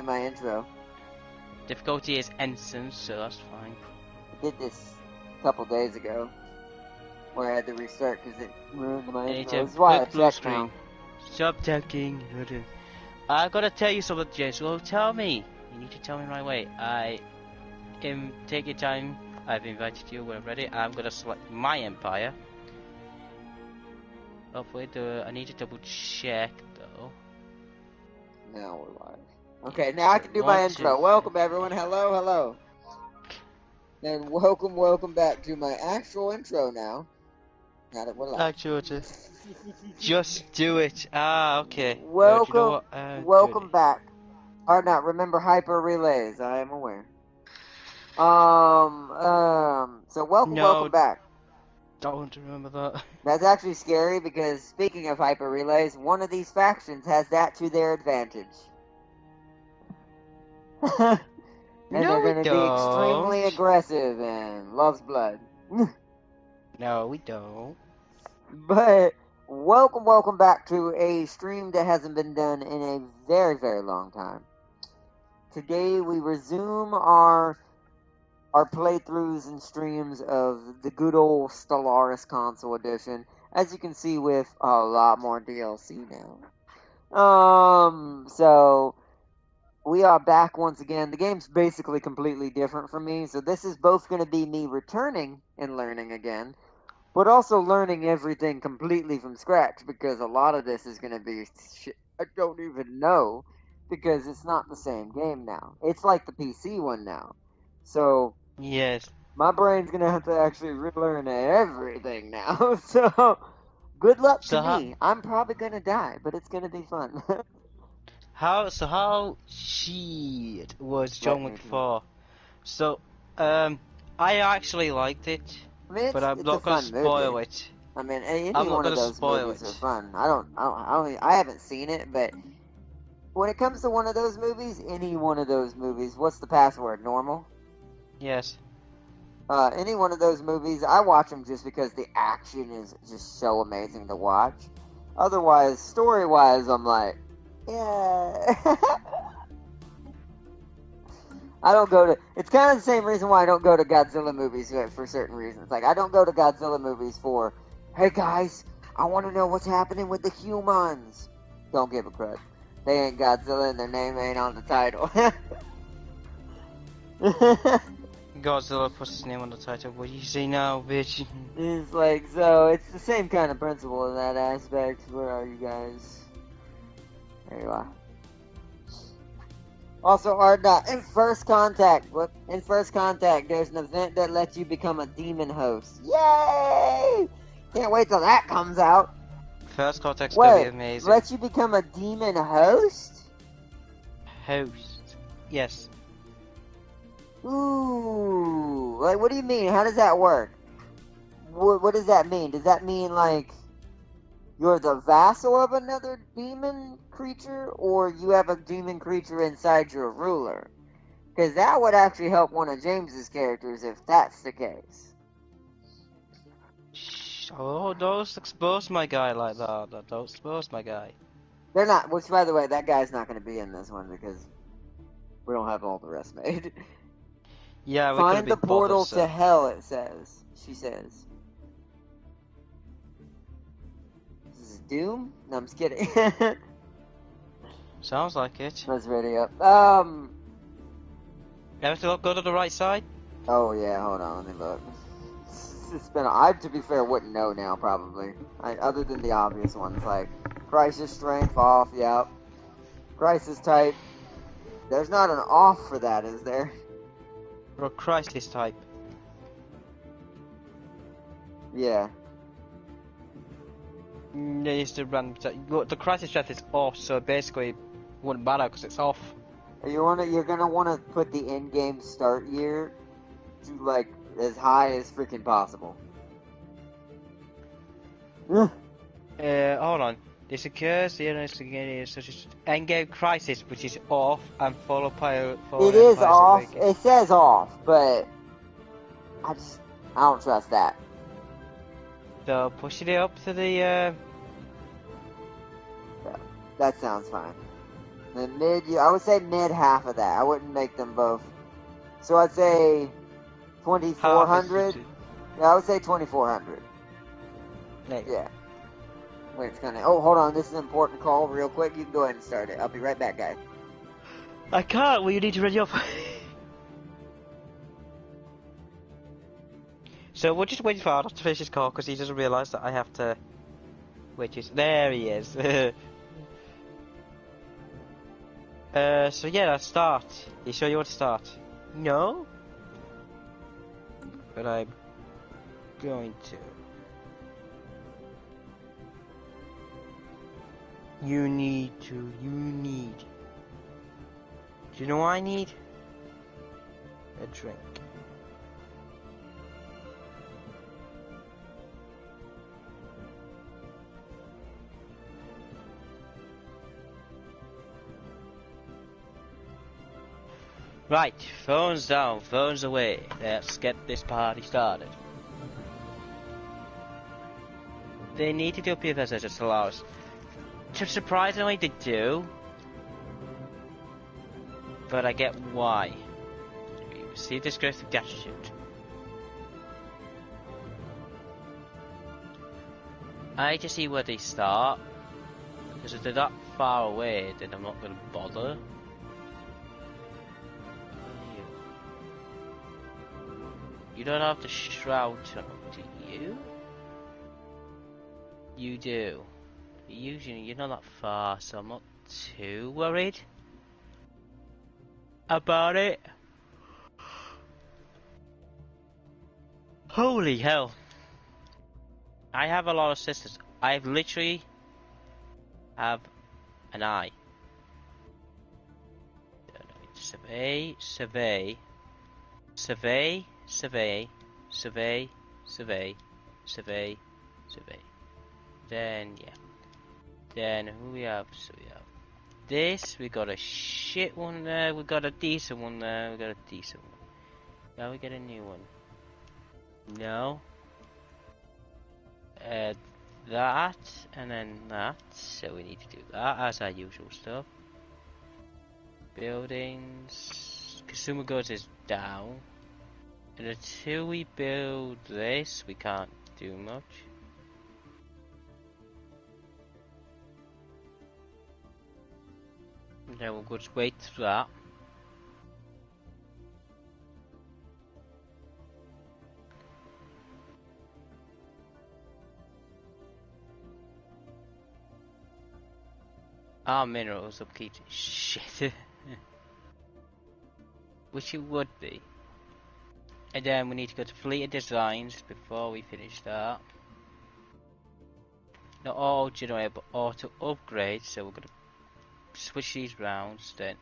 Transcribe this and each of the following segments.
in my intro. Difficulty is ensign, so that's fine. I did this a couple days ago, where I had to restart because it ruined my intro. This is why I checked now. Stop talking. I gotta tell you something, James. Well, tell me. You need to tell me right away. Take your time. I've invited you. We're ready. I'm gonna select my empire. Hopefully, I need to double check though. Now we're live. Okay, now I can do my intro. Welcome everyone. Hello, hello. And welcome back to my actual intro now. Now that we're live. Actual, just do it. Ah, okay. Welcome, you know welcome back. Or not, remember hyper relays. I am aware. So welcome back. Don't remember that. That's actually scary because speaking of hyper relays, one of these factions has that to their advantage. And they're going to be extremely aggressive and loves blood. No, we don't. But welcome back to a stream that hasn't been done in a very, very long time. Today we resume our playthroughs and streams of the good old Stellaris console edition, as you can see with a lot more DLC now. So we are back once again. The game's basically completely different from me, so this is both going to be me returning and learning again, but also learning everything completely from scratch, because a lot of this is going to be shit I don't even know, because it's not the same game now. It's like the PC one now. So yes, my brain's going to have to actually relearn everything now. So good luck to me. I'm probably going to die, but it's going to be fun. How shit was John Wick 4? So, I actually liked it, but I'm not gonna spoil it. I mean, any one of those movies are fun. I haven't seen it, but when it comes to one of those movies, any one of those movies, what's the password? Normal? Yes. Any one of those movies, I watch them just because the action is just so amazing to watch. Otherwise, story-wise, I'm like, yeah. I don't go to... It's kind of the same reason why I don't go to Godzilla movies for certain reasons. Like, I don't go to Godzilla movies for, hey guys, I want to know what's happening with the humans. Don't give a crud. They ain't Godzilla and their name ain't on the title. Godzilla puts his name on the title. What do you say now, bitch? It's like, so, it's the same kind of principle in that aspect. Where are you guys? There you are. Also, in First Contact, there's an event that lets you become a demon host. Yay! Can't wait till that comes out. First Contact's gonna be amazing. Lets you become a demon host? Host. Yes. Ooh. Like, what do you mean? How does that work? What does that mean? Does that mean, like, you're the vassal of another demon creature, or you have a demon creature inside your ruler? Because that would actually help one of James's characters if that's the case. Oh, don't expose my guy like that. Don't expose my guy. They're not, which by the way, that guy's not going to be in this one because we don't have all the rest made. Yeah, we Find the portal to hell, it says. She says. Doom? No, I'm just kidding. Sounds like it. Let's ready up. Have to go to the right side? Oh yeah, hold on, let me look. It's been. To be fair, wouldn't know now probably. Other than the obvious ones like crisis strength off. Yep. Crisis type. There's not an off for that, is there? Or crisis type. Yeah. It's the random type. The crisis strength is off, so basically it wouldn't matter because it's off. You're gonna want to put the in-game start year to like as high as freaking possible. Hold on. This occurs such as endgame crisis, which is off, and follow pilot. It is off. It says off, but I don't trust that. So pushing it up to the. Yeah, that sounds fine. Then I would say mid half of that. I wouldn't make them both. So I'd say Half is 2400. Yeah, I would say 2400. Like, Yeah. Wait, it's gonna. Oh, hold on. This is an important call. Real quick, you can go ahead and start it. I'll be right back, guys. I can't. Well, you need to ready up. So we're just waiting for Arnold to finish his call because he doesn't realise that I have to. Which is there he is. So yeah, let's start. You sure you want to start? No. But I'm going to. You need. Do you know what I need? A drink. Right, phones down, phones away. Let's get this party started. They need to do a PFS at Stellaris. Surprisingly, they do. But I get why. You receive this grace of gratitude. I need to see where they start. Because if they're that far away, then I'm not going to bother. You don't have the shroud tunnel, do you? You do. Usually you're not that far, so I'm not too worried about it. Holy hell. I have a lot of sisters. I've literally have an eye. Survey, survey, survey, survey, survey, survey, survey, survey. Then yeah. Then who we have? So we have this. We got a shit one there. We got a decent one there. We got a decent one. Now we get a new one. No. That and then that. So we need to do that as our usual stuff. Buildings. Consumer goods is down. And until we build this, we can't do much. Then we'll just wait for that. Our minerals upkeep shit. Which it would be. And then we need to go to fleet of designs before we finish that. Not auto generate, but auto upgrade. So we're gonna switch these rounds. Then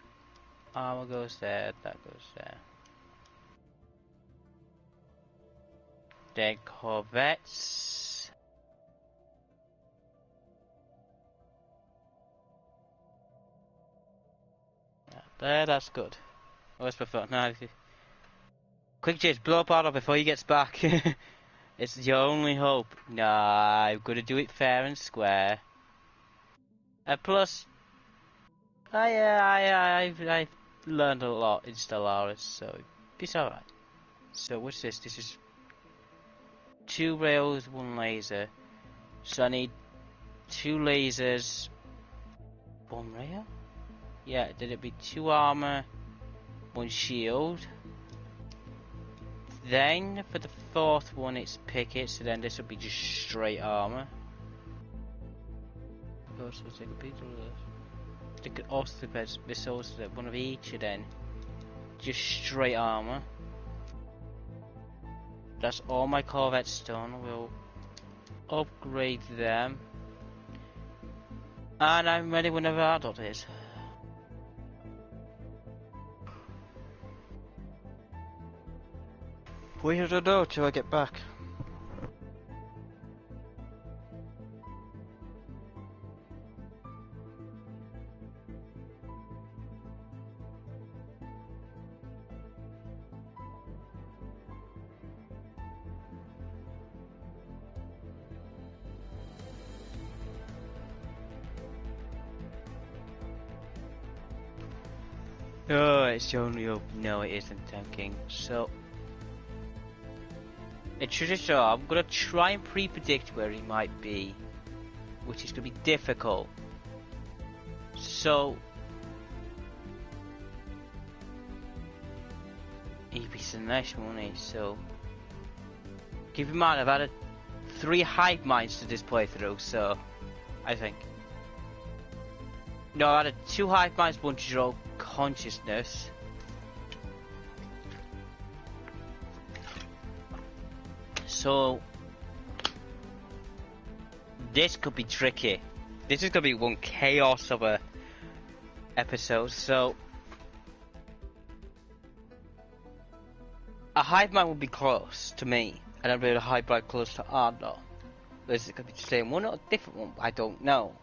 armor goes there, that goes there. Then corvettes. There, that's good. Always prefer now. Quick, James, blow up Otto before he gets back. It's your only hope. Nah, I'm gonna do it fair and square. Plus, I've learned a lot in Stellaris, so it's alright. So what's this? This is 2 rails, 1 laser. So I need 2 lasers, 1 rail? Yeah, did it be 2 armor, 1 shield? Then for the 4th one it's pickets, so then this will be just straight armor. Also take a picture of this. They could also missiles, one of each, and then just straight armor. That's all my corvettes done. We'll upgrade them. And I'm ready whenever Ardot is. We don't know till I get back. Oh, it's only up. No, it isn't tanking. So, it's just so I'm gonna try and pre-predict where he might be, which is gonna be difficult. So, he'd be so nice, won't he? So, keep in mind, I've added 3 hive minds to this playthrough, so I think. No, I added 2 hive minds, 1 to consciousness. So, this could be tricky. This is gonna be one chaos of a episode. So, a hive mind would be close to me, and I'd be able to hive mind close to Arno. Is it gonna be the same one or a different one? I don't know.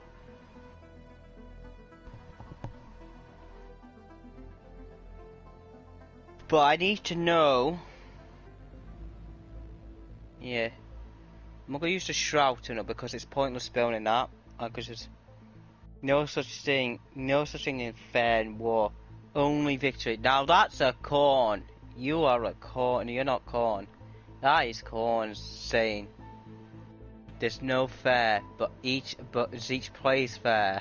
But I need to know. Yeah. I'm not gonna use the shroud tunnel because it's pointless spelling that. Because there's no such thing in fair and war. Only victory. Now that's a corn. You are a corn. You're not corn. That is corn saying there's no fair, but each plays fair.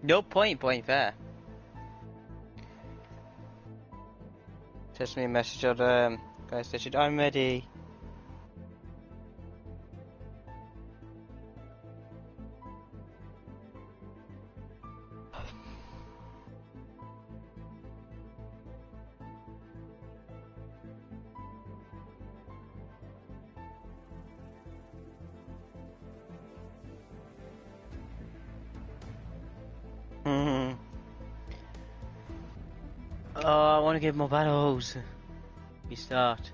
No point in playing fair. Text me a message on guys station. I'm ready. Oh, I want to get more battles. We start.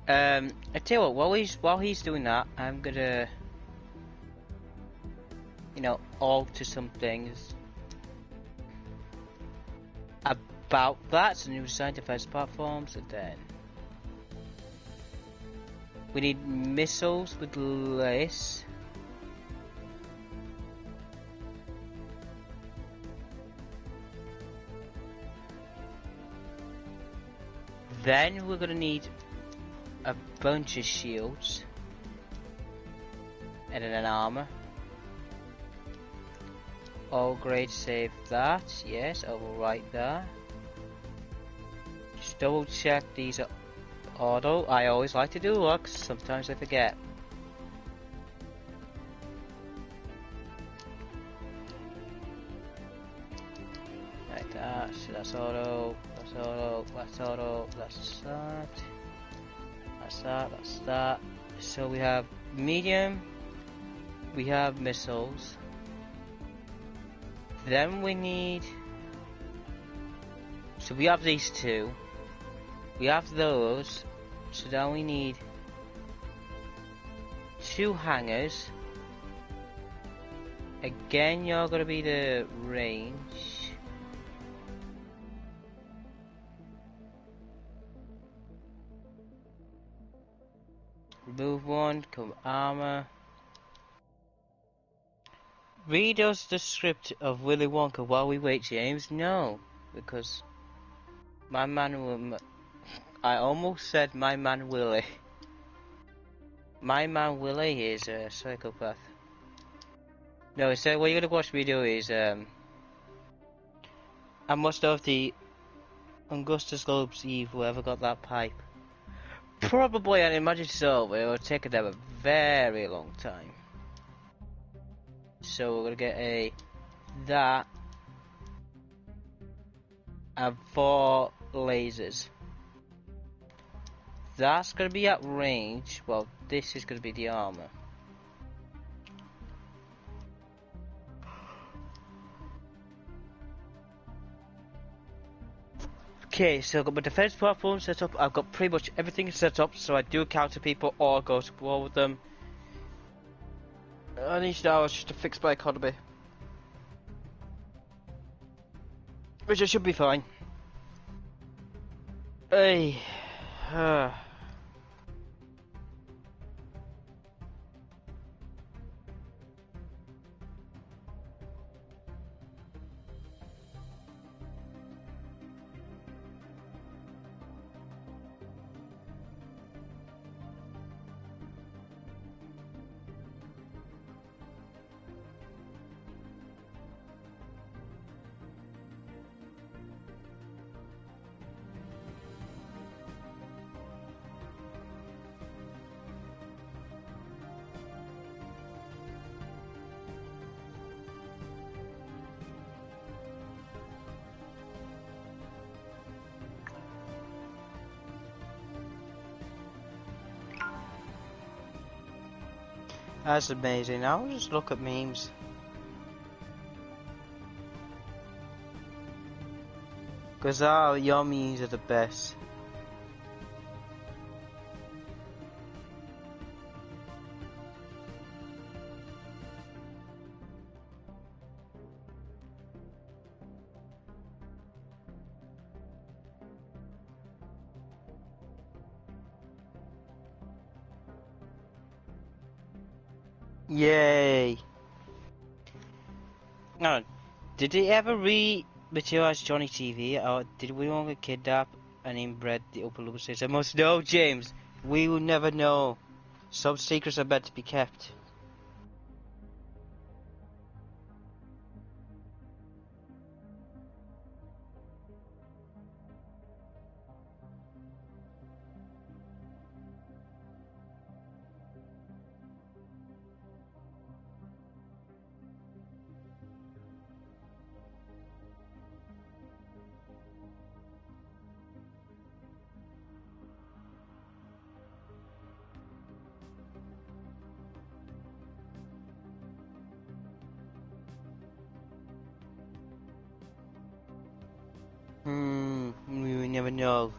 I tell you what, while he's doing that, I'm gonna, alter some things about that. So new design defense platforms, and then we need missiles with lace. Then we're gonna need a bunch of shields and then an armor. All grade, save that. Yes, I will write that. Just double check these are auto. I always like to do looks. Sometimes I forget. Like that. So that's auto. That's auto. That's auto. That's that. That's that. That's that. So we have medium. We have missiles. Then we need. So we have these 2. We have those. So now we need 2 hangers. Again, you're gonna be the range. Remove 1, come armor. Read us the script of Willy Wonka while we wait, James. No, because my man will. I almost said my man Willy. My man Willy is a psychopath. No, instead, what you're gonna watch video is I must have the Augustus Globe's Eve. Whoever got that pipe. Probably, I imagine so. But it will take them a very long time. So we're gonna get that and 4 lasers. That's gonna be at range. Well, this is gonna be the armor. Okay, so I've got my defense platform set up. I've got pretty much everything set up, so I do counter people or go to war with them. I need now just to fix my economy, which I should be fine. Hey, That's amazing. I'll just look at memes. Because your memes are the best. Yay! No, did they ever re-materialize Johnny TV, or did we all get kidnapped and inbred the Opa Lopa states? I must know, James. We will never know. Some secrets are meant to be kept. We will never know.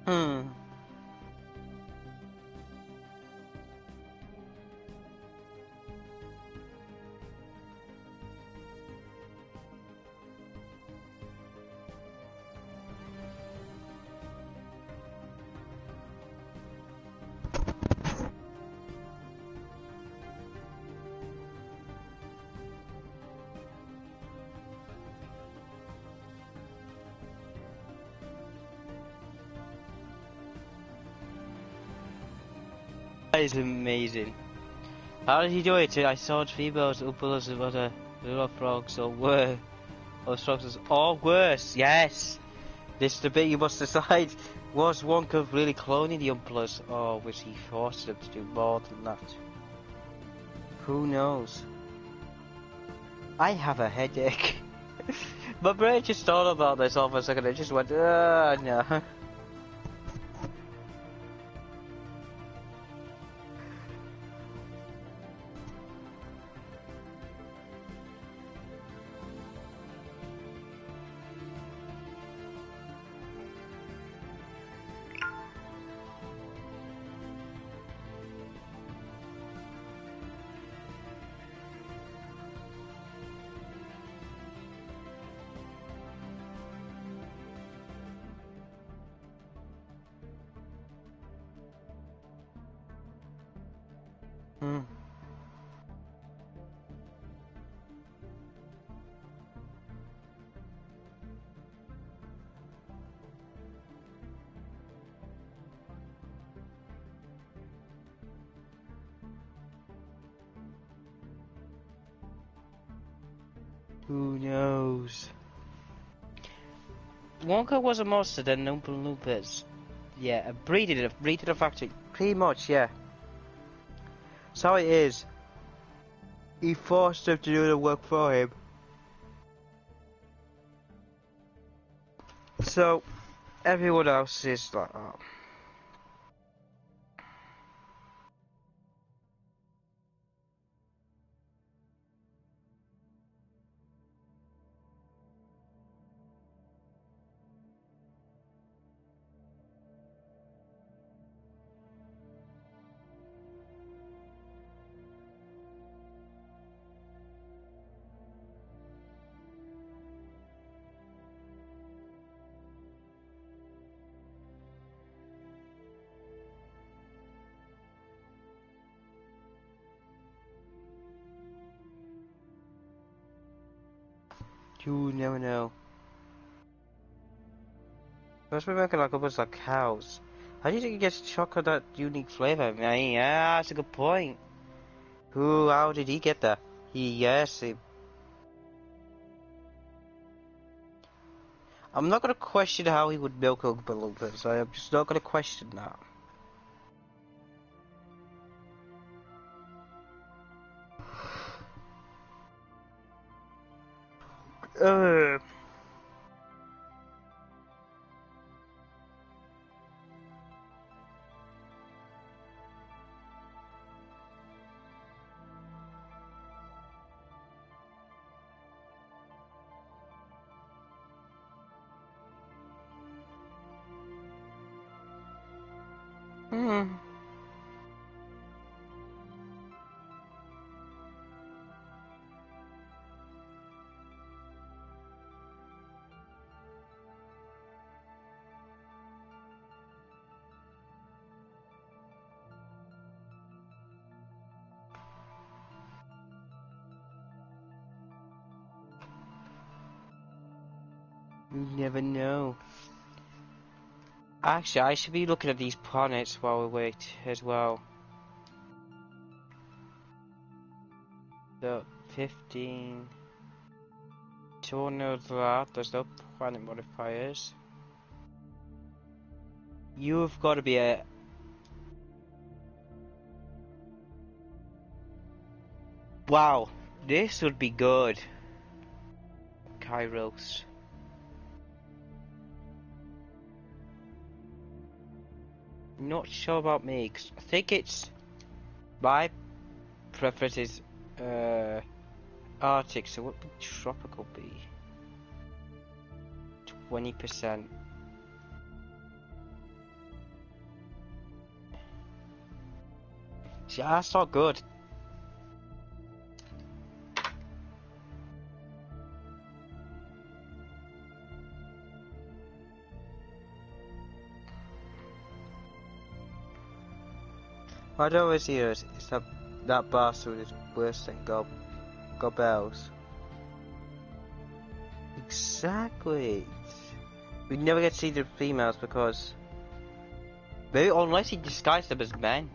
Hmm. That is amazing. How did he do it? I saw females, upperless of other little frogs, or were. Or frogs, or worse, yes! This debate you must decide. Was Wonka really cloning the Umplers, or was he forcing them to do more than that? Who knows? I have a headache. My brain just thought about this all for a second, it just went, no. Who knows? Wonka was a monster than Oompa Loompas. Yeah, a breeding in a factory. Pretty much, yeah. So it is. He forced them to do the work for him. So, everyone else is like, oh. You never know. First we making like almost like cows. How do you think it gets chocolate that unique flavor? I mean, yeah, that's a good point. Who? How did he get there? Yes. I'm not gonna question how he would milk Oompa Loompas. I'm just not gonna question that. Uh. Hmm. You never know. Actually, I should be looking at these planets while we wait as well. So, 15. Don't know that. There's no planet modifiers. You've got to be a. Wow, this would be good. Kairos. Not sure about me, 'cause I think it's. My preference is. Arctic, so what would tropical be? 20%. See, that's not good. I don't always hear it. It's that bastard is worse than Gobels. Exactly. We never get to see the females because maybe unless he disguised them as men.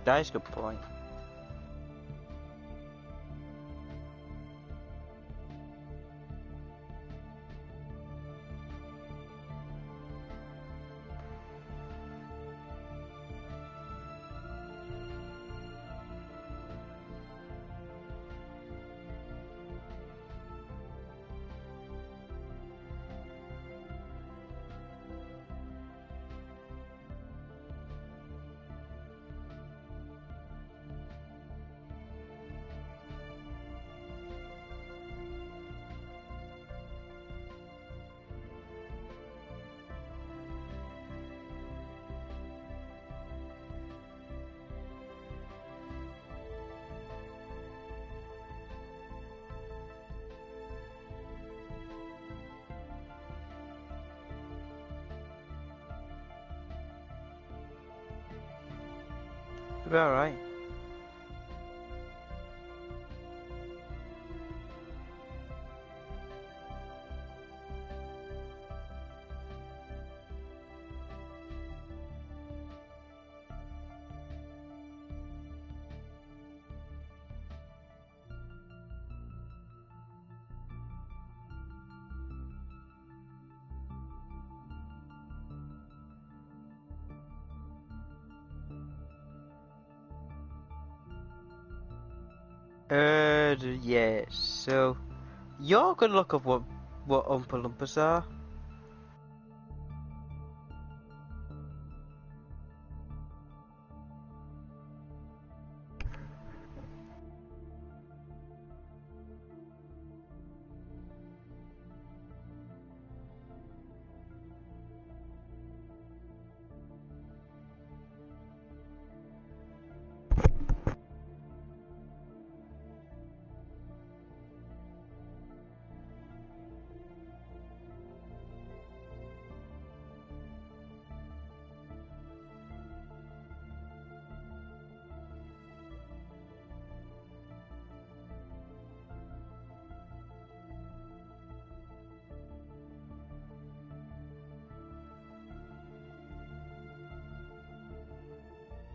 That is a good point. We'll be alright. Yes. So, you're gonna look up what Oompa Loompas are.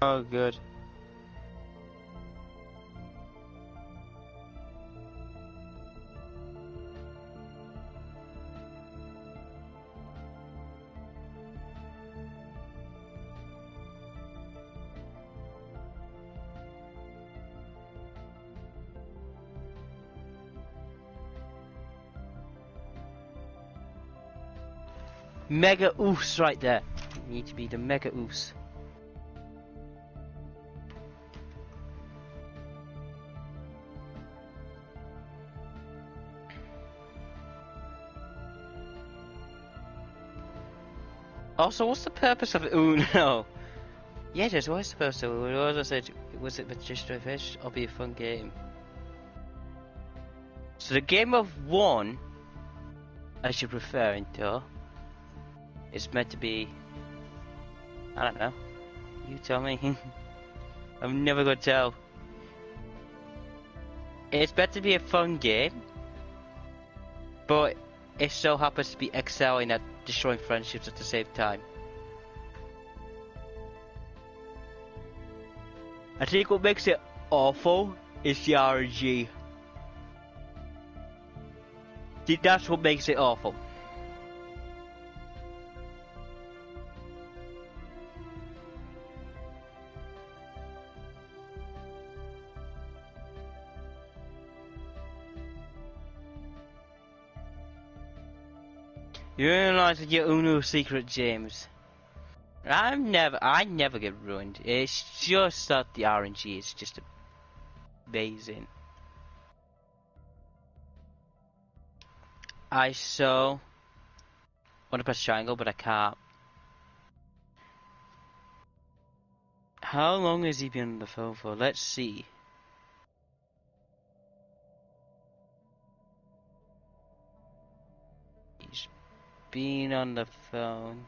Oh, good. Mega oofs right there. You need to be the mega oofs. Also, what's the purpose of Uno? Yeah, just what's the purpose of Uno? As I said, was it just a fish or be a fun game? So the game of one, as you're referring to, is meant to be, I don't know. You tell me. I'm never gonna tell. It's meant to be a fun game, but it so happens to be excelling at destroying friendships at the same time. I think what makes it awful is the RNG. I think that's what makes it awful. You realise that your Uno secret, James. I never get ruined. It's just that the RNG is just amazing. I so want to press triangle, but I can't. How long has he been on the phone for? Let's see. He's been on the phone.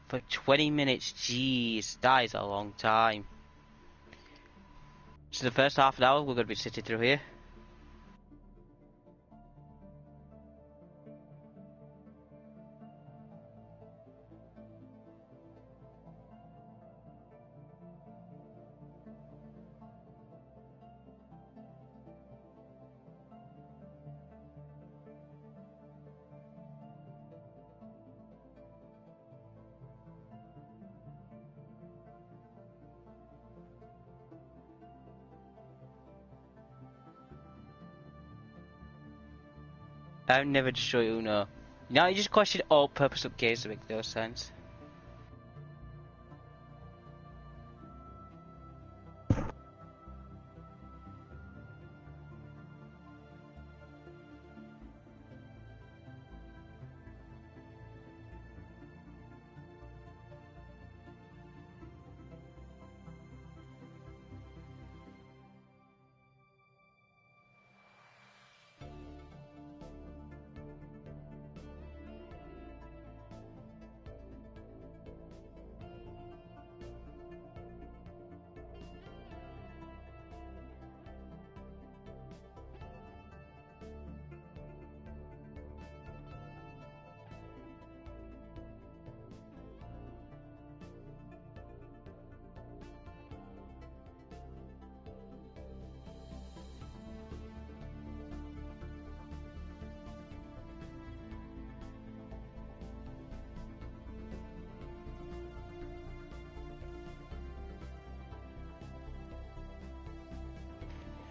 For 20 minutes. Jeez, that is a long time. So the first half an hour we're going to be sitting through here. I've never destroyed Uno. Now you just question all purpose of games to make no sense.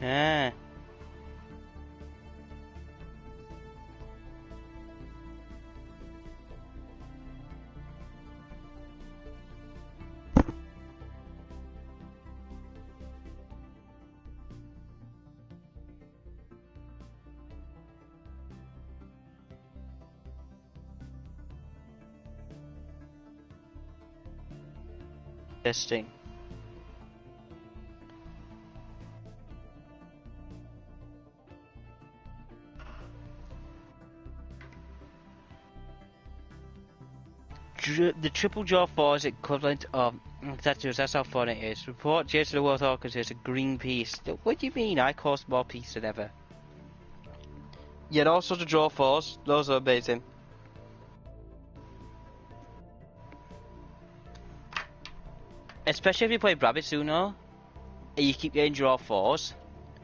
Ah. Testing. The triple jaw 4 is equivalent of That's how fun it is. Report Jason to the World Hawkins there's a green piece. What do you mean? I caused more peace than ever. Yeah, and also the draw fours. Those are amazing. Especially if you play Rabbit Uno, and you keep getting draw fours,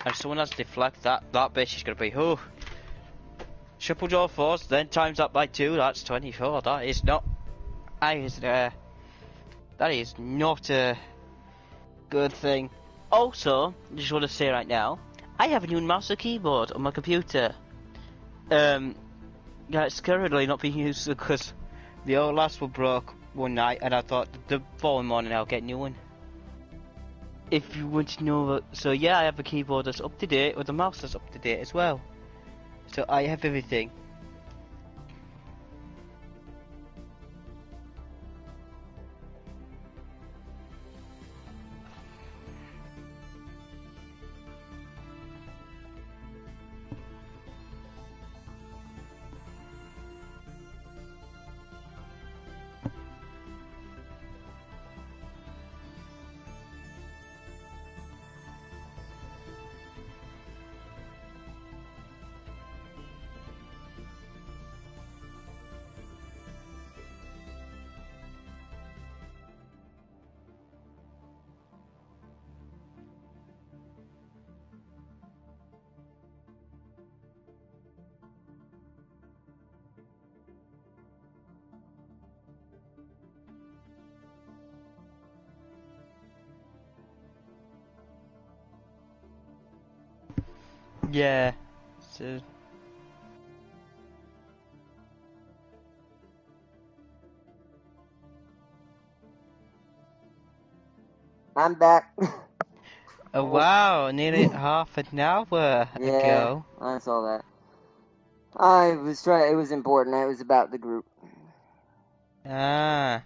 and someone has deflect, that bitch is gonna be, oh. Triple draw fours, then times that by 2, that's 24. That is not a good thing. Also, I just want to say right now, I have a new mouse and keyboard on my computer. Yeah, it's currently not being used because the old last one broke one night, and I thought the following morning I'll get a new one. If you want to know that, so yeah, I have a keyboard that's up to date with a mouse that's up to date as well. So I have everything. Yeah. So. I'm back. Oh wow, nearly half an hour ago. I saw that. I was trying. It was important. It was about the group. Ah.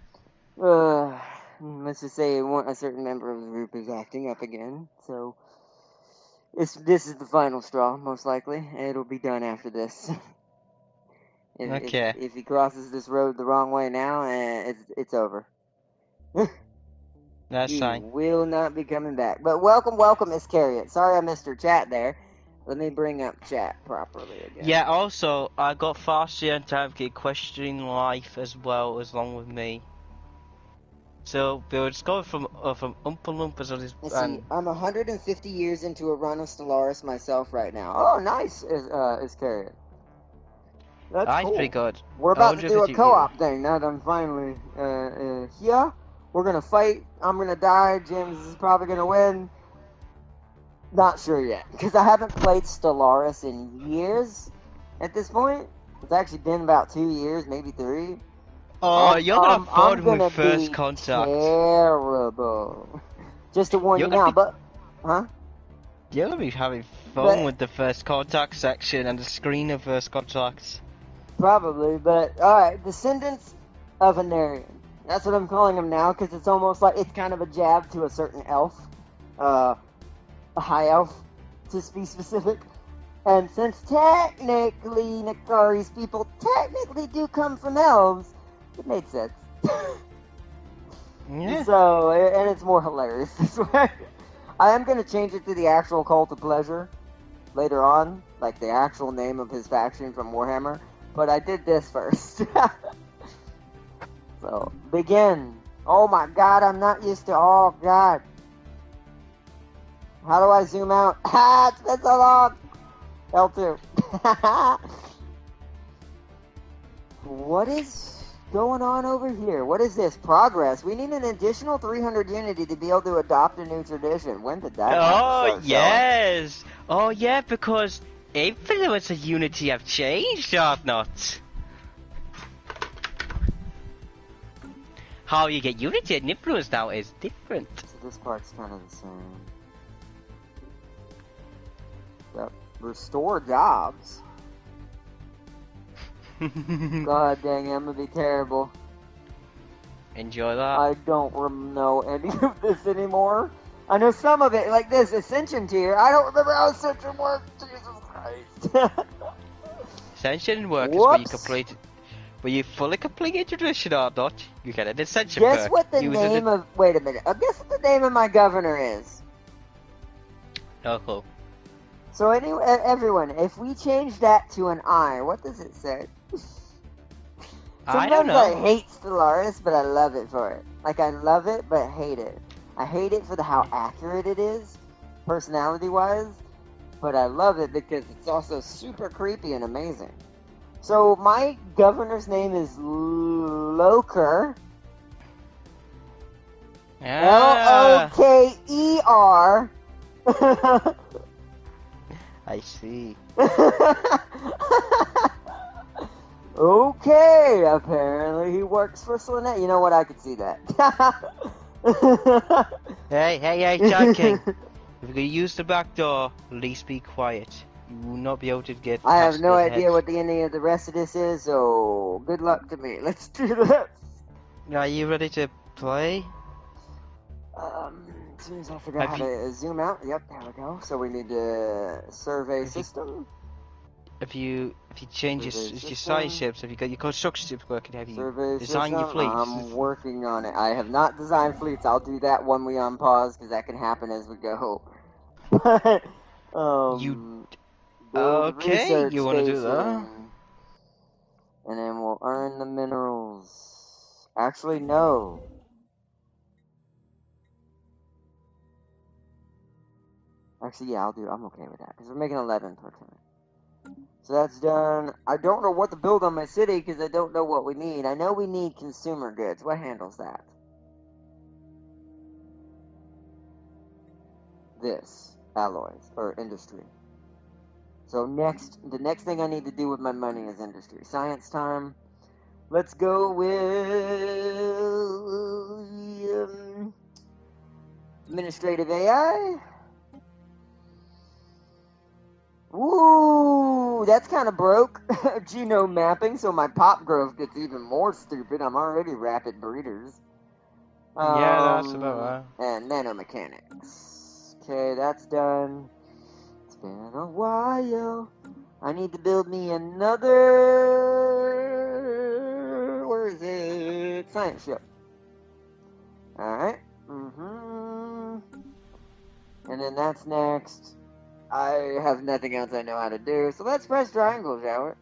Let's just say a certain member of the group is acting up again. So this is the final straw, most likely. It'll be done after this. Okay. If he crosses this road the wrong way now, it's over. That's fine. He will not be coming back. But welcome, Miss Carriot. Sorry I missed her chat there. Let me bring up chat properly again. Yeah, also, I got Farsi and Tabki questioning life as well, as long with me. So, they were just going from Oompa Loompas on his... Let's see, I'm 150 years into a run of Stellaris myself right now. Oh, nice, is Carriot. That's cool. Pretty good. We're about to do a co-op thing now that I'm finally here. We're gonna fight. I'm gonna die. James is probably gonna win. Not sure yet, because I haven't played Stellaris in years at this point. It's actually been about 2 years, maybe 3. Oh, you're gonna have fun with First Contact. Terrible. Just to warn you now, huh? You're gonna be having fun with the First Contact section and the screen of First Contact. Probably, but alright, Descendants of Anarian. That's what I'm calling him now, because it's almost like it's kind of a jab to a certain elf. A high elf, to be specific. And since technically Nakari's people technically do come from elves, it made sense. Yeah. So, and it's more hilarious this way. I am going to change it to the actual Cult of Pleasure later on, like the actual name of his faction from Warhammer. But I did this first. So, begin. Oh my god, I'm not used to... Oh god. How do I zoom out? Ah, it's been so long! L2. What is going on over here? What is this? Progress. We need an additional 300 unity to be able to adopt a new tradition. When did that happen? Oh, yes! Oh, yeah, because influence of unity have changed, or not? How you get unity and influence now is different. So this part's kind of the same. Yep. Restore jobs. God dang it, I'm gonna be terrible. Enjoy that. I don't know any of this anymore. I know some of it, like this Ascension tier. I don't remember how Ascension works. Jesus Christ. Ascension works Will you fully complete your tradition or not? You get an ascension Guess perk. what the Use it name of... Wait a minute. Guess what the name of my governor is. No clue. So anyway, everyone, if we change that to an I, what does it say? I don't Sometimes I know. hate Stellaris, but I love it for it. Like, I love it, but hate it. I hate it for how accurate it is, personality-wise, but I love it because it's also super creepy and amazing. So, my governor's name is Loker. Loker. I see. Okay, apparently he works for Slanet. You know what? I could see that. Hey, Jack King. If you're gonna use the back door, please be quiet. You will not be able to get I have past no the idea hedge. what the ending of the rest of this is, so good luck to me. Let's do this. Are you ready to play? As soon as I figure out how to zoom out. Yep, there we go. So we need to survey system. If you change your science ships, have you got your construction ships working? Have you Survey designed your system. fleets? I'm working on it. I have not designed fleets. I'll do that when we unpause because that can happen as we go. You build okay? research You want to do that? station. And then we'll earn the minerals. Actually, no. Actually, yeah, I'm okay with that because we're making 11 per turn. So that's done. I don't know what to build on my city because I don't know what we need. I know we need consumer goods. What handles that? This. Alloys. Or industry. So the next thing I need to do with my money is industry. Science time. Let's go with administrative AI. Woo! That's kind of broke. Genome mapping, so my pop growth gets even more stupid. I'm already rapid breeders. Yeah, that's about right. And nanomechanics. Okay, that's done. It's been a while. I need to build me another... Where is it? Science ship. Alright. And then that's next. I have nothing else I know how to do, so let's press triangle, shall we?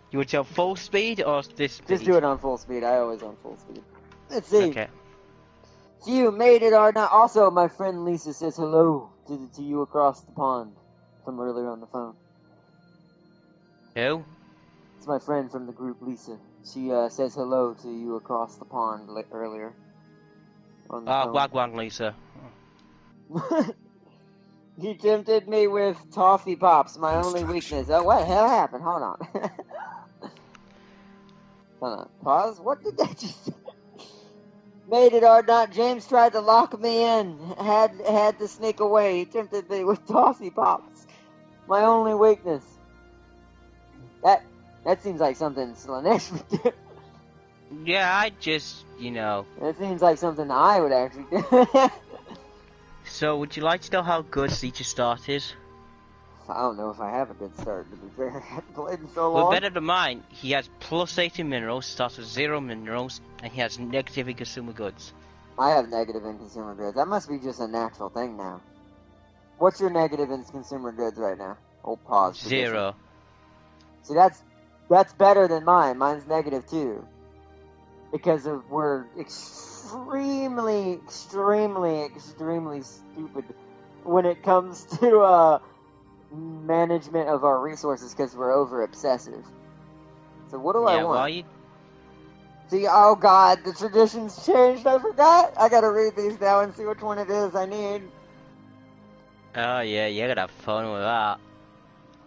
You would tell full speed or this speed? Just do it on full speed. I always on full speed. Let's see. Okay. You made it or not. Also, my friend Lisa says hello to you across the pond from earlier on the phone. Who? It's my friend from the group, Lisa. She says hello to you across the pond earlier on the phone. Wagwan Lisa. He tempted me with toffee pops, my only weakness. Oh, what the hell happened? Hold on. Hold on. Pause. What did that just say? Made it or not, James tried to lock me in. Had to sneak away. He tempted me with toffee pops. My only weakness. That seems like something Slanesh would do. Yeah, I just, It seems like something I would actually do. So, would you like to know how good Siege started? I don't know if I have a good start, to be fair. I haven't played in so long. Well, better than mine. He has plus 80 minerals, starts with 0 minerals, and he has negative in consumer goods. I have negative in consumer goods. That must be just a natural thing now. What's your negative in consumer goods right now? Oh, pause. 0. See, that's better than mine. Mine's negative too. Because we're extremely stupid when it comes to management of our resources because we're over obsessive. So what do I want? Why you... See, oh god, the traditions changed. I forgot. I gotta read these now and see which one it is I need. Oh yeah, you're gonna have fun with that.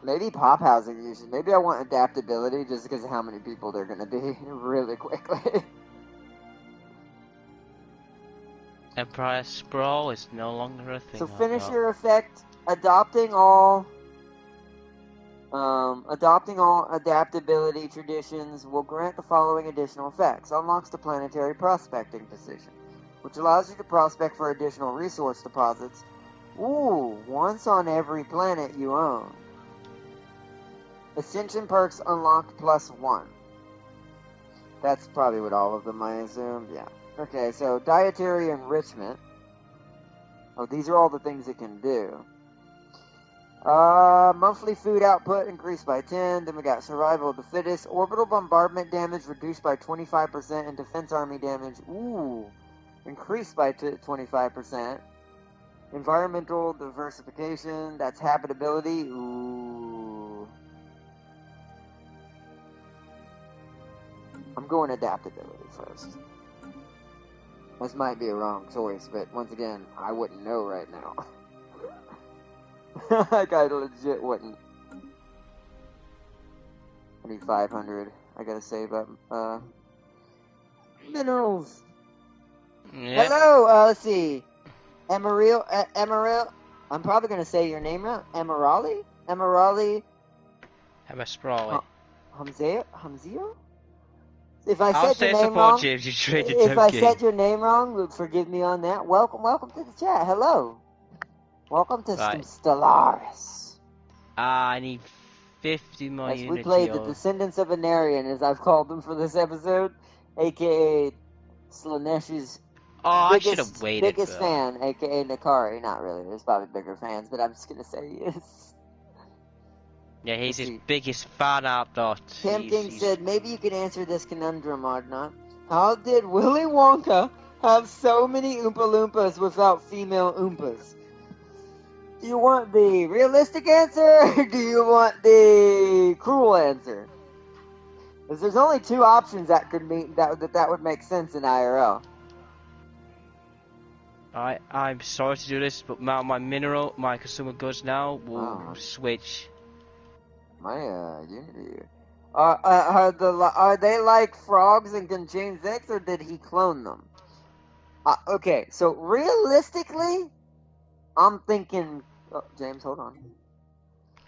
Maybe pop housing usage. Maybe I want adaptability just because of how many people they're gonna be really quickly. Empire Sprawl is no longer a thing. So finish your effect. Adopting all adaptability traditions will grant the following additional effects. Unlocks the planetary prospecting position, which allows you to prospect for additional resource deposits. Ooh, once on every planet you own. Ascension perks unlocked +1. That's probably what all of them, I assume. Yeah. Okay, so dietary enrichment. Oh, these are all the things it can do. Monthly food output increased by 10. Then we got survival of the fittest. Orbital bombardment damage reduced by 25%. And defense army damage, increased by 25%. Environmental diversification, that's habitability. Ooh. I'm going adaptability first. This might be a wrong choice, but once again, I wouldn't know right now. Like, I legit wouldn't. I need 500. I gotta save up, minerals. Yeah. Hello, let's see. Emeril, I'm probably gonna say your name wrong. Emerali? Emma Sprawley. Hamzio? If I I'll said your say name support wrong, James, you traded if I Tokyo. said your name wrong, forgive me on that. Welcome to the chat. Hello. Welcome to some Right. Stellaris. I need 50 more As we unity played the or... Descendants of Anarian, as I've called them for this episode, aka Slanesh's Oh, I should have waited biggest for... fan, aka Nakari. Not really, there's probably bigger fans, but I'm just gonna say he is. Yeah, he's Let's his see. biggest fan out dot. Tam King said, maybe you can answer this conundrum, Ardnot. How did Willy Wonka have so many Oompa Loompas without female Oompas? Do you want the realistic answer, or do you want the cruel answer? Because there's only two options that could mean that would make sense in IRL. I'm sorry to do this, but my consumer goods now will switch. My Unity. Are they like frogs and can change sex, or did he clone them? Okay, so realistically, I'm thinking. Oh, James, hold on.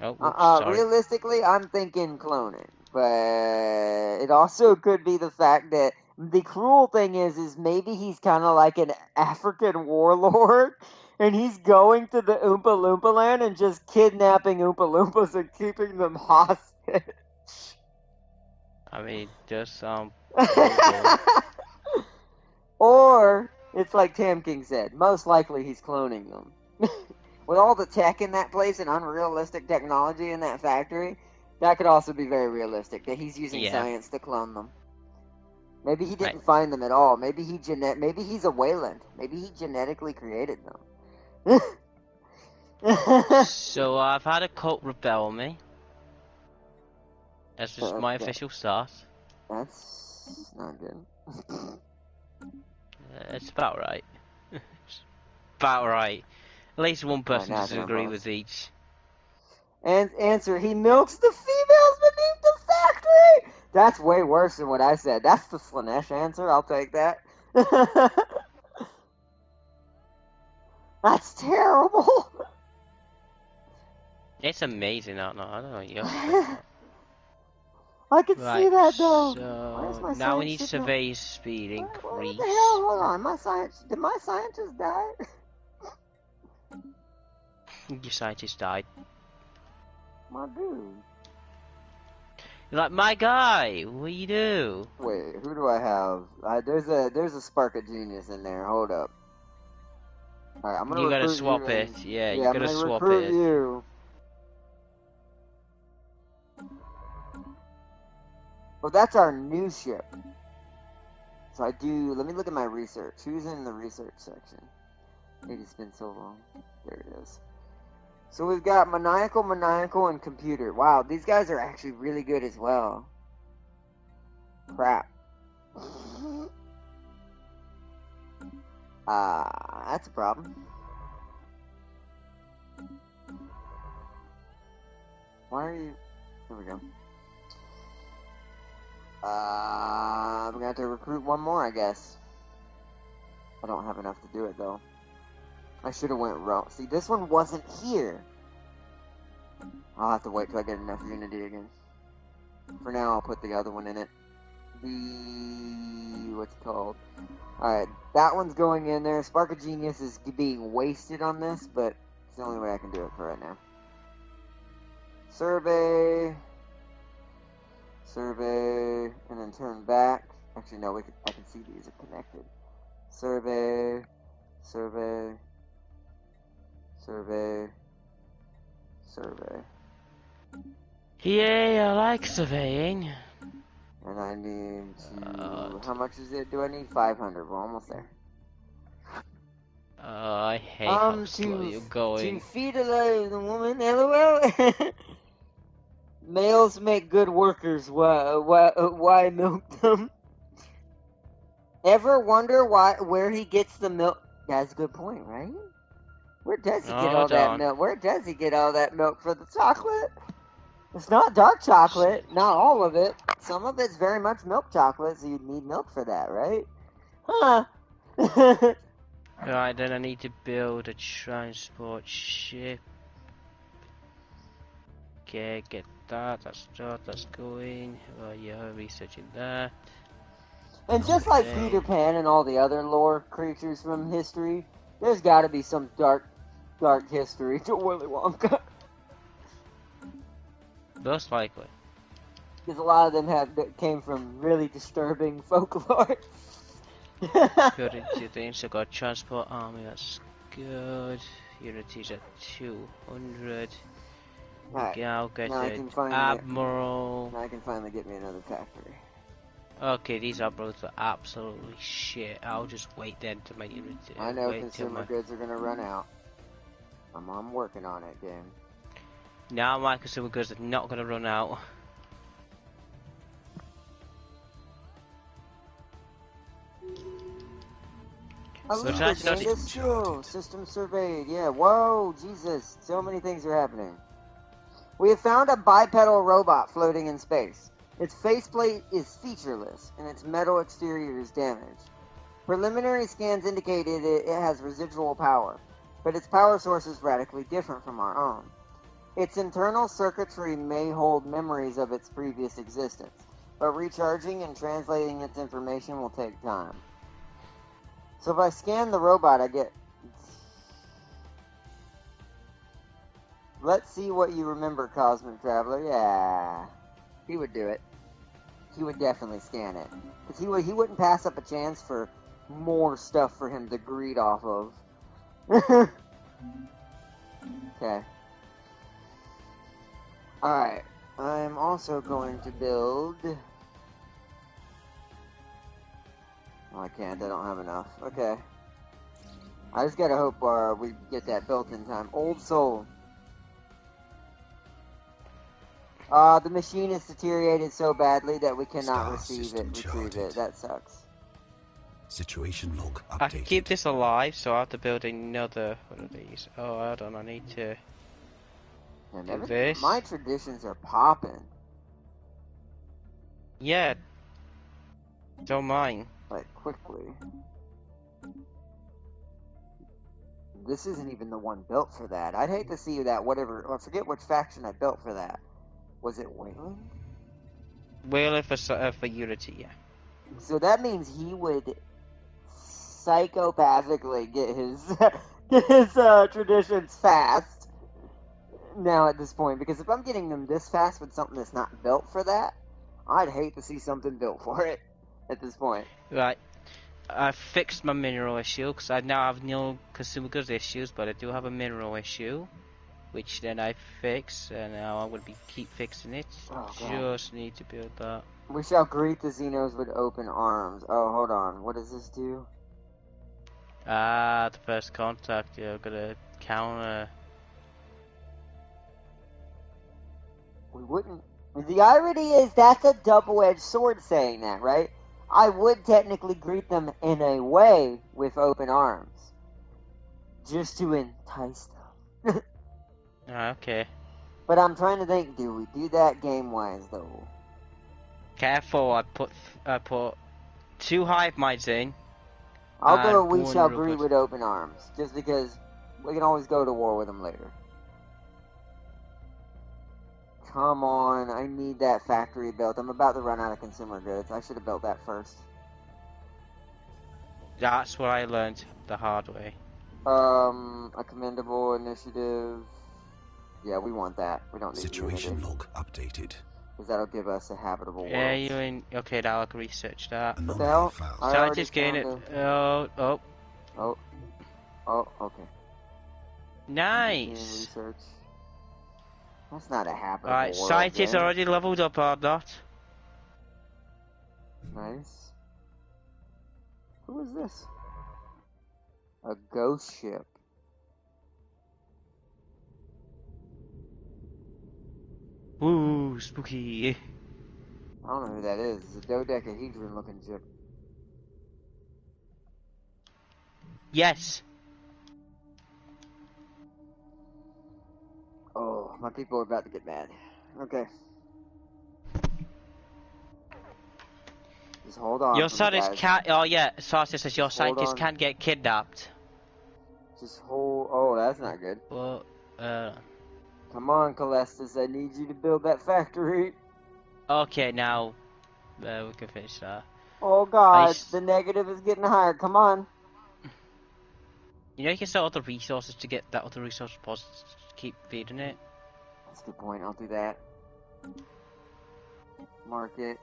Oh, whoops, sorry. Realistically, I'm thinking cloning, but it also could be the fact that the cruel thing is maybe he's kind of like an African warlord, and he's going to the Oompa Loompa land and just kidnapping Oompa Loompas and keeping them hostage. I mean, just Or it's like Tam King said, most likely he's cloning them. With all the tech in that place and unrealistic technology in that factory, that could also be very realistic, that he's using science to clone them. Maybe he didn't find them at all. Maybe he's a Wayland. Maybe he genetically created them. So I've had a cult rebel on me. That's just my official start. That's not good. It's about right. It's about right. At least one person doesn't agree with each. And answer, he milks the females beneath the factory! That's way worse than what I said. That's the Slanesh answer. I'll take that. That's terrible. It's amazing, I don't know. You I can see that though. So now we need survey speed increase. What the hell? Hold on. Did my scientist die? Your scientist died. My dude. You're like, my guy, what do you do? Wait, who do I have? There's a spark of genius in there. Hold up. Alright, I'm gonna You gotta recruit swap you it. Yeah, you I'm gotta gonna swap recruit it. you. Well, that's our new ship. So let me look at my research. Who's in the research section? It's been so long. There it is. So we've got Maniacal, and Computer. Wow, these guys are actually really good as well. Crap. That's a problem. Why are you... Here we go. I'm gonna have to recruit one more, I guess. I don't have enough to do it, though. I should have went wrong. See, this one wasn't here. I'll have to wait till I get enough Unity again. For now, I'll put the other one in it. What's it called? Alright, that one's going in there. Spark of Genius is being wasted on this, but it's the only way I can do it for right now. Survey, and then turn back. Actually, no, I can see these are connected. Survey, survey, survey, survey. Yay, I like surveying. And I need to... how much is it? Do I need 500? We're almost there. I hate how slow you're To going. feed alive the woman, lol. Males make good workers. Why milk them? Ever wonder where he gets the milk? That's a good point, right? Where does he get all Hold that on. milk? Where does he get all that milk for the chocolate? It's not dark chocolate, not all of it. Some of it's very much milk chocolate, so you'd need milk for that, right? Huh? Right, then I need to build a transport ship. Okay, get that. That's going. You're researching that. And just like Okay. Peter Pan and all the other lore creatures from history, there's got to be some dark history to Willy Wonka. Most likely. Because a lot of them that came from really disturbing folklore. Building two things. I got transport army. That's good. Unity's at 200. Right. Okay, I'll get Now I the can finally admiral. Now I can finally get me another factory. Okay, these admirals are absolutely shit. I'll just wait then to make Unity. I know wait till consumer goods are gonna run out. I'm working on it, game. Now my consumer goods are not gonna run out. System surveyed. Yeah. Whoa, Jesus. So many things are happening. We have found a bipedal robot floating in space. Its faceplate is featureless, and its metal exterior is damaged. Preliminary scans indicated it has residual power, but its power source is radically different from our own. Its internal circuitry may hold memories of its previous existence, but recharging and translating its information will take time. So if I scan the robot, I get... Let's see what you remember, Cosmic Traveler. Yeah. He would do it. He would definitely scan it. Because he wouldn't pass up a chance for more stuff for him to greed off of. Okay. Alright. I'm also going to build... Oh, I can't. I don't have enough. Okay. I just gotta hope we get that built in time. Old Soul. The machine is deteriorated so badly that we cannot retrieve it. That sucks. Situation log updated. I can keep this alive, so I have to build another one of these. Oh, hold on, I need to do this. My traditions are popping. Yeah. Don't mind. Like, quickly. This isn't even the one built for that. I'd hate to see that, whatever... I forget which faction I built for that. Was it Wayland? Wayland for Unity, yeah. So that means he would psychopathically get his traditions fast now at this point. Because if I'm getting them this fast with something that's not built for that, I'd hate to see something built for it at this point. Right. I fixed my mineral issue because I now have no consumer goods issues, but I do have a mineral issue, which then I fix, and now I'm going to keep fixing it. Just need to build that. We shall greet the Xenos with open arms. Oh, hold on. What does this do? The first contact, you're going to counter. We wouldn't. The irony is that's a double-edged sword saying that, right? I would technically greet them in a way with open arms. Just to entice them. Okay. But I'm trying to think, do we do that game-wise, though? Careful, I put 2 hive minds in. I'll go we shall greet with open arms. Just because we can always go to war with them later. Come on, I need that factory built. I'm about to run out of consumer goods. I should have built that first. That's what I learned the hard way. A commendable initiative. Yeah, we want that. We don't need Situation log updated. Because that'll give us a habitable Yeah, world. you're in. Okay, now I can research that. What the Anomaly hell? found. I already Scientists gain found it. Oh, Oh, okay. Doing nice. research. That's not a habitable Alright, world, scientists game. already leveled up, are not? Nice. Who is this? A ghost ship. Ooh, spooky. I don't know who that is. It's a dodecahedron looking ship. Yes. Oh, my people are about to get mad. Okay. Just hold on Your for me, scientists guys. can't. Oh yeah, scientist says your Just hold scientists on. can't get kidnapped. Just hold. Oh, that's not good. Well, Come on, Calestis. I need you to build that factory. okay, now we can finish that. Oh, God. Nice. The negative is getting higher. Come on. You know you can sell other resources to get that other resource deposit. Keep feeding it. That's a good point. I'll do that. Market.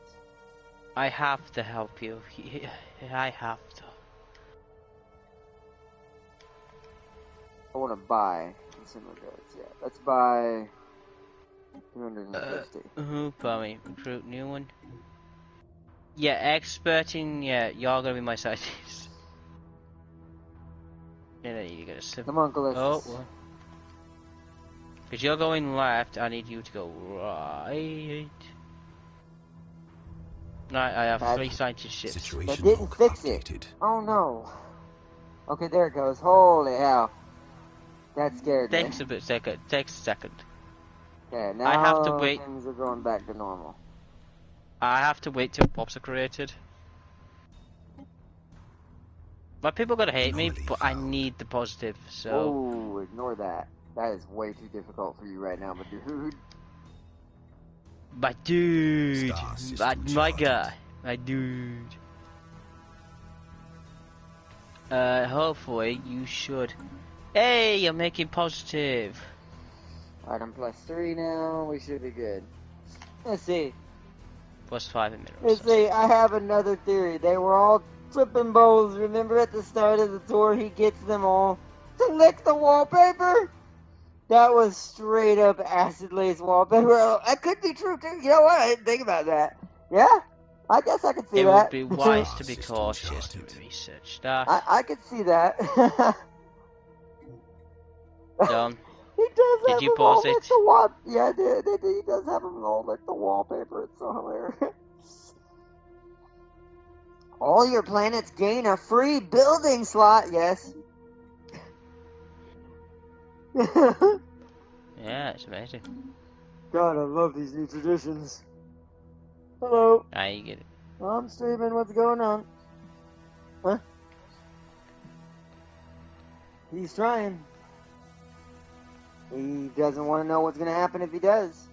I have to help you. I have to. I want to buy consumer goods. Yeah, let's buy 250. Buy me. Recruit new one. Yeah, expert in. Yeah, you're gonna be my scientist. And then you get a civil. Come on, Calestis. Oh, well. Because you're going left, I need you to go right. Right, I have Bad. 3 scientist ships. Situation That didn't log fix it. updated. Oh, no. Okay, there it goes. Holy hell. That scared me. Takes a second. Takes a second. Okay, now I have to wait. things are going back to normal. I have to wait till pops are created. My people gonna hate me, Anomaly but I found. need the positive. So Oh, ignore that. That is way too difficult for you right now, but dude. my dude, Star system my charted. guy, my dude. Hopefully you should. Hey, you're making positive. Item +3 now. We should be good. Let's see. +5 in minerals. Let's see. I have another theory. They were all tripping balls. Remember at the start of the tour, he gets them all to lick the wallpaper? That was straight up acid lace wallpaper. That could be true too. You know what? I didn't think about that. Yeah, I guess I could see It that. would be wise to be System cautious to charted. research that. I could see that. Done. He does Did have you them all pause lick it? the wall. Yeah, he does have them all lick the wallpaper. It's so hilarious. All your planets gain a free building slot. Yes. Yeah, it's amazing. God, I love these new traditions. Hello. Ah, you get it. I'm streaming. What's going on? Huh? He's trying. He doesn't want to know what's going to happen if he does.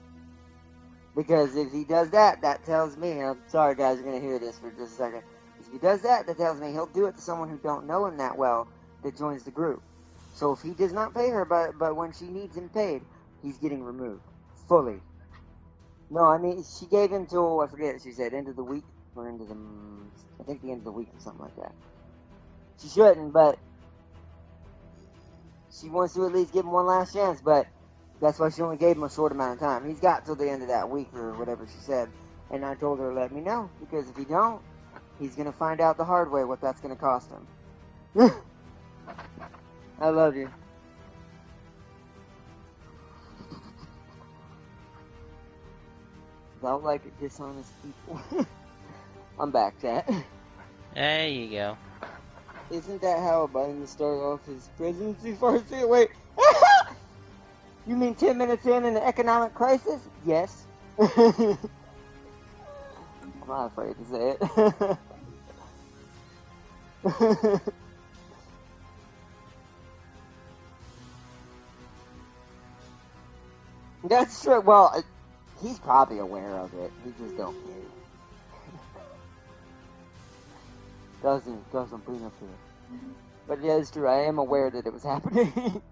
Because if he does that, that tells me, I'm sorry guys, you're going to hear this for just a second. If he does that, that tells me he'll do it to someone who don't know him that well that joins the group. So if he does not pay her, but when she needs him paid, he's getting removed. Fully. No, I mean, she gave him till, I forget what she said, end of the week? Or into the, I think the end of the week or something like that. She shouldn't, but she wants to at least give him one last chance, but that's why she only gave him a short amount of time. He's got till the end of that week or whatever she said. And I told her to let me know, because if he don't, he's going to find out the hard way what that's going to cost him. I love you. Don't like dishonest people. I'm back, chat. There you go. Isn't that how Biden started off his presidency first? Wait. You mean 10 minutes in an economic crisis? Yes. I'm not afraid to say it. That's true. Well, he's probably aware of it. He just don't care. Doesn't bring up here. But yeah, it's true. I am aware that it was happening.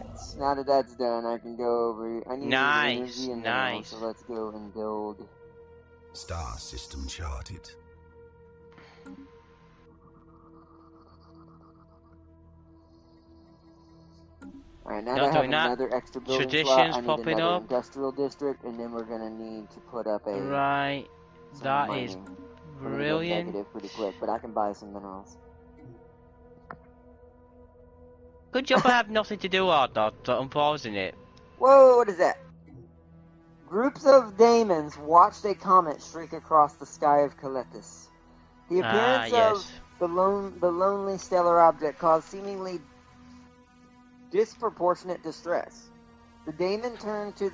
Alright, so now that that's done, I can go over. I need Nice, energy and minerals, nice. so let's go and build. Star system charted. Alright, now Not that I have doing that. another extra building slot, Traditions I need popping another up. industrial district, and then we're gonna need to put up a Right. some That mining. is We're gonna go brilliant. negative pretty quick, but I can buy some minerals. Good job I have nothing to do, Ardnot, so I'm pausing it. Whoa, what is that? Groups of daemons watched a comet streak across the sky of Caletus. The appearance Yes. of the lonely stellar object caused seemingly disproportionate distress. The daemon turned to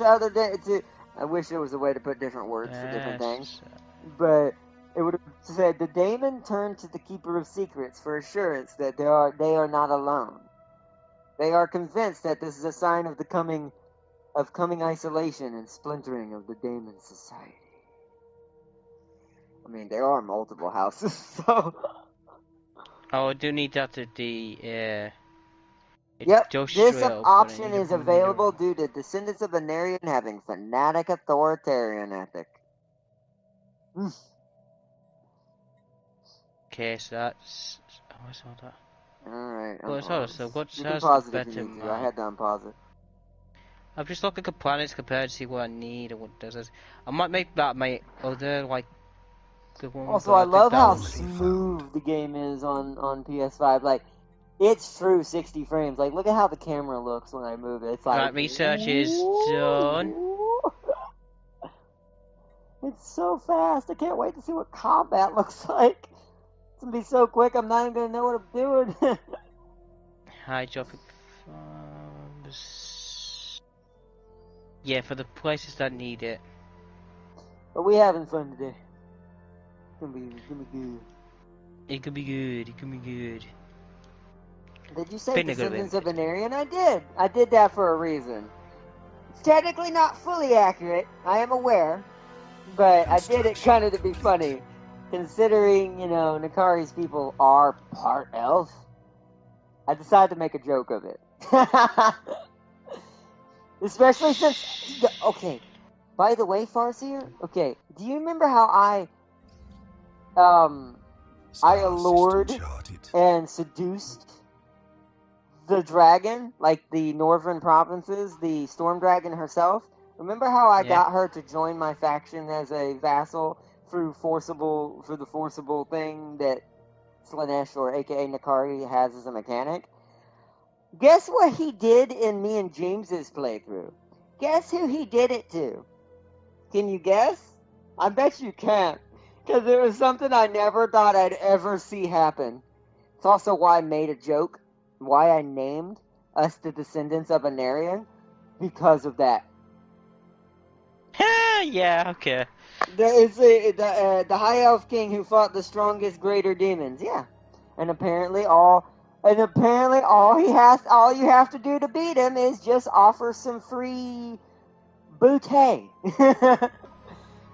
other to. I wish there was a way to put different words for different things, but it would have said the daemon turned to the keeper of secrets for assurance that they are not alone. They are convinced that this is a sign of the coming isolation and splintering of the daemon society. I mean, there are multiple houses, so. Oh, I do need that at the Yep, this industrial, but I option need a is available mineral. due to descendants of Venerian having fanatic authoritarian ethic. Okay, so that's. Oh, I saw that. Alright, Well, it's also what you can has the pause it if you better need to. I map? had to unpause it. I'm just looking at planets compared to see what I need and what does it. I might make that my other like good one, Also, but I I think love that how was. smooth the game is on PS5. Like, it's true 60 frames. Like, look at how the camera looks when I move it. It's like, Right, research is done. It's so fast. I can't wait to see what combat looks like. It's gonna be so quick. I'm not even gonna know what I'm doing. Hydropic farms. Yeah, for the places that need it. But we having fun today. It's gonna be good. It could be good. It could be good. Did you say Vinegar Descendants with of Venerian? I did. I did that for a reason. It's technically not fully accurate. I am aware. But I did it kind of to be funny. Considering, Nakari's people are part elf, I decided to make a joke of it. Especially since... Okay. By the way, Farseer, okay, do you remember how I allured and seduced the dragon, like the Northern provinces, the Storm Dragon herself? Remember how I got her to join my faction as a vassal through the forcible thing that Slanesh, or aka Nakari, has as a mechanic? Guess what he did in me and James's playthrough? Guess who he did it to? Can you guess? I bet you can't. Because it was something I never thought I'd ever see happen. It's also why I made a joke. Why I named us the Descendants of Anarian. Because of that. Yeah, okay. The High Elf King who fought the strongest greater demons. Yeah. And apparently all you have to do to beat him is just offer some free bouquet.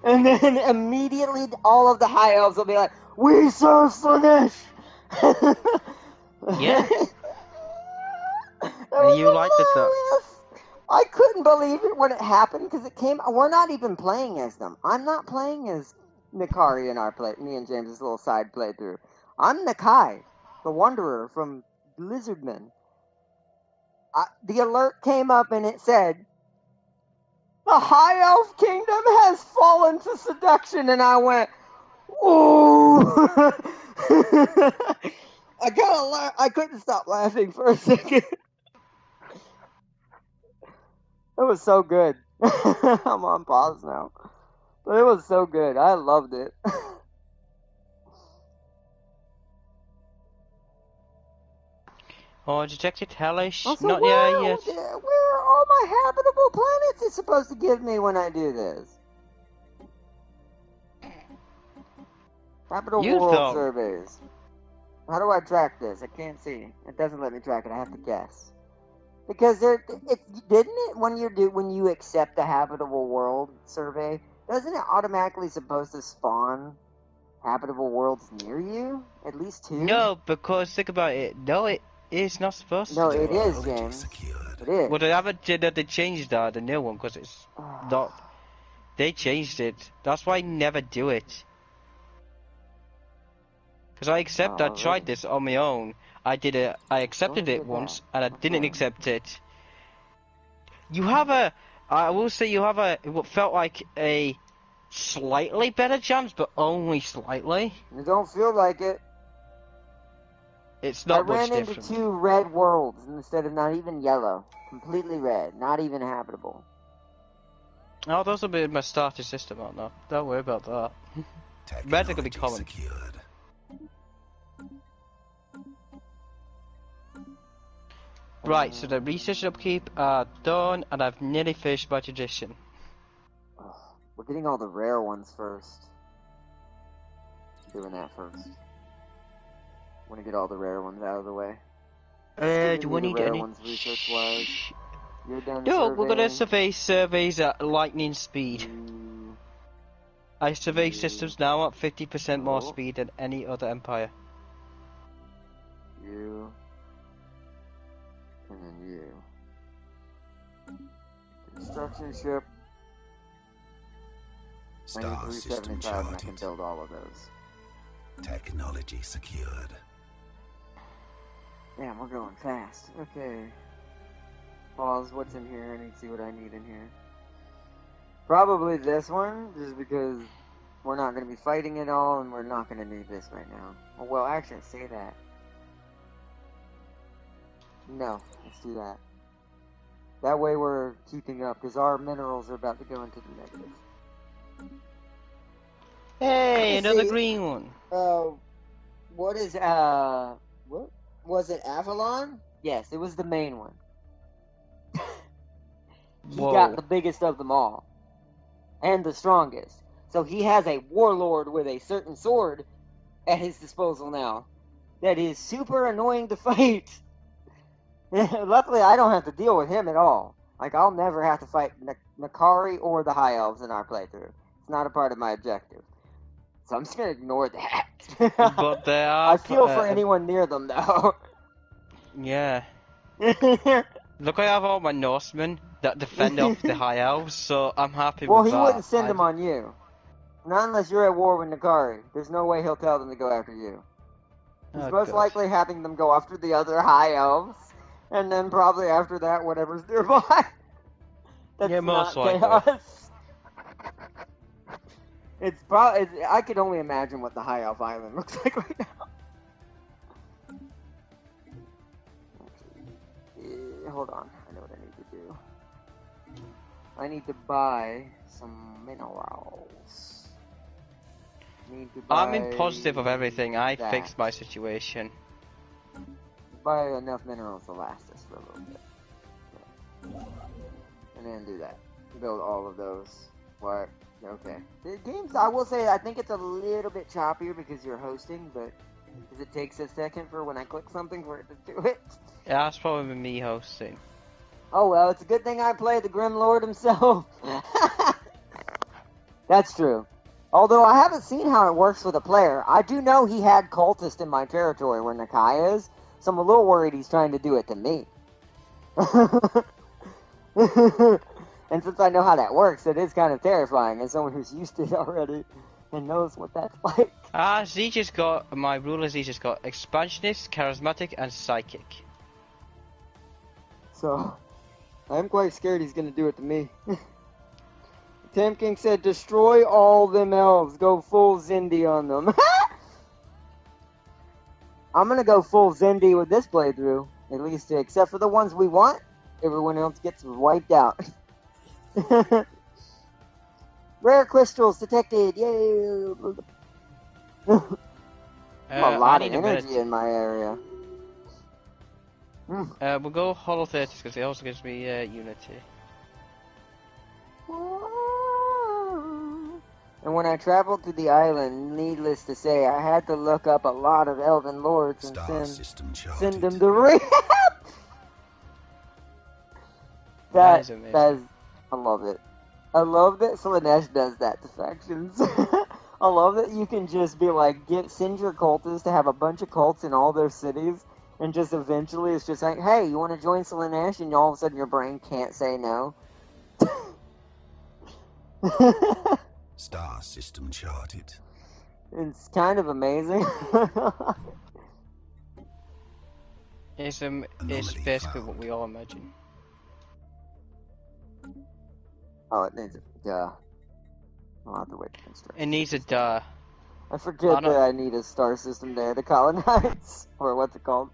And then immediately all of the high elves will be like, "We serve Slanesh!" Yeah. And You liked it though. I couldn't believe it when it happened because it came. We're not even playing as them. I'm not playing as Nakari in our me and James's little side playthrough. I'm Nakai, the Wanderer from Lizardmen. The alert came up and it said, "The High Elf Kingdom has fallen to seduction," and I went, "Ooh!" I couldn't stop laughing for a second. It was so good. I'm on pause now. But it was so good. I loved it. Oh, detected hellish. Also, Not where yet. are all my habitable planets it's supposed to give me when I do this? Habitable You world thought. surveys. How do I track this? I can't see. It doesn't let me track it. I have to guess. Because didn't it when you accept the habitable world survey, doesn't it automatically supposed to spawn habitable worlds near you? At least 2? No, because think about it. No, It's not supposed No, to do it that. is, Technology James. secured. It is. Well, they haven't did that. They changed that, the new one, because it's not. They changed it. That's why I never do it. Because I Oh, tried really? this on my own. I did it. I accepted Only it did once, that. and I didn't Okay. accept it. You have a. I will say you have a. What felt like a slightly better chance, but only slightly. You don't feel like it. It's I not much ran into different. 2 red worlds instead of not even yellow. Completely red. Not even habitable. Oh, those will be in my starter system, aren't they? Don't worry about that. Red are gonna be Technology common. secured. Right, so the research and upkeep are done, and I've nearly finished my tradition. Ugh, we're getting all the rare ones first. Doing that first. Want to get all the rare ones out of the way. Do I need rare any? ones research-wise. You're done No, we're gonna surveying. survey surveys at lightning speed. You... I survey You- systems now at 50% more Oh. speed than any other empire. You... And then you. Construction ship. I need Star system 375 and I can charted. build all of those. Technology secured. Damn, we're going fast. Okay. Pause, what's in here? I need to see what I need in here. Probably this one, just because we're not going to be fighting it all, and we're not going to need this right now. Well, actually, say that. No, let's do that. That way we're keeping up, because our minerals are about to go into the negative. Hey, Let's another see. green one. What is, what? Was it Avalon? Yes, it was the main one. He got the biggest of them all. And the strongest. So he has a warlord with a certain sword at his disposal now. That is super annoying to fight. Luckily, I don't have to deal with him at all. Like, I'll never have to fight Nakari or the High Elves in our playthrough. It's not a part of my objective. So I'm just gonna ignore that. But they are. I feel for anyone near them, though. Yeah. Look, I have all my Norsemen that defend off the High Elves, so I'm happy Well, with he that. wouldn't send them on you. Not unless you're at war with Nakari. There's no way he'll tell them to go after you. He's most likely having them go after the other High Elves. And then probably after that, whatever's nearby. That's Yeah, not most likely. chaos. It's probably. I could only imagine what the High Elf Island looks like right now. Hold on. I know what I need to do. I need to buy some minerals. I'm in positive of everything. I that. fixed my situation. Buy enough minerals to last us for a little bit. And then do that. Build all of those. What? Okay. The games, I will say, I think it's a little bit choppier because you're hosting, but because it takes a second for when I click something for it to do it. Yeah, that's probably me hosting. Oh well, it's a good thing I play the Grim Lord himself. That's true. Although I haven't seen how it works with a player. I do know he had cultist in my territory where Nakai is, so I'm a little worried he's trying to do it to me. And since I know how that works, it is kind of terrifying as someone who's used to it already and knows what that's like. My rulers, he just got expansionist, charismatic, and psychic. So, I'm quite scared he's gonna do it to me. Tam King said, destroy all them elves. Go full Zindi on them. I'm gonna go full Zindi with this playthrough. At least, except for the ones we want. Everyone else gets wiped out. Rare crystals detected. Yay! A lot of energy in my area. We'll go Hollow 30 because it also gives me Unity. And when I traveled to the island, needless to say, I had to look up a lot of elven lords and send them to rehab. That is, I love it. I love that Slanesh does that to factions. I love that you can just be like, send your cultists to have a bunch of cults in all their cities, And just eventually it's just like, hey, you want to join Slaanesh? And all of a sudden your brain can't say no. Star system charted. It's kind of amazing. It's Anomaly basically found. what we all imagine. Oh, it needs a duh. I'll have to wait to construct. It needs a duh. I forget don't- that I need a star system there to colonize. Or what's it called?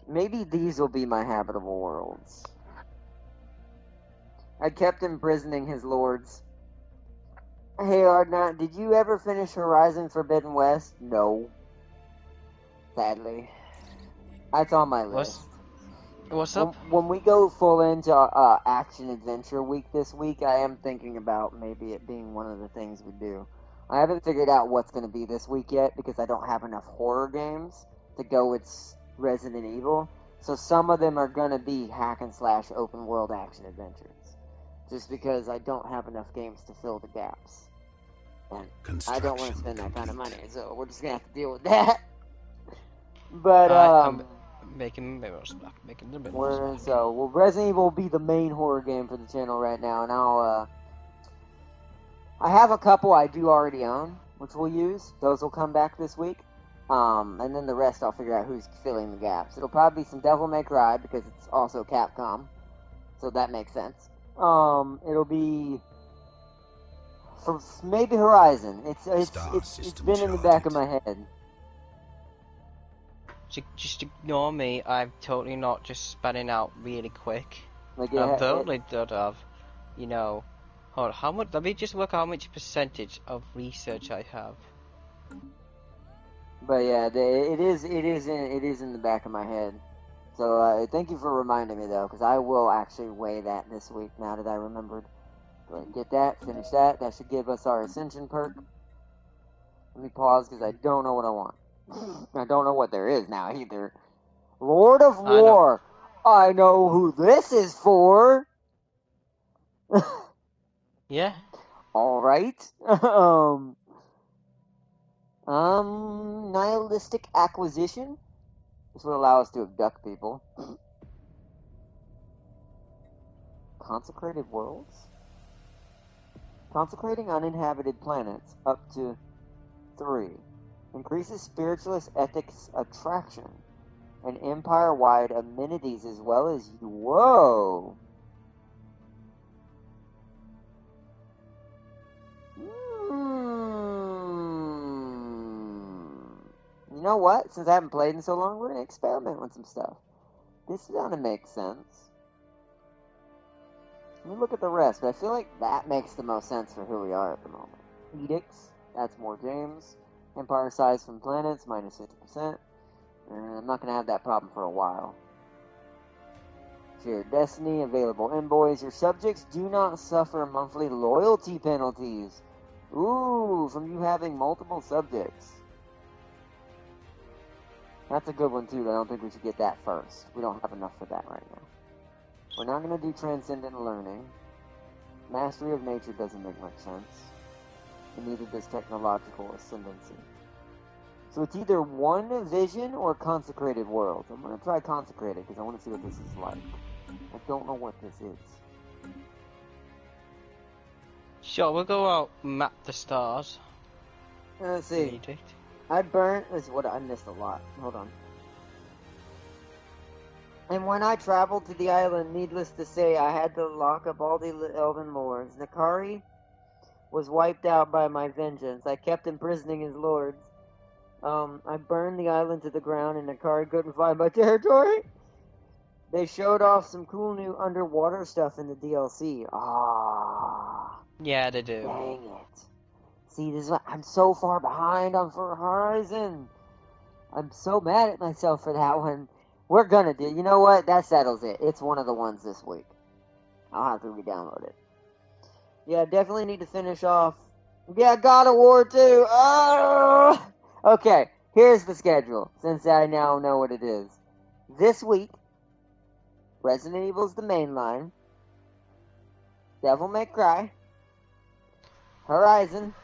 Maybe these will be my habitable worlds. I kept imprisoning his lords. Hey, Ardnot, did you ever finish Horizon Forbidden West? No. Sadly. That's on my list. What's up? When we go full into action adventure week this week, I am thinking about maybe it being one of the things we do. I haven't figured out what's going to be this week yet because I don't have enough horror games to go with Resident Evil. So some of them are going to be hack and slash open world action adventures. Just because I don't have enough games to fill the gaps. And I don't want to spend that kind of money, so we're just going to have to deal with that. But, I'm making mirrors back, making the mirrors back. well, Resident Evil will be the main horror game for the channel right now, and I have a couple I do already own, which we'll use. Those will come back this week. And then the rest I'll figure out who's filling the gaps. It'll probably be some Devil May Cry, because it's also Capcom. So that makes sense. It'll be for maybe Horizon. It's been in the back of my head. Just ignore me. I'm totally not just spanning out really quick. Like I'm totally done have, you know. Hold on, how much? Let me just work out how much percentage of research I have. But yeah, it is in the back of my head. So thank you for reminding me though, because I will actually weigh that this week. Now that I remembered, go ahead and get that, finish that. That should give us our Ascension perk. Let me pause because I don't know what I want. I don't know what there is now either. Lord of War. I know who this is for. Yeah. All right. Nihilistic acquisition. This will allow us to abduct people. Consecrated worlds. Consecrating uninhabited planets up to 3. Increases spiritualist ethics attraction and empire-wide amenities as well as you. Whoa! You know what? Since I haven't played in so long, we're gonna experiment with some stuff. This is gonna make sense. Let me look at the rest, but I feel like that makes the most sense for who we are at the moment. Edicts, that's more games. Empire size from planets, minus 50%. I'm not going to have that problem for a while. Shared destiny, available envoys. Your subjects do not suffer monthly loyalty penalties. Ooh, from you having multiple subjects. That's a good one too, but I don't think we should get that first. We don't have enough for that right now. We're not going to do transcendent learning. Mastery of nature doesn't make much sense. And neither does technological ascendancy. So it's either one vision or consecrated worlds. I'm going to try consecrated because I want to see what this is like. I don't know what this is. Sure, we'll go out map the stars. Let's see. Edict. I burnt... This is what I missed a lot. Hold on. And when I traveled to the island, needless to say, I had to lock up all the elven lords. Nakari was wiped out by my vengeance. I kept imprisoning his lords. I burned the island to the ground and Nakari couldn't find my territory. They showed off some cool new underwater stuff in the DLC. Yeah, they do. Dang it. See, this is what... I'm so far behind on Horizon. I'm so mad at myself for that one. We're gonna do... You know what? That settles it. It's one of the ones this week. I'll have to re-download it. Yeah, definitely need to finish off... Yeah, God of War 2! Okay, here's the schedule, since I now know what it is. This week, Resident Evil's the main line. Devil May Cry. Horizon.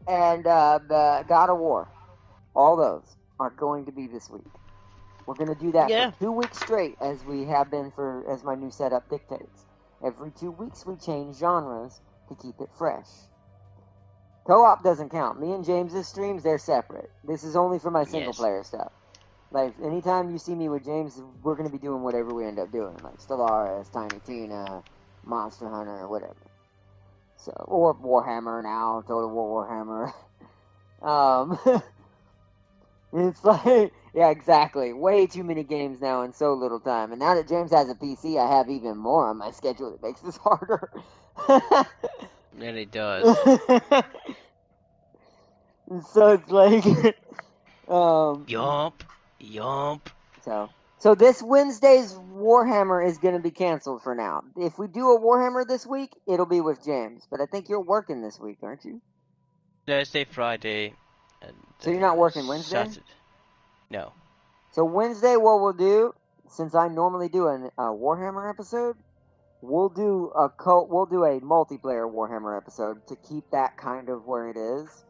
and the God of War. All those are going to be this week. We're going to do that Yeah. for 2 weeks straight, as we have been as my new setup dictates. Every 2 weeks we change genres to keep it fresh. Co-op doesn't count. Me and James's streams, they're separate. This is only for my single-player stuff. Like, anytime you see me with James, we're going to be doing whatever we end up doing. Like Stellaris, Tiny Tina, Monster Hunter, or whatever. So, or Warhammer now, Total War Warhammer. It's like, yeah, exactly. Way too many games now in so little time. And now that James has a PC, I have even more on my schedule that makes this harder. It really does. So it's like, Yump. So this Wednesday's Warhammer is going to be canceled for now. If we do a Warhammer this week, it'll be with James. But I think you're working this week, aren't you? Thursday, Friday, and so you're not working Wednesday? Saturday. No. So Wednesday, what we'll do, since I normally do a Warhammer episode, we'll do a multiplayer Warhammer episode to keep that kind of where it is.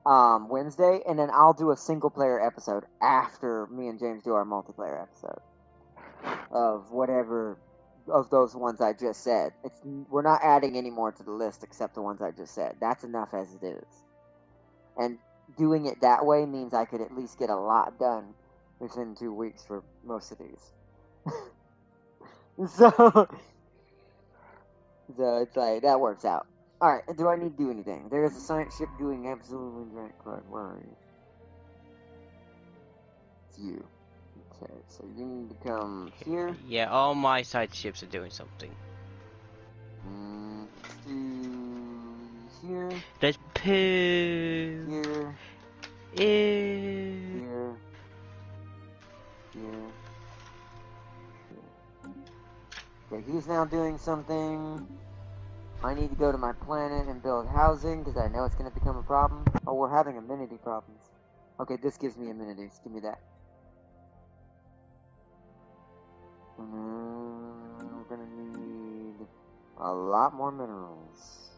Wednesday, and then I'll do a single player episode after me and James do our multiplayer episode of whatever of those ones I just said. We're not adding any more to the list except the ones I just said. That's enough as it is. And doing it that way means I could at least get a lot done within 2 weeks for most of these. So it's like, that works out. Alright, do I need to do anything? There is a science ship doing absolutely great. Where are you? It's you. Okay, so you need to come here. Yeah, all my side ships are doing something. To here. There's poo. Here. Ew. Here. Okay, he's now doing something. I need to go to my planet and build housing, because I know it's going to become a problem. Oh, we're having amenity problems. Okay, this gives me amenities. Give me that. We're going to need a lot more minerals.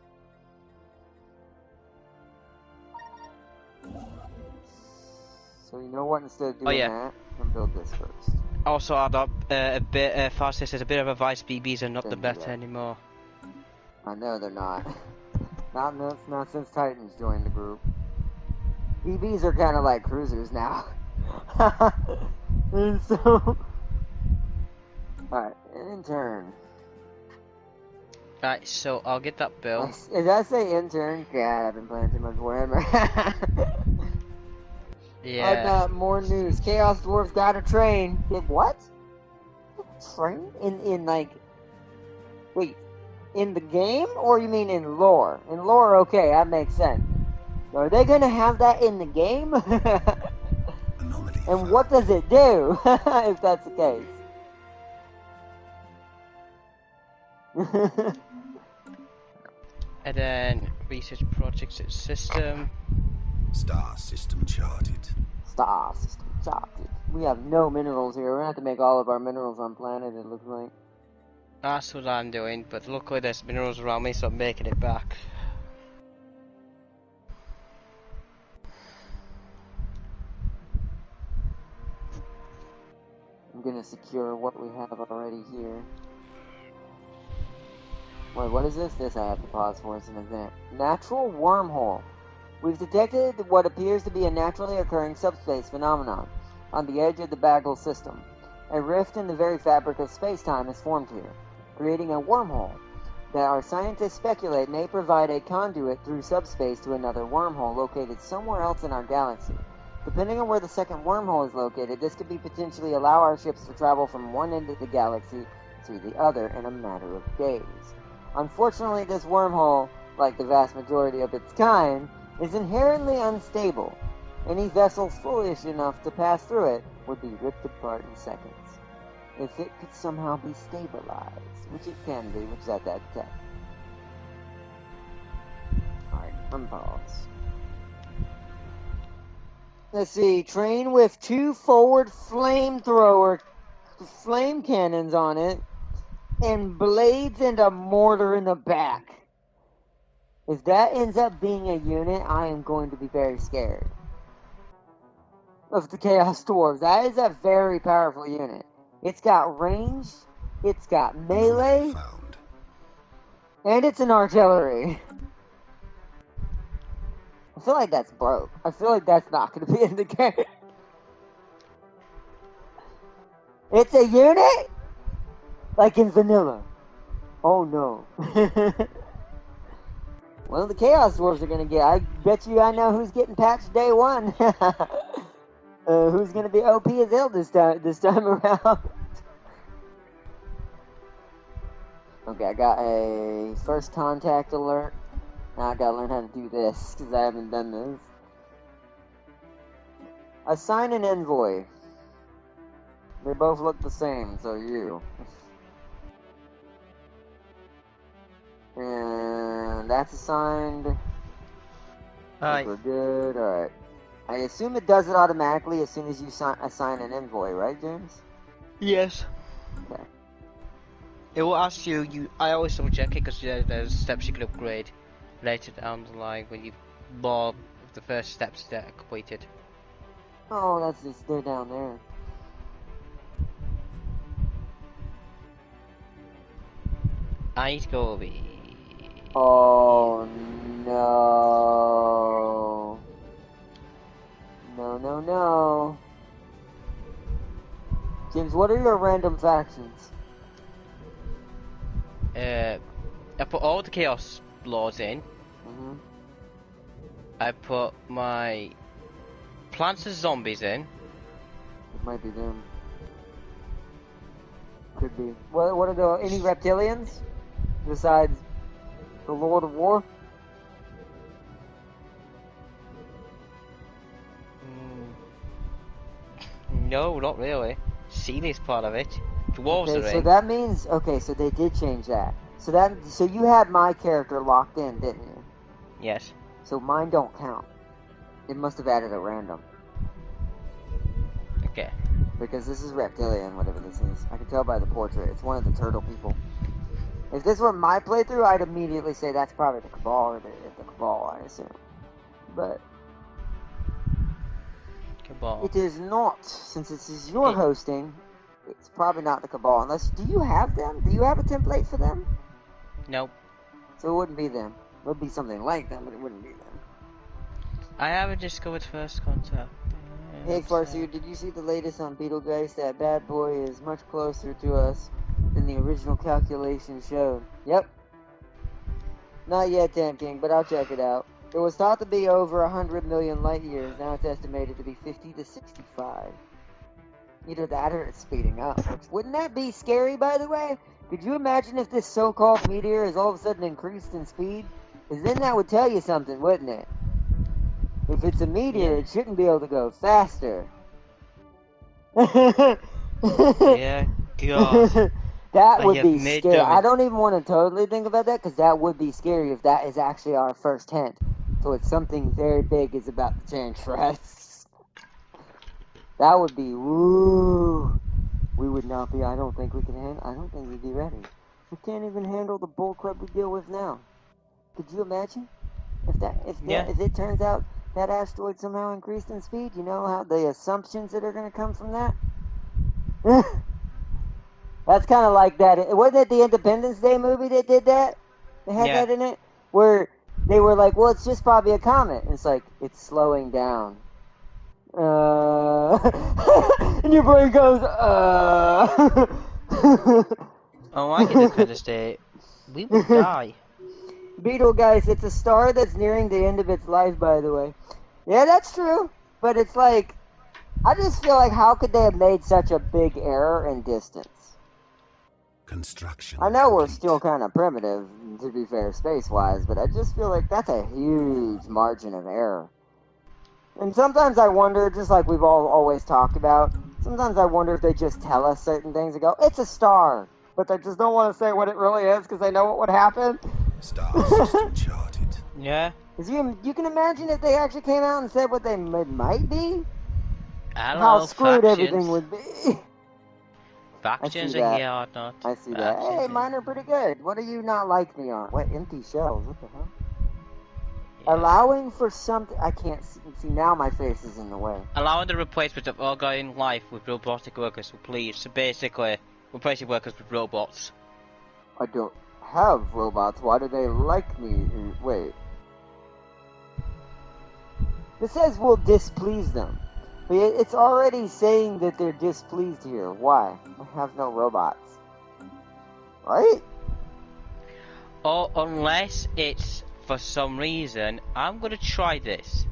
So you know what? Instead of doing that, I'm going to build this first. Also add up a bit, Fast says a bit of advice, BBs are not the best anymore. I know they're not. Not since Titans joined the group. BBs are kind of like cruisers now. And so... Alright, intern. Right, so I'll get that bill. Did I say intern? God, I've been playing too much Warhammer. Yeah. I got more news. Chaos Dwarf's got a train. What? Train? In like... Wait. In the game, or you mean in lore? In lore, okay, that makes sense. Are they gonna have that in the game? Anomaly. And what does it do, if that's the case? And then research projects and system. Star system charted. Star system charted. We have no minerals here. We're gonna have to make all of our minerals on planet, it looks like. That's what I'm doing, but luckily there's minerals around me, so I'm making it back. I'm gonna secure what we have already here. Wait, what is this? This I have to pause for as an example. Natural wormhole. We've detected what appears to be a naturally occurring subspace phenomenon on the edge of the Bagel system. A rift in the very fabric of space-time is formed here, creating a wormhole that our scientists speculate may provide a conduit through subspace to another wormhole located somewhere else in our galaxy. Depending on where the second wormhole is located, this could be potentially allow our ships to travel from one end of the galaxy to the other in a matter of days. Unfortunately, this wormhole, like the vast majority of its kind, is inherently unstable. Any vessels foolish enough to pass through it would be ripped apart in seconds. If it could somehow be stabilized, which it can be, which is at that tech. Alright, unpause. Let's see, train with 2 forward flame cannons on it, and blades and a mortar in the back. If that ends up being a unit, I am going to be very scared of the Chaos Dwarves. That is a very powerful unit. It's got range, it's got melee, Found. and it's an artillery. I feel like that's broke. I feel like that's not going to be in the game. It's a unit? Like in vanilla. Oh no. Well, the Chaos Dwarves are going to get... I bet you I know who's getting patched day one. Who's going to be OP as ill this time around. Okay, I got a first contact alert. Now I gotta learn how to do this, because I haven't done this. Assign an envoy. They both look the same, so you. And that's assigned. Aye. We're good, alright. I assume it does it automatically as soon as you assign an envoy, right, James? Yes. Okay. It will ask you. I always double check it because there's steps you can upgrade later down the line when you've more of the first steps that are completed. Oh, that's just, they're down there. I need to go over. Oh, no. No, no, no. James, what are your random factions? I put all the Chaos Lords in. Mm-hmm. I put my Plants and Zombies in. It might be them. Could be. What are the any reptilians besides the Lord of War? No, not really. Sealy's part of it. Dwarves Okay, are so in. that means so they did change that. So you had my character locked in, didn't you? Yes. So mine don't count. It must have added a random. Okay. Because this is reptilian, whatever this is. I can tell by the portrait. It's one of the turtle people. If this were my playthrough, I'd immediately say that's probably the Cabal, or the Cabal, I assume. But Cabal. it is not. Since this is your hosting, it's probably not the Cabal. Unless, do you have them? Do you have a template for them? Nope. So it wouldn't be them. It would be something like them, but it wouldn't be them. I haven't discovered first contact. Hey Farsu, did you see the latest on Beetlegeist? That bad boy is much closer to us than the original calculation showed. Yep. Not yet, Tam King, but I'll check it out. It was thought to be over 100 million light years. Now it's estimated to be 50 to 65. Either that or it's speeding up. Wouldn't that be scary, by the way? Could you imagine if this so-called meteor is all of a sudden increased in speed? Because then that would tell you something, wouldn't it? If it's a meteor, it shouldn't be able to go faster. Yeah, God. That would be made scary. them- I don't even want to totally think about that, because that would be scary if that is actually our first hint. So it's something very big is about to change for us. That would be, woo. We would not be, I don't think we can handle, I don't think we'd be ready. We can't even handle the bullcrap we deal with now. Could you imagine? If it turns out that asteroid somehow increased in speed, you know how the assumptions that are going to come from that? That's kind of like that. Wasn't it the Independence Day movie that did that? They had that in it? Where they were like, well, it's just probably a comet. And it's like, it's slowing down. And your brain goes, Oh, I can Independence Day. We would die. Beetlegeist, it's a star that's nearing the end of its life, by the way. Yeah, that's true. But it's like, I just feel like, how could they have made such a big error in distance? Construction I know we're complete. still kind of primitive, to be fair, space-wise, but I just feel like that's a huge margin of error. And sometimes I wonder, just like we've all always talked about, sometimes I wonder if they just tell us certain things and go, it's a star, but they just don't want to say what it really is because they know what would happen. Star system charted. Yeah. Cause you can imagine if they actually came out and said what they might be? I don't How know, screwed factions. everything would be. Factions I see are that. here or not. I see that. Hey, mine are pretty good. What do you not like me on? What, empty shells? What the hell? Yeah. Allowing for something... I can't see now my face is in the way. Allowing the replacement of ongoing life with robotic workers, so please. So basically, replacing workers with robots. I don't have robots. Why do they like me? Wait. It says we'll displease them. But it's already saying that they're displeased here. Why? I have no robots. Right? Or unless it's for some reason, I'm gonna try this.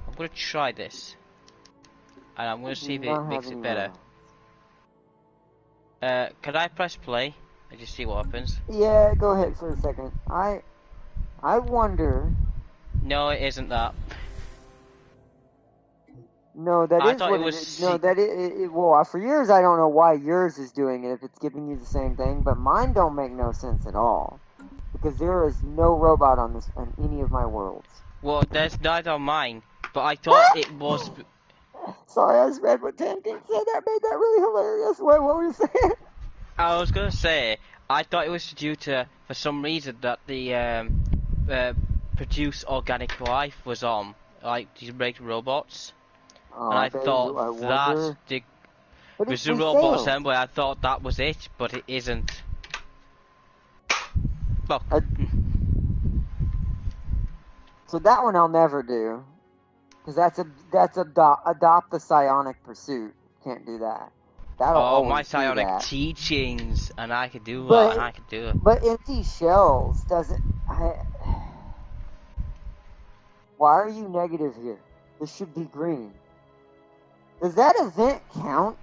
I'm gonna try this. And I'm gonna see if it makes it better. Can I press play and just see what happens? Yeah, go ahead for a second. I wonder... No, it isn't that. No, that I is thought what it it was is. No, that well, for years I don't know why yours is doing it if it's giving you the same thing, but mine don't make no sense at all. Because there is no robot on any of my worlds. Well, there's neither on mine, but I thought it was... Sorry, I just read what Tamkin said. That made that really hilarious. Wait, what were you saying? I was gonna say, I thought it was due to, for some reason, that the produce organic life was on, like these make robots, and I thought that's the was the robot assembly. I thought that was it, but it isn't. Fuck. So that one I'll never do, because that's adopt the psionic pursuit. Can't do that. That'll always my do psionic that. teachings, and I could do that, and I could do it. But empty shells doesn't. Why are you negative here? This should be green. Does that event count?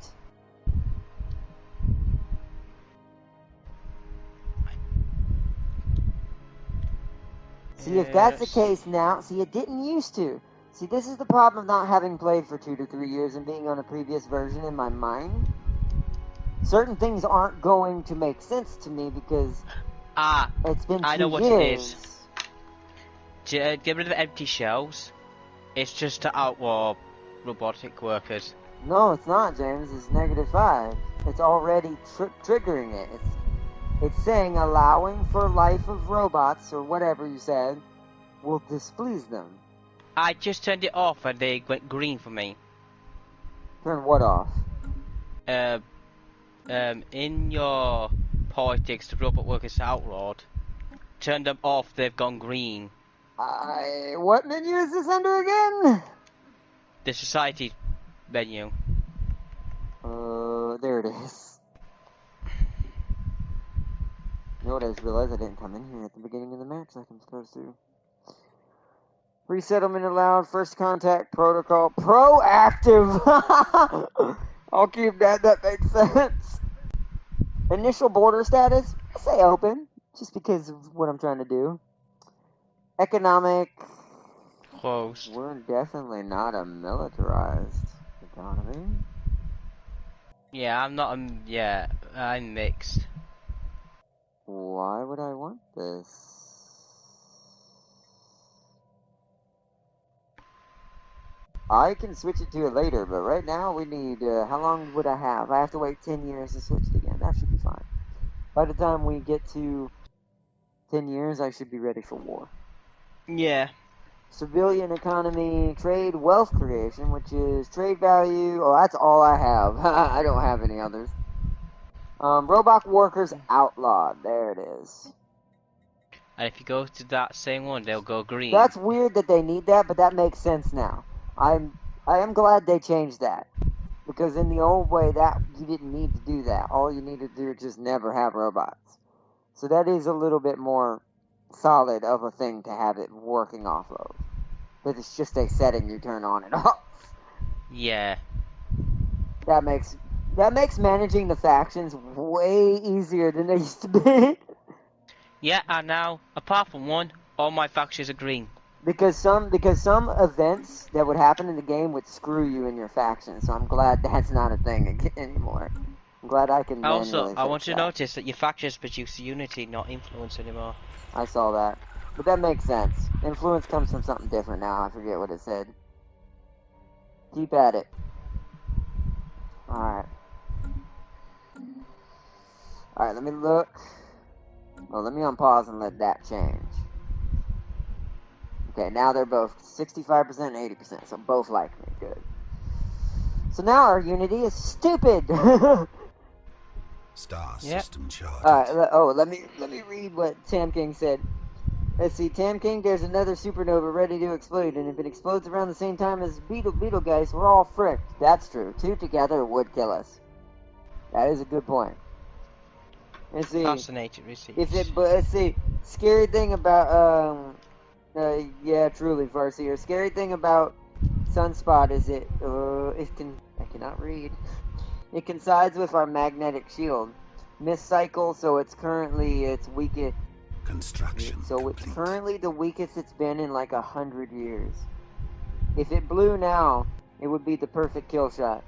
See, if that's the case now, see, it didn't used to. See, this is the problem of not having played for 2 to 3 years and being on a previous version in my mind. Certain things aren't going to make sense to me because it's been 2 years. I know what it is. Get rid of empty shells. It's just to outlaw robotic workers. No, it's not, James. It's -5. It's already triggering it. It's saying allowing for life of robots, or whatever you said, will displease them. I just turned it off and they went green for me. Turn what off? In your politics, the robot workers outlawed. Turn them off, they've gone green. What menu is this under again? The society menu. There it is. You know what, I just realized I didn't come in here at the beginning of the match like I'm supposed to. Resettlement allowed, first contact protocol, proactive! I'll keep that makes sense. Initial border status, I say open, just because of what I'm trying to do. Economic... Closed. We're definitely not a militarized economy. Yeah, I'm not, I'm mixed. Why would I want this? I can switch it to it later, but right now we need, how long would I have? I have to wait 10 years to switch it again. That should be fine. By the time we get to 10 years, I should be ready for war. Yeah. Civilian economy, trade, wealth creation, which is trade value. Oh, that's all I have. I don't have any others. Robot workers outlawed. There it is. And if you go to that same one, they'll go green. That's weird that they need that, but that makes sense now. I am glad they changed that. Because in the old way, that you didn't need to do that. All you need to do is just never have robots. So that is a little bit more solid of a thing to have it working off of. That it's just a setting you turn on and off. Yeah. That makes managing the factions way easier than they used to be. Yeah, and now, apart from one, all my factions are green. Because some events that would happen in the game would screw you in your faction, so I'm glad that's not a thing anymore. I'm glad I can manually Also, I fix want you to that. notice that your factions produce unity, not influence anymore. I saw that. But that makes sense. Influence comes from something different now. I forget what it said. Keep at it. Alright. Alright, let me look. Well, let me unpause and let that change. Okay, now they're both 65% and 80%, so both like me. Good. So now our unity is stupid. Star Yep. system charted. Let me read what Tam King said. Let's see, Tam King, there's another supernova ready to explode, and if it explodes around the same time as Betelgeuse, we're all fricked. That's true. Two together would kill us. That is a good point. Let's see. Fascinating receipts. Let's see. Scary thing about yeah, truly, Farseer. Scary thing about Sunspot is I cannot read. It coincides with our magnetic shield. Miss cycle, so it's currently its weakest. Construction So it's complete. currently the weakest it's been in like 100 years. If it blew now, it would be the perfect kill shot.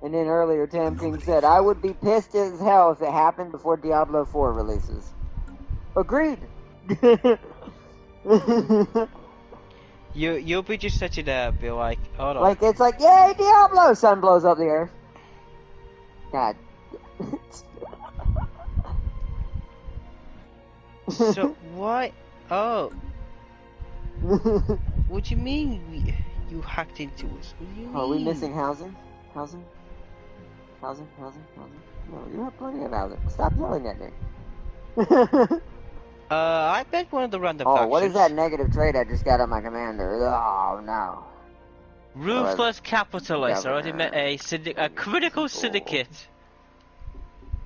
And then earlier, Tam King said, I would be pissed as hell if it happened before Diablo 4 releases. Agreed! You'll be just sitting there, be like, hold on. Like, it's like, yay, Diablo! Sun blows up the earth. God. So why? Oh, what do you mean you hacked into us? What do you mean? Are we missing housing? Housing? No, you have plenty of housing. Stop yelling at me. I bet one of the random factions. What is that negative trait I just got on my commander? Oh, no. Ruthless capitalist. I already met a critical People. syndicate.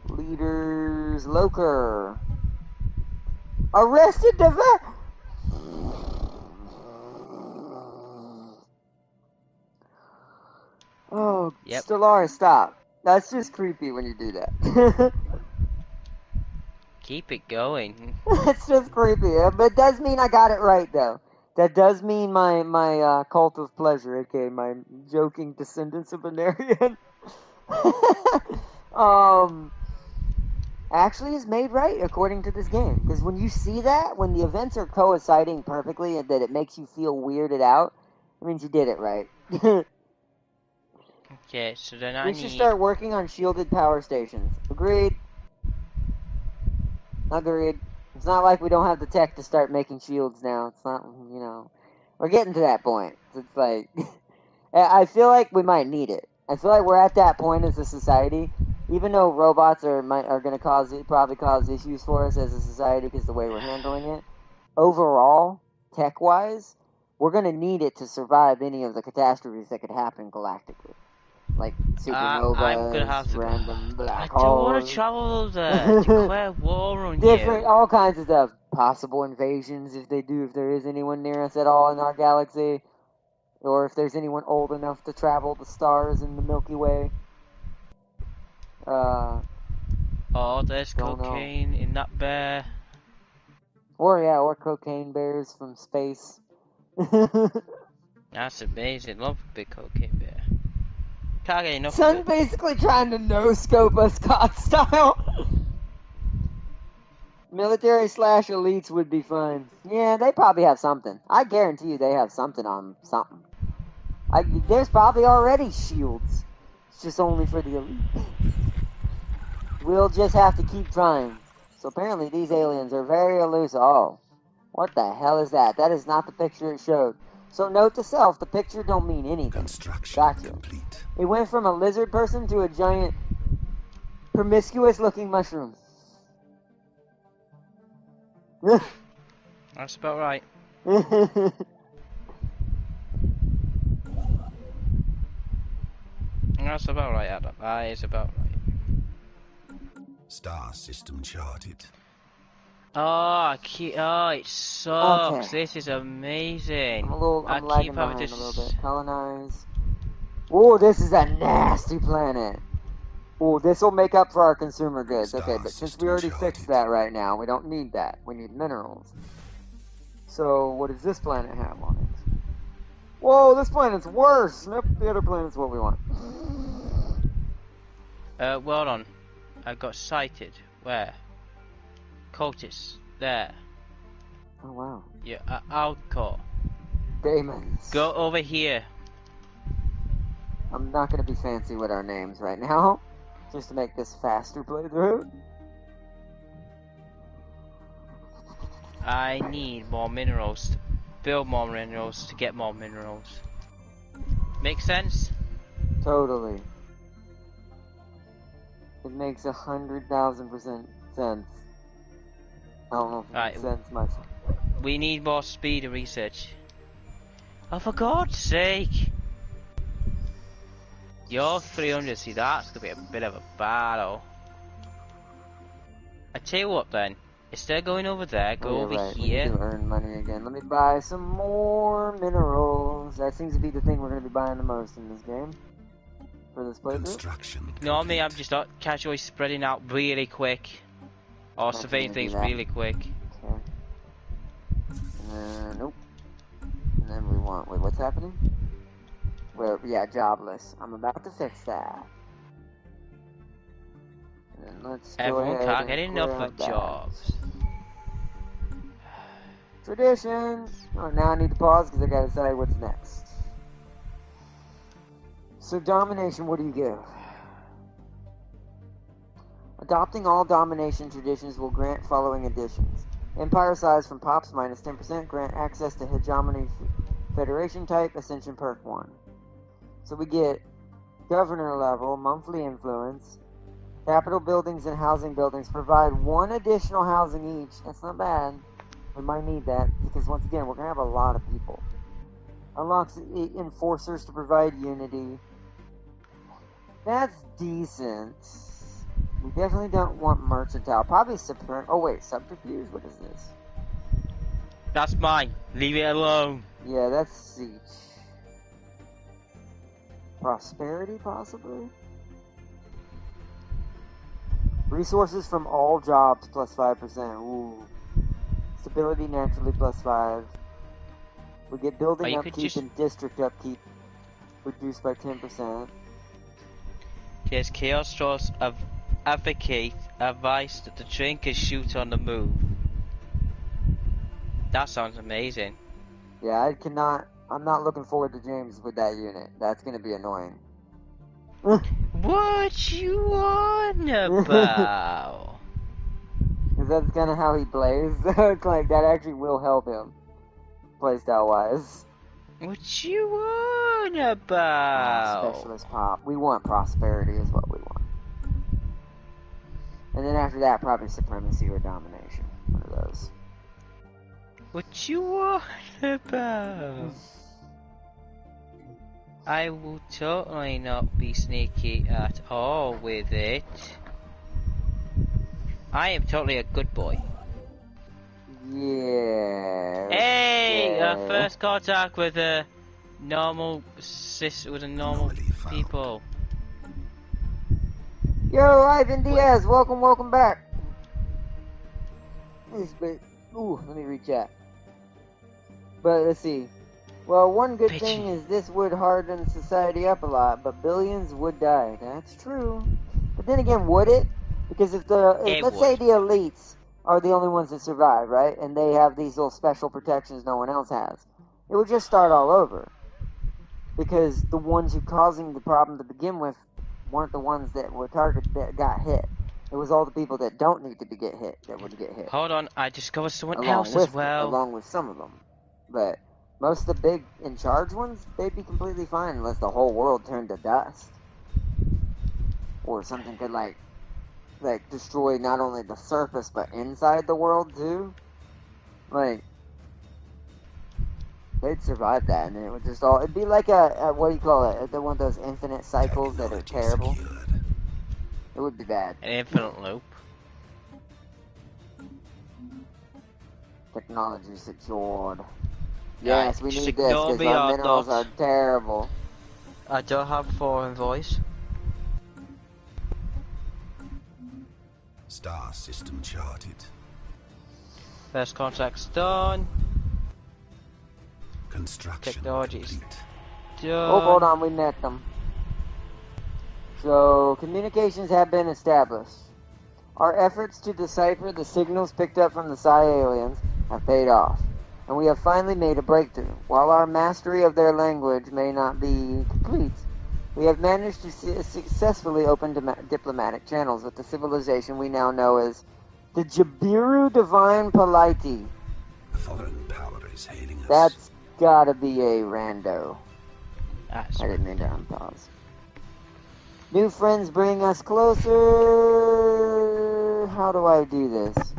Leaders, Loker. Arrested Oh, Yep. Stellaris, stop. That's just creepy when you do that. Keep it going. It's just creepy, but it does mean I got it right, though. That does mean my cult of pleasure, aka my joking descendants of Venerian, actually is made right according to this game. Because when you see that, when the events are coinciding perfectly and that it makes you feel weirded out, it means you did it right. Okay, so then We should start working on shielded power stations. Agreed. Agreed. It's not like we don't have the tech to start making shields now. It's not, we're getting to that point. It's like, I feel like we might need it. I feel like we're at that point as a society. Even though robots are going to probably cause issues for us as a society because the way we're handling it. Overall, tech-wise, we're going to need it to survive any of the catastrophes that could happen galactically. Like supernovas, I'm gonna have to random black I holes. don't want to travel there. Declare war on Different, you. all kinds of stuff. Possible invasions if there is anyone near us at all in our galaxy. Or if there's anyone old enough to travel the stars in the Milky Way. Oh, there's cocaine in that bear. Or cocaine bears from space. That's amazing. Love a big cocaine bear. Can't get enough of Sun it. basically trying to no-scope us COD style. Military / elites would be fun. Yeah, they probably have something. I guarantee you they have something on something. There's probably already shields. It's just only for the elite. We'll just have to keep trying. So apparently these aliens are very elusive. Oh, what the hell is that? That is not the picture it showed. So note to self, the picture don't mean anything. Construction Gotcha. complete. It went from a lizard person to a giant, promiscuous-looking mushroom. That's about right. That's about right, Adam. That is about right. Star system charted. Oh, it sucks. Okay. This is amazing. I'm lagging having behind to a little bit. Colonize. Oh, this is a nasty planet. Oh, this will make up for our consumer goods. Okay, but since we already fixed that right now, we don't need that. We need minerals. So, what does this planet have on it? Whoa, this planet's worse. Nope, the other planet's what we want. Well done. I got sighted. Where? Cultists. There. Oh, wow. Yeah, Alcor. Demons. Go over here. I'm not going to be fancy with our names right now. Just to make this faster playthrough. I need more minerals. build more minerals to get more minerals. Make sense? Totally. It makes 100,000% sense. I don't know if it Right. makes sense myself. We need more speed and research. Oh, for God's sake! You're 300, see that's gonna be a bit of a battle. I tell you what then, instead of going over there, go Oh, over yeah, right. We need here. to earn money again. Let me buy some more minerals. That seems to be the thing we're going to be buying the most in this game. For this playthrough. Construction. Ignore me, I'm complete. just casually spreading out really quick. Or Not surveying gonna do things that. really quick. Okay. Nope. And then we want... Wait, what's happening? Well, yeah, jobless. I'm about to fix that. And then let's go Everyone ahead can't and get enough grab of that. jobs. Tradition! Oh, now I need to pause because I gotta decide what's next. So, domination, what do you give? Adopting all domination traditions will grant following additions. Empire size from Pops minus 10%, grant access to hegemony federation type, ascension perk 1. So we get governor level, monthly influence, capital buildings and housing buildings provide 1 additional housing each. That's not bad. We might need that because once again, we're going to have a lot of people. Unlocks enforcers to provide unity. That's decent. We definitely don't want mercantile. Probably oh wait, subterfuge? What is this? That's mine. Leave it alone. Yeah, that's siege. Prosperity, possibly? Resources from all jobs plus 5%. Ooh. Stability naturally plus 5. We get building upkeep and district upkeep reduced by 10%. Yes, Chaos Trolls advocate advice that the train can shoot on the move. That sounds amazing. Yeah, I'm not looking forward to James with that unit. That's gonna be annoying. What you on about? Because that's kind of how he plays. It's like, that actually will help him. Playstyle wise. What you on about? Specialist pop. We want prosperity is what we want. And then after that, probably supremacy or domination. One of those. What you on about? I will totally not be sneaky at all with it. I am totally a good boy. Yeah. Hey, okay. first contact with a normal normal people. Yo, Ivan Diaz, welcome back. Ooh, let me rechat. But let's see. Well, one good thing is this would harden society up a lot, but billions would die. That's true. But then again, would it? Because if let's say the elites are the only ones that survive, right? And they have these little special protections no one else has. It would just start all over. Because the ones who causing the problem to begin with weren't the ones that were targeted that got hit. It was all the people that don't need to get hit that would get hit. Hold on, I discovered someone else as well. Along with some of them. But most of the big in charge ones, they'd be completely fine unless the whole world turned to dust. Or something could like destroy not only the surface but inside the world too. Like, they'd survive that, and it would just it'd be like a what do you call it? One of those infinite cycles that are terrible. Secured. It would be bad. An infinite loop. Technology secured. Yes, we need this ignore because me our or minerals not. are terrible. I don't have foreign voice. Star system charted. First contact's done. Construction Technology's complete. done. Oh, hold on, we met them. So, communications have been established. Our efforts to decipher the signals picked up from the Psi aliens have paid off, and we have finally made a breakthrough. While our mastery of their language may not be complete, we have managed to successfully open diplomatic channels with the civilization we now know as the Jabiru Divine Polity. A foreign power Stellaris hailing us. That's gotta be a rando. That's I didn't mean to unpause. New friends bring us closer. How do I do this?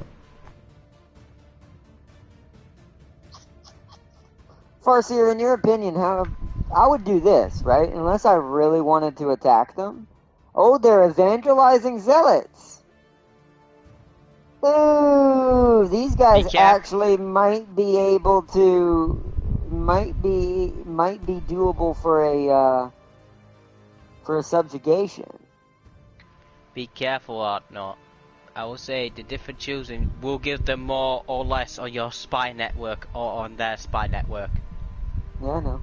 Farseer, in your opinion, how I would do this, right? Unless I really wanted to attack them. Oh, they're evangelizing zealots. Ooh, these guys actually might be able to, might be doable for a subjugation. Be careful, Art. Not. I will say the different choosing will give them more or less on your spy network or on their spy network. Yeah, I know.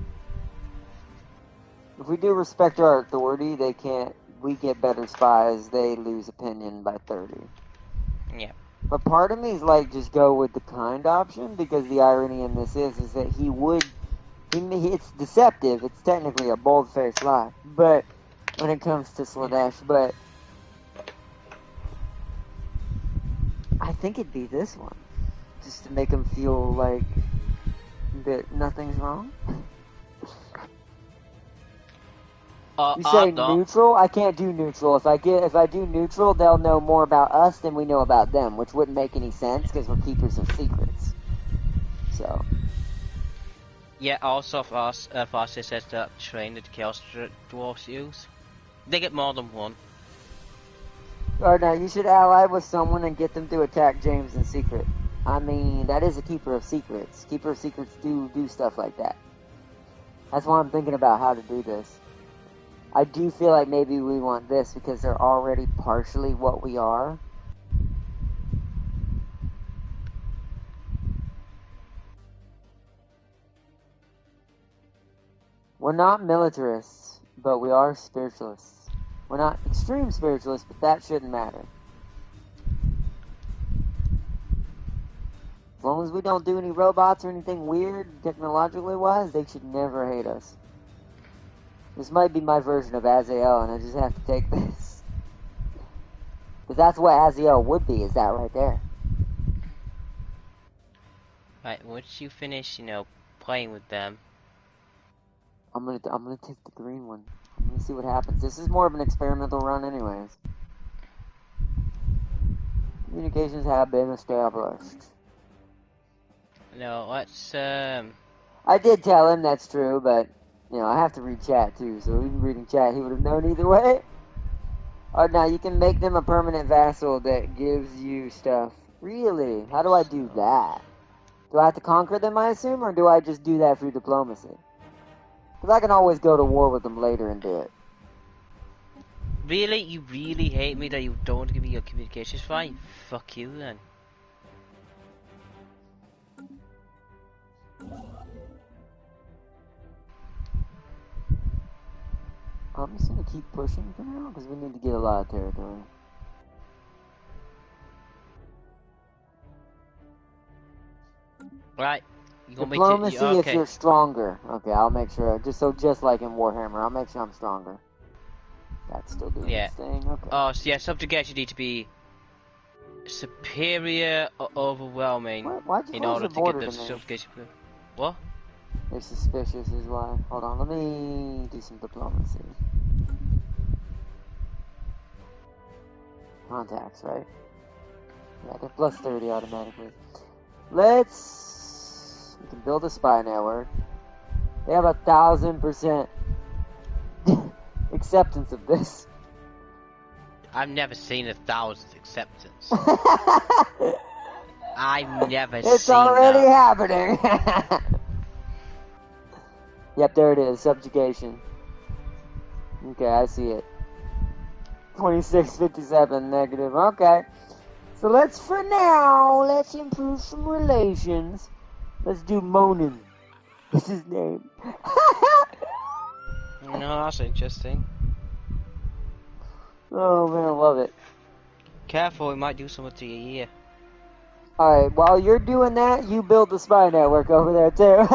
If we do respect our authority, they can't. We get better spies. They lose opinion by 30. Yeah. But part of me is like, just go with the kind option, because the irony in this is that he would. It's deceptive. It's technically a bold-faced lie. But when it comes to Sladesh, but I think it'd be this one, just to make him feel like that nothing's wrong. You say neutral? I can't do neutral. If I do neutral, they'll know more about us than we know about them, which wouldn't make any sense because we're keepers of secrets. So. Yeah. Also, Farsi says that train that Chaos Dwarfs use. They get more than one. Or no, you should ally with someone and get them to attack James in secret. I mean, that is a keeper of secrets. Keeper of secrets do stuff like that. That's why I'm thinking about how to do this. I do feel like maybe we want this because they're already partially what we are. We're not militarists, but we are spiritualists. We're not extreme spiritualists, but that shouldn't matter. As long as we don't do any robots or anything weird, technologically wise, they should never hate us. This might be my version of Azael, and I just have to take this. Because that's what Azael would be, is that right there. Right, once you finish, playing with them. I'm gonna take the green one. I'm gonna see what happens. This is more of an experimental run anyways. Communications have been established. No, let's, I did tell him that's true, but, I have to read chat too, so even reading chat, he would have known either way. Oh, now you can make them a permanent vassal that gives you stuff. Really? How do I do that? Do I have to conquer them, I assume, or do I just do that through diplomacy? Because I can always go to war with them later and do it. Really? You really hate me that you don't give me your communications fine? Fuck you then. I'm just gonna keep pushing for now, because we need to get a lot of territory. Right. You want Diplomacy me to, okay. if you're stronger. Okay, I'll make sure. Just like in Warhammer, I'll make sure I'm stronger. That's still doing its thing. Okay. Oh, so yeah, subjugation need to be superior or overwhelming in order to get the subjugation. What? They're suspicious is why. Hold on, let me do some diplomacy. Contacts, right? Yeah, they're plus 30 automatically. We can build a spy network. They have 1,000% acceptance of this. I've never seen 1,000 acceptance. I've never seen It's already happening. Yep, there it is. Subjugation. Okay, I see it. 2657 negative. Okay. So let's improve some relations. Let's do Monin. That's his name. No, that's interesting. Oh man, I love it. Careful, we might do something to your ear. Alright, while you're doing that, you build the spy network over there too.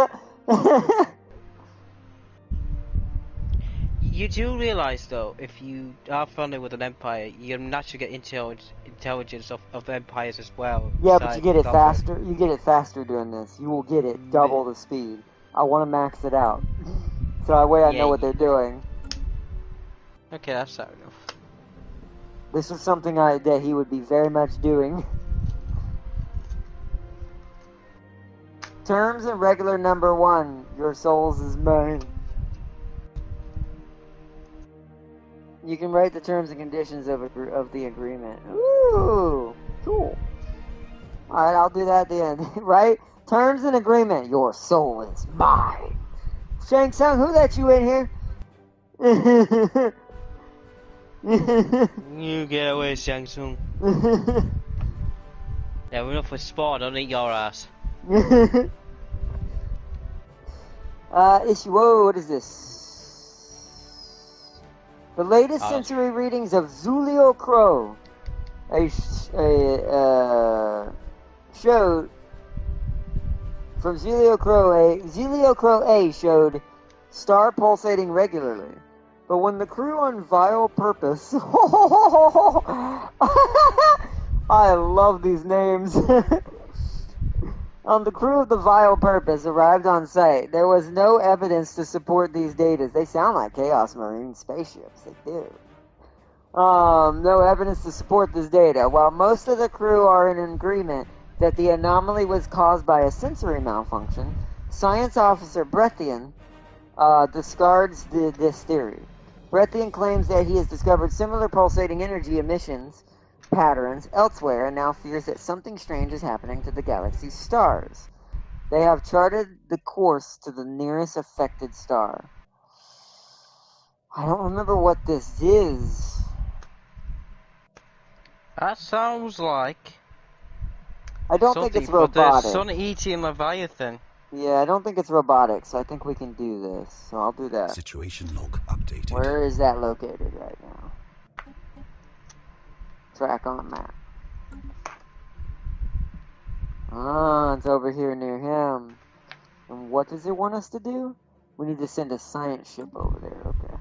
You do realise though, if you are friendly with an empire, you naturally get intelligence of empires as well. Yeah, but you besides get it government. faster. You get it faster doing this. You will get it double the speed. I want to max it out, so that way I know what they're doing. Okay, that's fair enough. This is something that he would be very much doing. Terms and regular number 1. Your souls is mine. You can write the terms and conditions of the agreement. Ooh, cool. Alright, I'll do that at the end. Right? Terms and agreement. Your soul is mine. Shang Tsung, who let you in here? You get away, Shang Tsung. Yeah, we're enough with sport, don't eat your ass. Whoa, what is this? The latest sensory readings of Zulio Crow showed from Zulio Crow A showed star pulsating regularly. But when the crew on Vile Purpose I love these names. The crew of the Vile Purpose arrived on site, there was no evidence to support these data. They sound like Chaos Marine spaceships. They do. No evidence to support this data. While most of the crew are in agreement that the anomaly was caused by a sensory malfunction, Science Officer Breathian discards this theory. Breathian claims that he has discovered similar pulsating energy emissions patterns elsewhere and now fears that something strange is happening to the galaxy's stars. They have charted the course to the nearest affected star. I don't remember what this is. That sounds like... I don't think it's robotic. The Sun-eating Leviathan. Yeah, I don't think it's robotic, so I think we can do this. So I'll do that. Situation log updated. Where is that located right now? Track on map. Ah, it's over here near him. And what does it want us to do? We need to send a science ship over there, okay.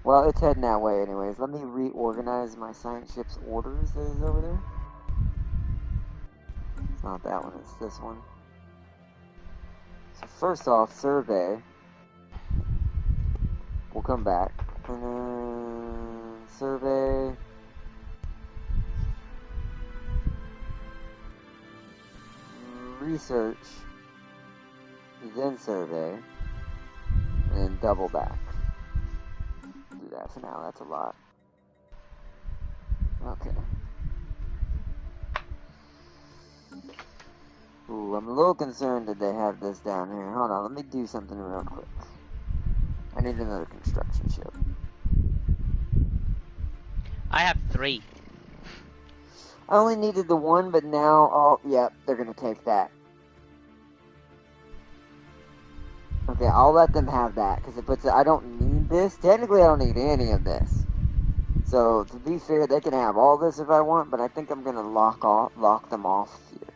Well, it's heading that way anyways. Let me reorganize my science ship's orders that is over there. It's not that one, it's this one. So first off, survey. We'll come back. And then survey. Research, then survey, and then double back. Do that for now, that's a lot. Okay. Ooh, I'm a little concerned that they have this down here. Hold on, let me do something real quick. I need another construction ship. I have 3. I only needed the one, but now, oh, yep, they're gonna take that. Okay, I'll let them have that, because it puts it, I don't need this. Technically, I don't need any of this. So, to be fair, they can have all this if I want, but I think I'm gonna lock them off here.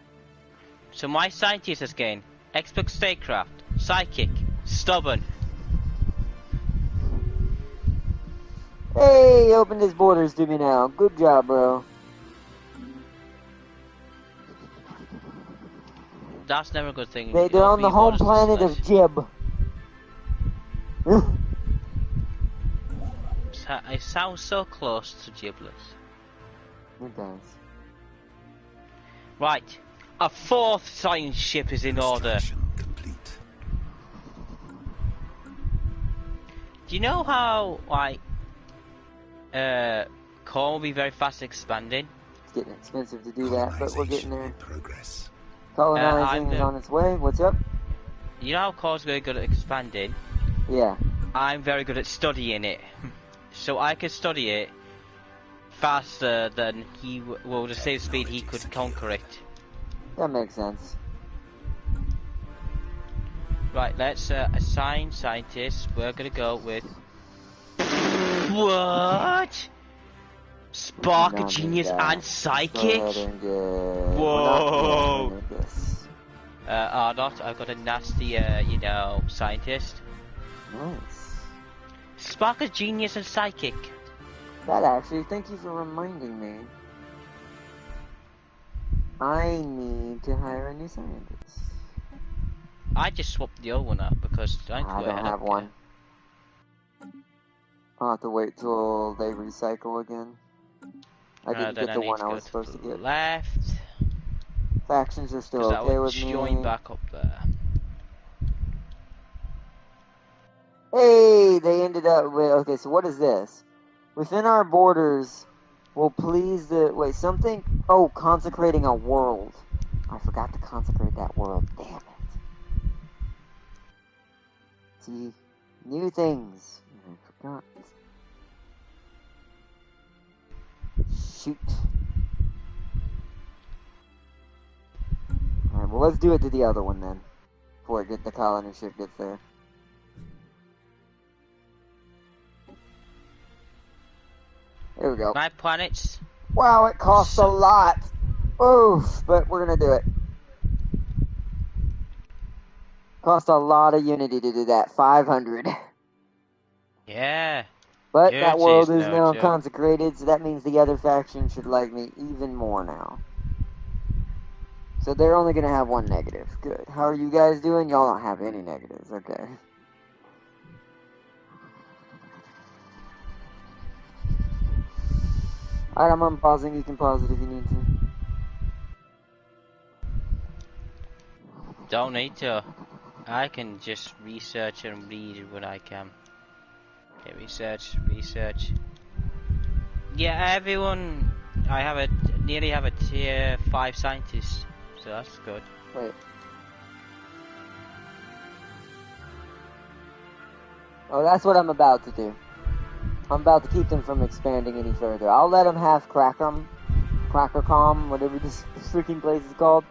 So my scientist has gained expert statecraft, psychic, stubborn. Hey, he opened his borders to me now. Good job, bro. That's never a good thing. They're on the home planet of Jib. It sounds so close to Giblets. It does. Right, a 4th science ship is in order. Complete. Do you know how, like, core will be very fast expanding? It's getting expensive to do that, but we're getting there. Progress. Colonizing is on its way. What's up? You know how core's very good at expanding? Yeah. I'm very good at studying it. So I could study it faster than he well, the same speed he could conquer it. That makes sense. Right, let's assign scientists. We're gonna go with... What? Spark, genius, and psychic? Whoa! Ardot, I've got a nasty, scientist. Nice. Spark is genius and psychic. That actually, thank you for reminding me. I need to hire a new scientist. I just swapped the old one out because I don't have one. I'll have to wait till they recycle again. I didn't get the one I was supposed to get. Left. Factions are still okay with me. Join back up there. Hey, they ended up with... Okay, so what is this? Within our borders will please the... Wait, something... Oh, consecrating a world. I forgot to consecrate that world. Damn it. See, new things. I forgot. Shoot. Alright, well let's do it to the other one then. Before the colony ship gets there. There we go. 9 planets. Wow, it costs a lot. Oof, but we're gonna do it. Cost a lot of Unity to do that. 500. Yeah. But that world is no now joke. consecrated, so that means the other faction should like me even more now. So they're only gonna have one negative. Good. How are you guys doing? Y'all don't have any negatives. Okay. Alright, I'm unpausing. You can pause it if you need to. Don't need to. I can just research and read when I can. Okay, research. Yeah, everyone. I nearly have a tier 5 scientist, so that's good. Wait. Oh, that's what I'm about to do. I'm about to keep them from expanding any further. I'll let them have Crackercom, whatever this freaking place is called.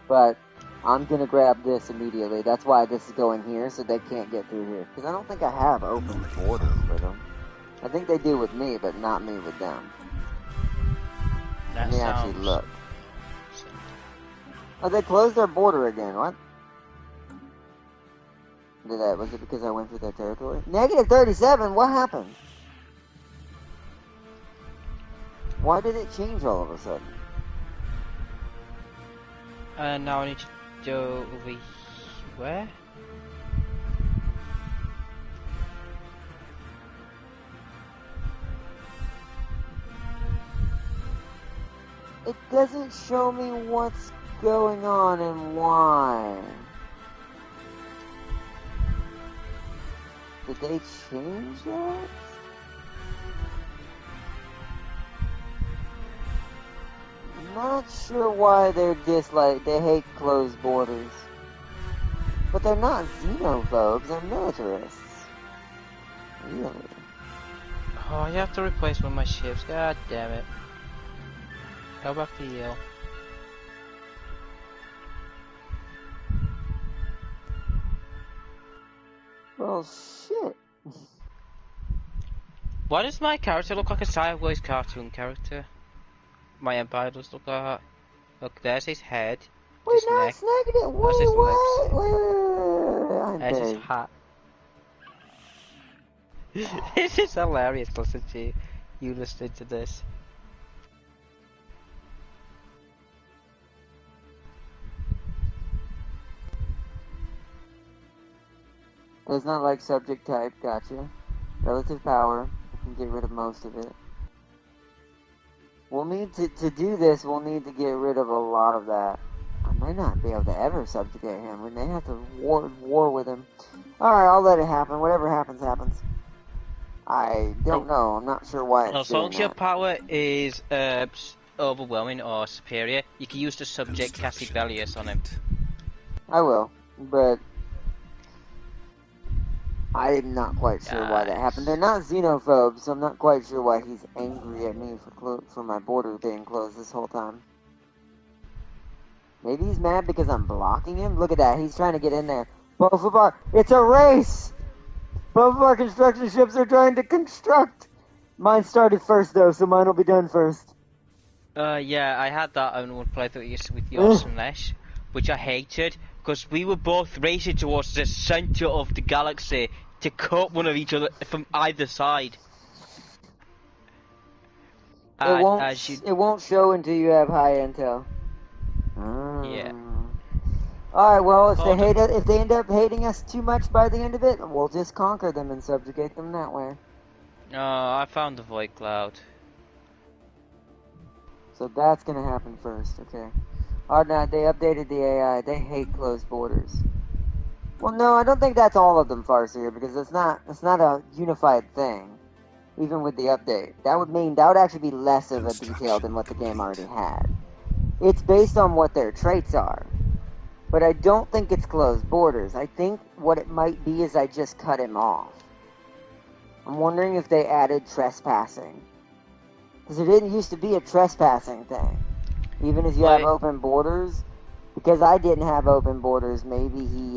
But I'm gonna grab this immediately. That's why this is going here, so they can't get through here. Because I don't think I have open borders for them. I think they do with me, but not me with them. Let me actually look. Oh, they closed their border again. What? Was it because I went through their territory? Negative 37? What happened? Why did it change all of a sudden? Now I need to go over where? It doesn't show me what's going on and why. Did they change that? I'm not sure why they're they hate closed borders. But they're not xenophobes, they're militarists. Really? Oh, I have to replace one of my ships. God damn it. Go back to Yale. Well, shit. Why does my character look like a sideways cartoon character? My Empire does look like that. Look, there's his head. Wait, his no, neck. it's negative. That's his Wait. I'm There's his dead. hat. This is hilarious, listen to you listening to this. It's not like subject type, gotcha. Relative power, I can get rid of most of it. We'll need to do this, we'll need to get rid of a lot of that. I might not be able to ever subjugate him. We may have to war with him. Alright, I'll let it happen. Whatever happens, happens. I don't know. I'm not sure why it's As long doing as your that. power is overwhelming or superior, you can use the subject Cassivellius on him. I will, but I'm not quite sure why that happened. They're not xenophobes, so I'm not quite sure why he's angry at me for my border being closed this whole time. Maybe he's mad because I'm blocking him? Look at that, he's trying to get in there. Both of our... It's a race! Both of our construction ships are trying to construct! Mine started first though, so mine will be done first. Yeah, I had that on one playthrough with yours and Lesh, which I hated, because we were both racing towards the center of the galaxy to cut one of each other from either side. As you, It won't show until you have high intel. yeah. All right. Well, if Hold on. if they end up hating us too much by the end of it, we'll just conquer them and subjugate them that way. Oh, I found the void cloud. So that's gonna happen first. Okay. Oh no, they updated the AI. They hate closed borders. Well, no, I don't think that's all of them, Farseer, because it's not a unified thing. Even with the update, that would actually be less of a detail than what the game already had. It's based on what their traits are. But I don't think it's closed borders. I think what it might be is I just cut him off. I'm wondering if they added trespassing. Because it didn't used to be a trespassing thing. Even if you have open borders. Because I didn't have open borders, maybe he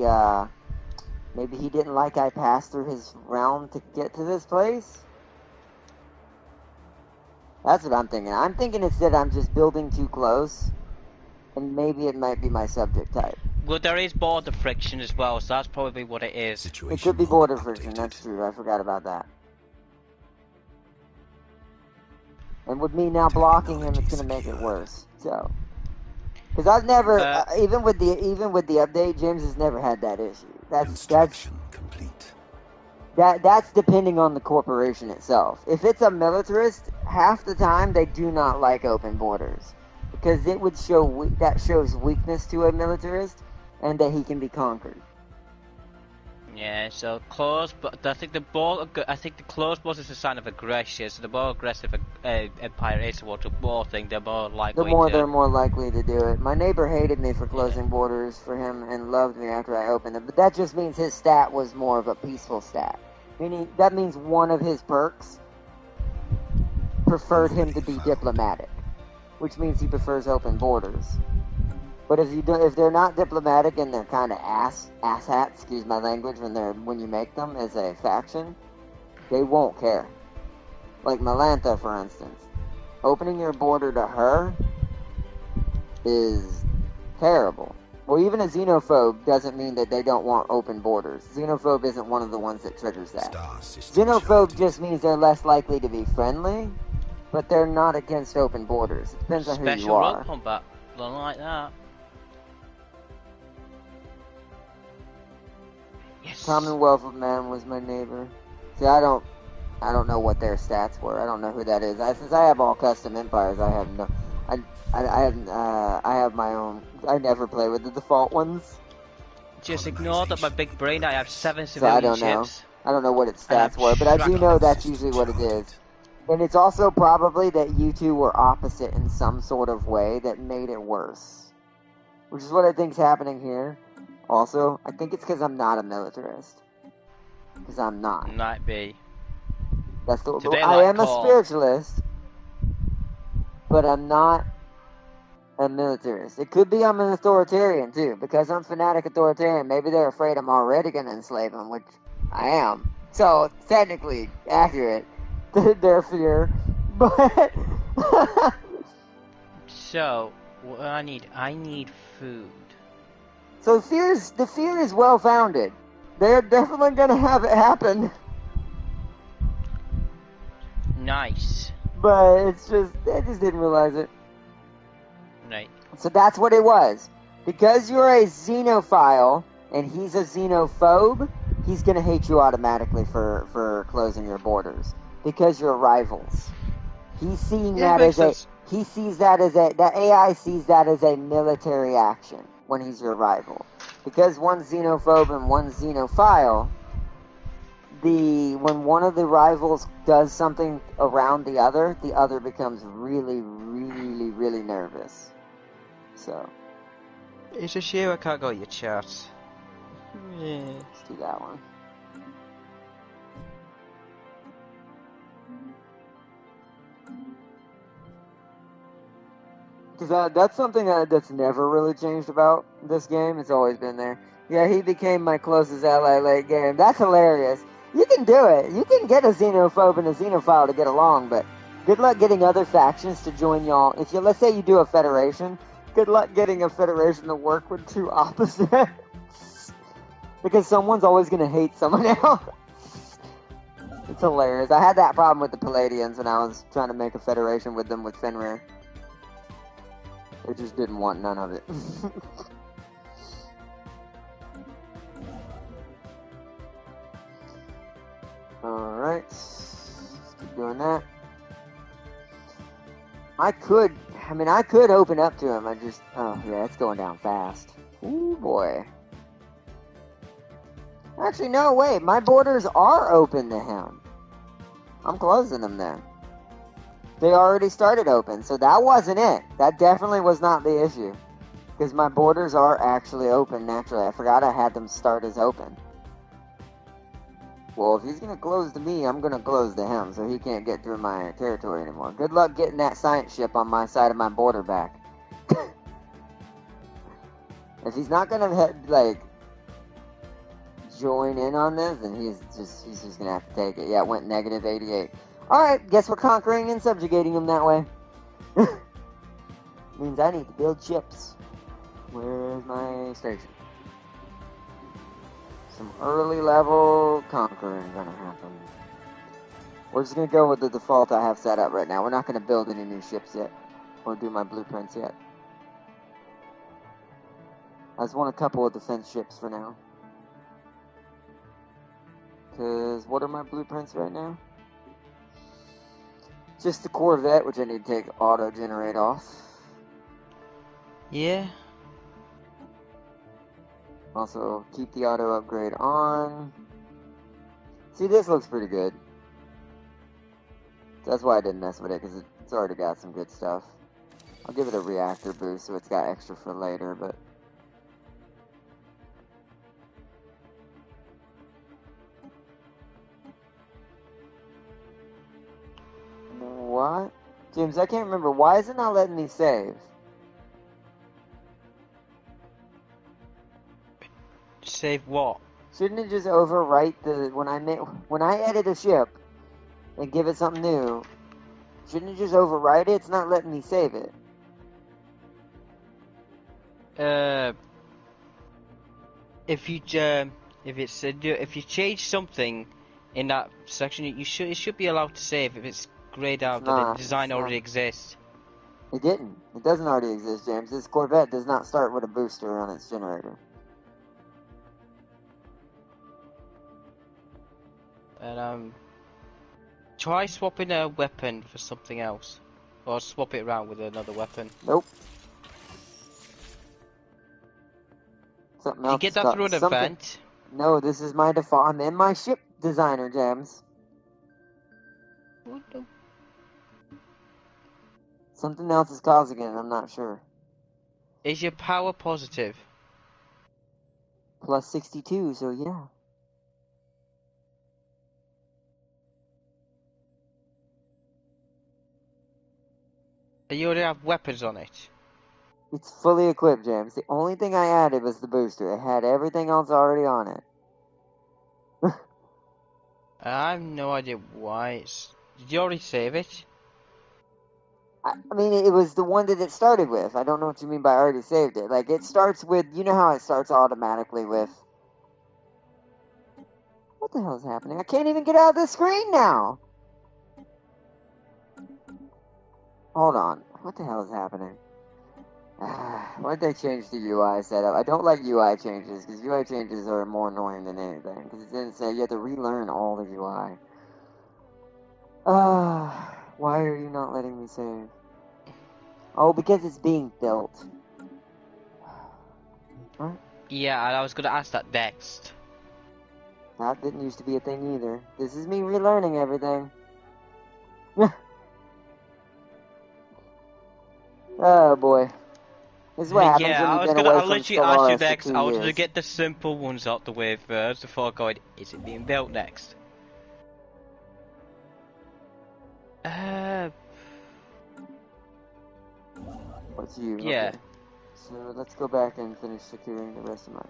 didn't like I passed through his realm to get to this place? That's what I'm thinking. I'm thinking instead I'm just building too close. And maybe it might be my subject type. Well, there is border friction as well, so that's probably what it is. Situation It could be log border updated. friction, that's true. I forgot about that. And with me now blocking him, it's going to make it worse. So, because I've never, even with the update, James has never had that issue. Construction complete. That's depending on the corporation itself. If it's a militarist, half the time they do not like open borders. Because it would that shows weakness to a militarist, and that he can be conquered. Yeah, so close, but I think the closed borders is a sign of aggression. So the more aggressive empire is towards a war thing, the more likely. They're more likely to do it. My neighbor hated me for closing borders for him, and loved me after I opened them. But that just means his stat was more of a peaceful stat. Meaning that means one of his perks preferred him to be diplomatic, which means he prefers open borders. But if they're not diplomatic and they're kind of ass hats, excuse my language, when you make them as a faction, they won't care. Like Melantha, for instance, opening your border to her is terrible. Well, even a xenophobe doesn't mean that they don't want open borders. Xenophobe isn't one of the ones that triggers that. Xenophobe just means they're less likely to be friendly, but they're not against open borders. It depends on who you Special are. rope combat, don't like that. Yes. Commonwealth of Man was my neighbor. See, I don't know what their stats were. I don't know who that is. Since I have all custom empires, I have no. I have my own. I never play with the default ones. Just ignore that my big brain. I have 7 So civilian I don't know. ships. I don't know what its stats were, but I do know that's usually what it is. And it's also probably that you two were opposite in some sort of way that made it worse. Which is what I think's happening here. Also, I think it's because I'm not a militarist. Because I'm not. Might be. That's the. Today, I like am a Paul. spiritualist, but I'm not a militarist. It could be I'm an authoritarian too, because I'm fanatic authoritarian. Maybe they're afraid I'm already going to enslave them, which I am. So technically accurate. Their fear, but So what I need food. so the fear is well founded. They're definitely gonna have it happen, Nice. but it's just they just didn't realize it. Right. So that's what it was. Because you're a xenophile and he's a xenophobe, he's gonna hate you automatically for closing your borders. Because you're rivals. He's seeing that as that AI sees that as a military action when he's your rival. Because one's xenophobe and one's xenophile, when one of the rivals does something around the other becomes really, really, really nervous. So It's a shame I can't go your chat. Yeah. let's do that one. Because that's something that's never really changed about this game. It's always been there. Yeah, he became my closest ally late game. That's hilarious. You can do it. You can get a xenophobe and a xenophile to get along, but good luck getting other factions to join y'all. Let's say you do a federation, good luck getting a federation to work with two opposites. Because someone's always going to hate someone else. It's hilarious. I had that problem with the Palladians when I was trying to make a federation with them with Fenrir. They just didn't want none of it. Alright. Let's keep doing that. I could open up to him. Oh yeah, it's going down fast. Ooh boy. Actually, no, wait. My borders are open to him. I'm closing them then. They already started open, so that wasn't it. That definitely was not the issue. Because my borders are actually open naturally. I forgot I had them start as open. Well, if he's going to close to me, I'm going to close to him, so he can't get through my territory anymore. Good luck getting that science ship on my side of my border back. If he's not going to, join in on this, then he's just going to have to take it. Yeah, it went negative 88. Alright, guess we're conquering and subjugating him that way. Means I need to build ships. Where's my station? Some early level conquering gonna happen. We're just gonna go with the default I have set up right now. We're not gonna build any new ships yet. Or do my blueprints yet. I just want a couple of defense ships for now. Cause what are my blueprints right now? Just the Corvette, which I need to take auto-generate off. Yeah. Also, keep the auto-upgrade on. See, this looks pretty good. That's why I didn't mess with it, because it's already got some good stuff. I'll give it a reactor boost, so it's got extra for later, but... What? James, I can't remember. Why is it not letting me save? Save what? Shouldn't it just overwrite when I edit a ship and give it something new? Shouldn't it just overwrite it? It's not letting me save it. If you change something in that section, it should be allowed to save if it's grayed out that the design already exists. It didn't. It doesn't already exist, James. This Corvette does not start with a booster on its generator. And try swapping a weapon for something else, or swap it around with another weapon. Nope. Something else. You get that through an event. No, this is my default. I'm in my ship designer, James. What the? Something else is causing it, I'm not sure. Is your power positive? Plus 62, so yeah. Do you already have weapons on it? It's fully equipped, James. The only thing I added was the booster. It had everything else already on it. I have no idea why Did you already save it? I mean, it was the one that it started with. I don't know what you mean by already saved it. Like, it starts with... You know how it starts automatically with... What the hell is happening? I can't even get out of the screen now! Hold on. What the hell is happening? Why'd they change the UI setup? I don't like UI changes, because UI changes are more annoying than anything. Because it didn't say you have to relearn all the UI. Why are you not letting me save? Oh, because it's being built. What? Yeah, and I was gonna ask that next. That didn't used to be a thing either. This is me relearning everything. Oh boy. This is what happens Yeah, when I you've was been gonna away from literally ask you Stellaris for next. 2 I wanted to years. get the simple ones out the way first before going, is it being built next? What's you? Yeah. Okay. So let's go back and finish securing the rest of my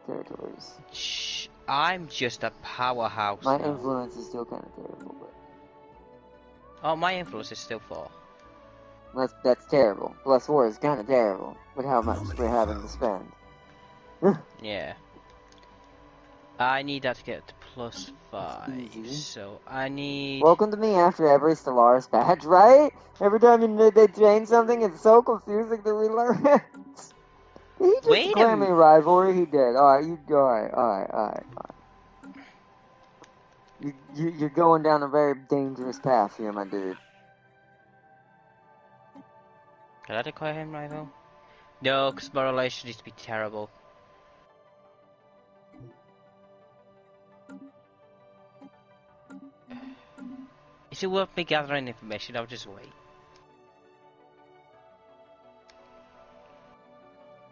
territories. Shh, I'm just a powerhouse My now. influence is still kind of terrible, but... Oh, my influence is still 4. That's terrible. Plus 4 is kind of terrible, with how much we're having to spend. Yeah. I need that to get to +5. Easy. So I need. Welcome to me after every Stellaris badge, right? Every time they change something, it's so confusing to relearn. Did he just Wait a declare me rivalry? He did. Alright, alright. You're going down a very dangerous path here, my dude. Can I declare him rival? No, because my relation needs to be terrible. Is it worth me gathering information? I'll just wait.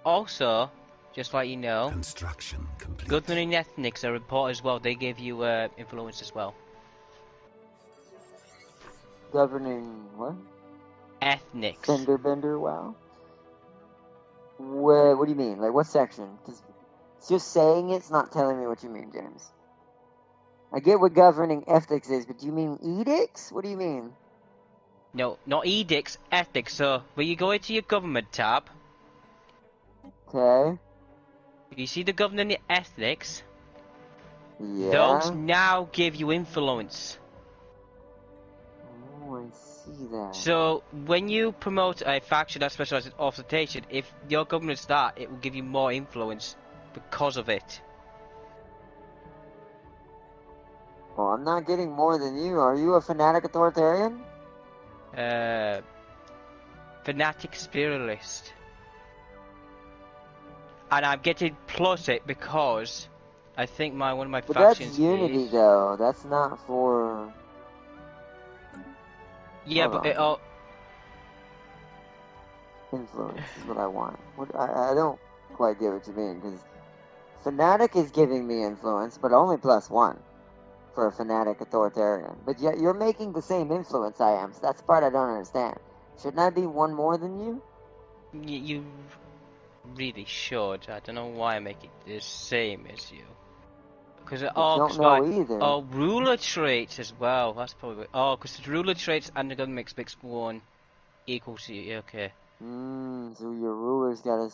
Also, just like you know, Construction complete. governing ethnics are important as well. They give you influence as well. Governing what? Ethnics. Fender bender, wow. What do you mean? Like, what section? Because just saying it's not telling me what you mean, James. I get what governing ethics is, but do you mean edicts? What do you mean? No, not edicts, ethics. So, when you go into your government tab, Okay. you see the governing ethics, Yeah. those now give you influence. Oh, I see that. So, when you promote a faction that specializes in authorization, if your government's that, it will give you more influence because of it. Well, I'm not getting more than you. Are you a fanatic authoritarian? Fanatic spiritualist. And I'm getting plus it because I think one of my But factions that's unity, is... though. That's not for... Yeah, Hold but on. Influence is what I want. I don't quite get what you mean, because fanatic is giving me influence, but only +1 for a fanatic authoritarian. But yet you're making the same influence I am, so that's the part I don't understand. Shouldn't I be one more than you? You really should. I don't know why I make it the same as you. Because I don't cause know either. oh, ruler traits as well. That's probably because the ruler traits and the government makes 1 equals to you. Okay. So your ruler's got a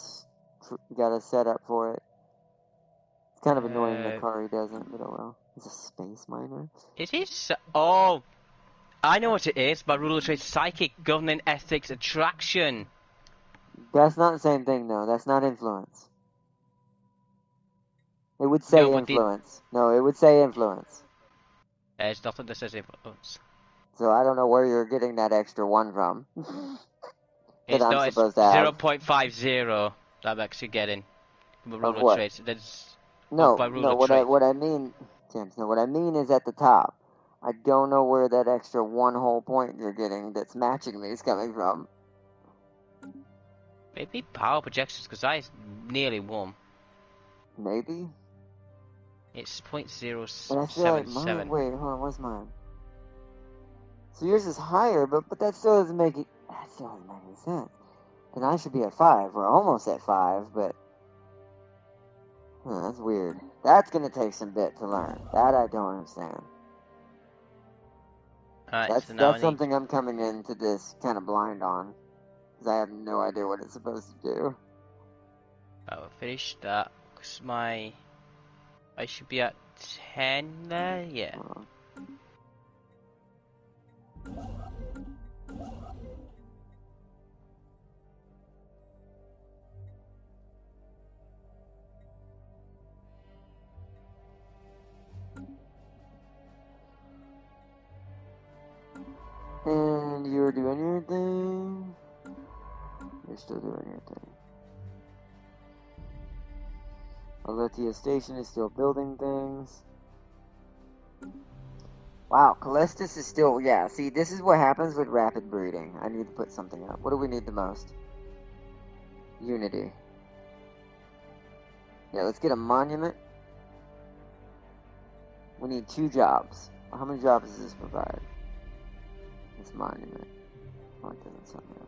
set up for it. It's kind of annoying that Kari doesn't, but oh well. He's a space miner. It is. Oh, I know what it is. My ruler traits: psychic, governing, ethics, attraction. That's not the same thing, though. That's not influence. It would say No, but influence. No, it would say influence. there's nothing that says influence. So I don't know where you're getting that extra 1 from. That It's I'm not. It's supposed to have. 0.50 that I'm actually getting from the Of ruler what? traits. That's No, by ruler what trait. I mean, James, no, what I mean is at the top. I don't know where that extra 1 whole point you're getting that's matching me is coming from. Maybe power projections because I nearly won. Maybe? It's But I feel like mine, 0.077. wait, hold on, what's mine? So yours is higher, but that still doesn't make it, that still doesn't make any sense. And I should be at 5, we're almost at 5, but, that's weird. That's gonna take some bit to learn. That I don't understand. Alright, so now I That's need... something I'm coming into this kind of blind on. Because I have no idea what it's supposed to do. I will finish that because I should be at 10 there, yeah. And you're doing your thing. You're still doing your thing. Aletheia Station is still building things. Wow, Callistus is still... Yeah, see, this is what happens with rapid breeding. I need to put something up. What do we need the most? Unity. Yeah, let's get a monument. We need 2 jobs. How many jobs does this provide? This monument. Oh, it doesn't sound like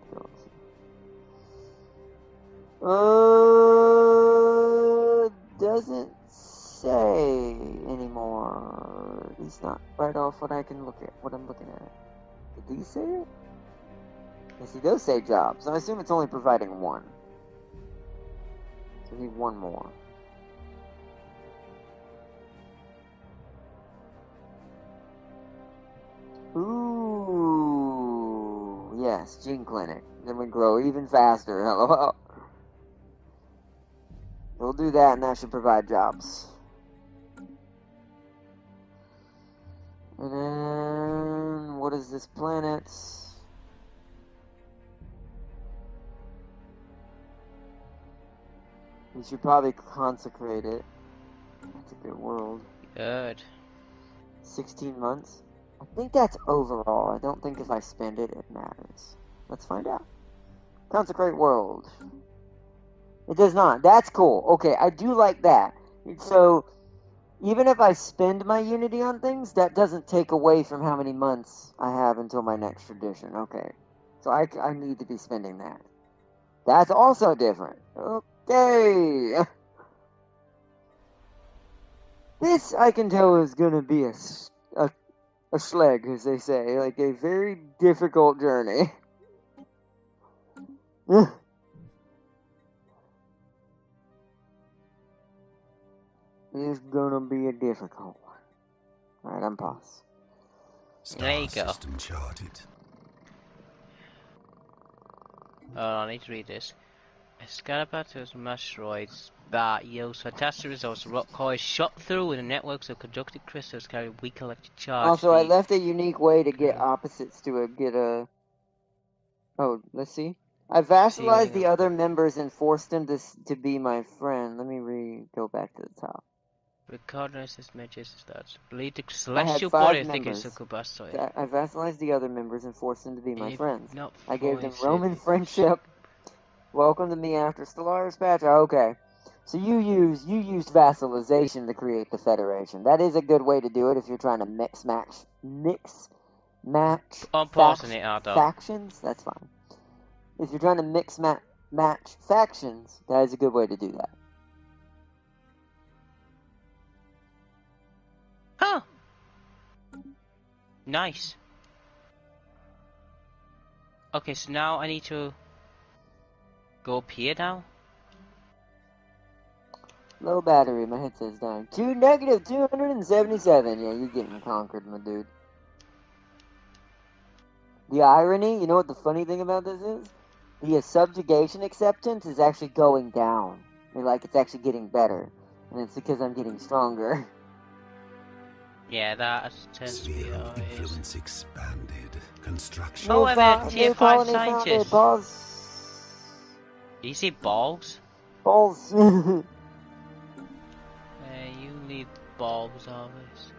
it doesn't say anymore. At least not right off what I can look at, what I'm looking at. Did these say it? Yes, he does say jobs. I assume it's only providing 1. So we need 1 more. Yes, Gene Clinic. Then we grow even faster. LOL. We'll do that, and that should provide jobs. And then, what is this planet? We should probably consecrate it. That's a good world. Good. 16 months? I think that's overall. I don't think if I spend it, it matters. Let's find out. Consecrate world. It does not. That's cool. Okay, I do like that. So, even if I spend my Unity on things, that doesn't take away from how many months I have until my next tradition. Okay. So I need to be spending that. That's also different. Okay. This, I can tell, is going to be a schleg, as they say. Like, a very difficult journey. It's gonna be a difficult one. Alright, I'm pause. There you go. System charted. Oh, I need to read this. Escalapatos and asteroids that yields fantastic results. Rock core is shot through and the networks of conductive crystals carry weak electric charge. Also, I left a unique way to get opposites to get a... Oh, let's see. I vassalized the other members and forced them to be my friend. Let me go back to the top. Regardless, this matches starts. Believe the I had celestial 5 body members. thickens of Kubastoid. I vassalized the other members and forced them to be my friends. I gave them voiced Roman it. friendship. Welcome to me after Stellaris patch. Oh, okay. So you used vassalization to create the Federation. That is a good way to do it if you're trying to mix match I'm pausing it out though. factions. That's fine. If you're trying to mix match factions, that is a good way to do that. Huh. Nice. Okay, so now I need to go up here now. Low battery, my headset's dying. Negative 277. Yeah, you're getting conquered, my dude. The irony, you know what the funny thing about this is? The subjugation acceptance is actually going down. Like, it's actually getting better. And it's because I'm getting stronger. Yeah, that tends to be Sphere how of it is. influence expanded. Construction. Oh, I have New tier 5 colony founded. scientists. Pause. Do you see balls? Balls. You need bulbs, always.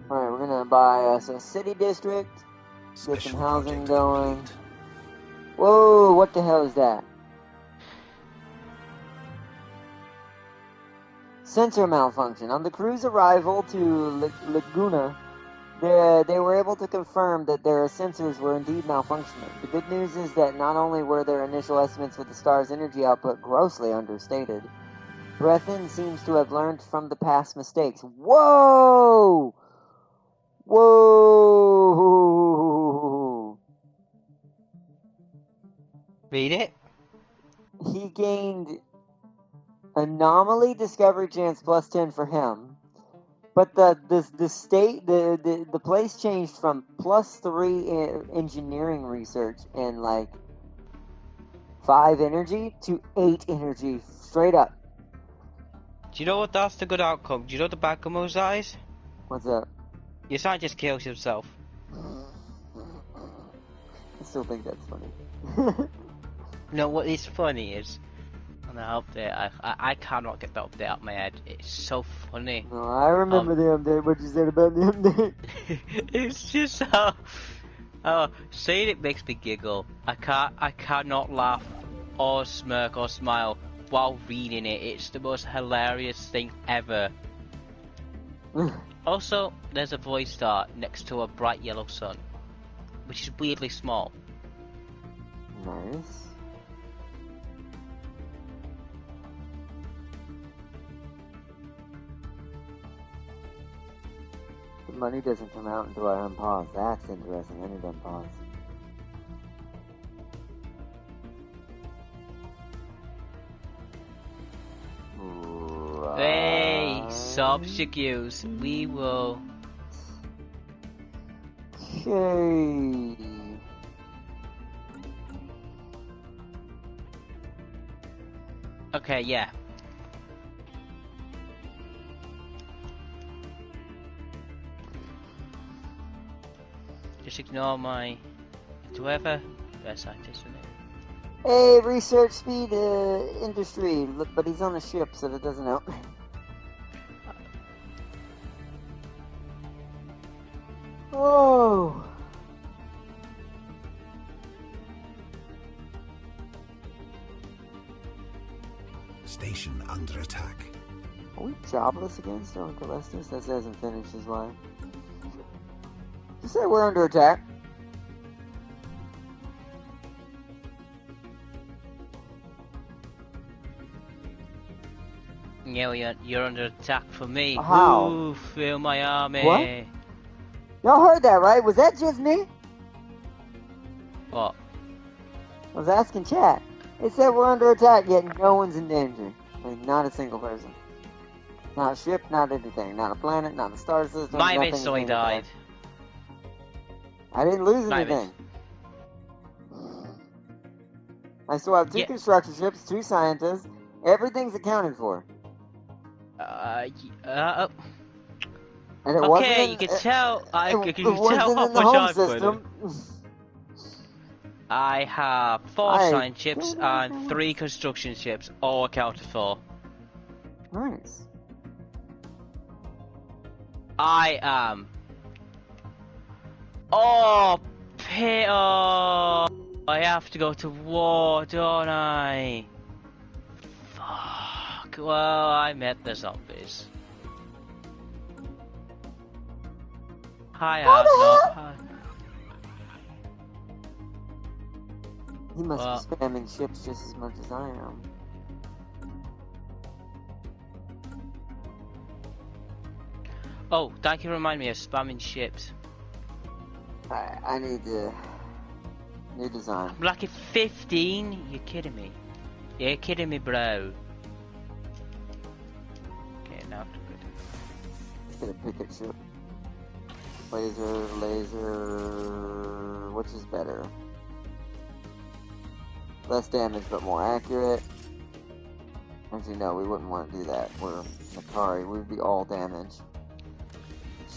Alright, we're gonna buy us a city district. Get some Special housing project going. complete. Whoa, what the hell is that? Sensor malfunction. On the crew's arrival to Laguna, they were able to confirm that their sensors were indeed malfunctioning. The good news is that not only were their initial estimates for the star's energy output grossly understated, Breathin seems to have learned from the past mistakes. Whoa! Whoa! Read it. He gained anomaly discovery chance plus 10 for him. But the place changed from plus 3 engineering research and like 5 energy to 8 energy straight up. Do you know what that's the good outcome? Do you know what the bad outcome of that is? What's up? Your scientist kills himself. I still think that's funny. No, what is funny is on the update, I cannot get the update out of my head. It's so funny. No, I remember the update, what you said about the update. It's just saying it makes me giggle. I cannot laugh or smirk or smile while reading it. It's the most hilarious thing ever. Also, there's a void star next to a bright yellow sun, which is weirdly small. Nice. The money doesn't come out until I unpause. That's interesting. I need to unpause. Hey, substitutes. We will. Okay. Okay, yeah. Just ignore my... whoever. Best scientist, isn't it? Hey, research speed industry. Look, but he's on the ship, so that doesn't help. Oh. Station under attack. Are we jobless again, still in Calestis? That hasn't finished his life. Just say we're under attack. Yeah, you're under attack for me. How? Ooh, feel my army. What? Y'all heard that, right? Was that just me? What? I was asking chat. It said we're under attack, yet no one's in danger. Like, not a single person. Not a ship, not anything. Not a planet, not a star system. My nothing base is only being died. attacked. I didn't lose My anything. I still have 2 construction ships, 2 scientists. Everything's accounted for. And it wasn't okay, in, you can tell. it You can tell wasn't how in the much home I've put in. system. I have 4 I science ships don't know and what that 3 was. construction ships, all accounted for. Nice. I am. Oh, Peter! I have to go to war, don't I? Fuck. Well, I met the zombies. Hi, What the no, hell? hi. He must Well, be spamming ships just as much as I am. oh, thank you for reminding me of spamming ships. I need to... New design. I'm like at 15? You're kidding me. You're kidding me, bro. Okay, now to Let's get a picket ship. Laser... Which is better? Less damage, but more accurate. Actually, no, we wouldn't want to do that. We're Atari. We'd be all damage.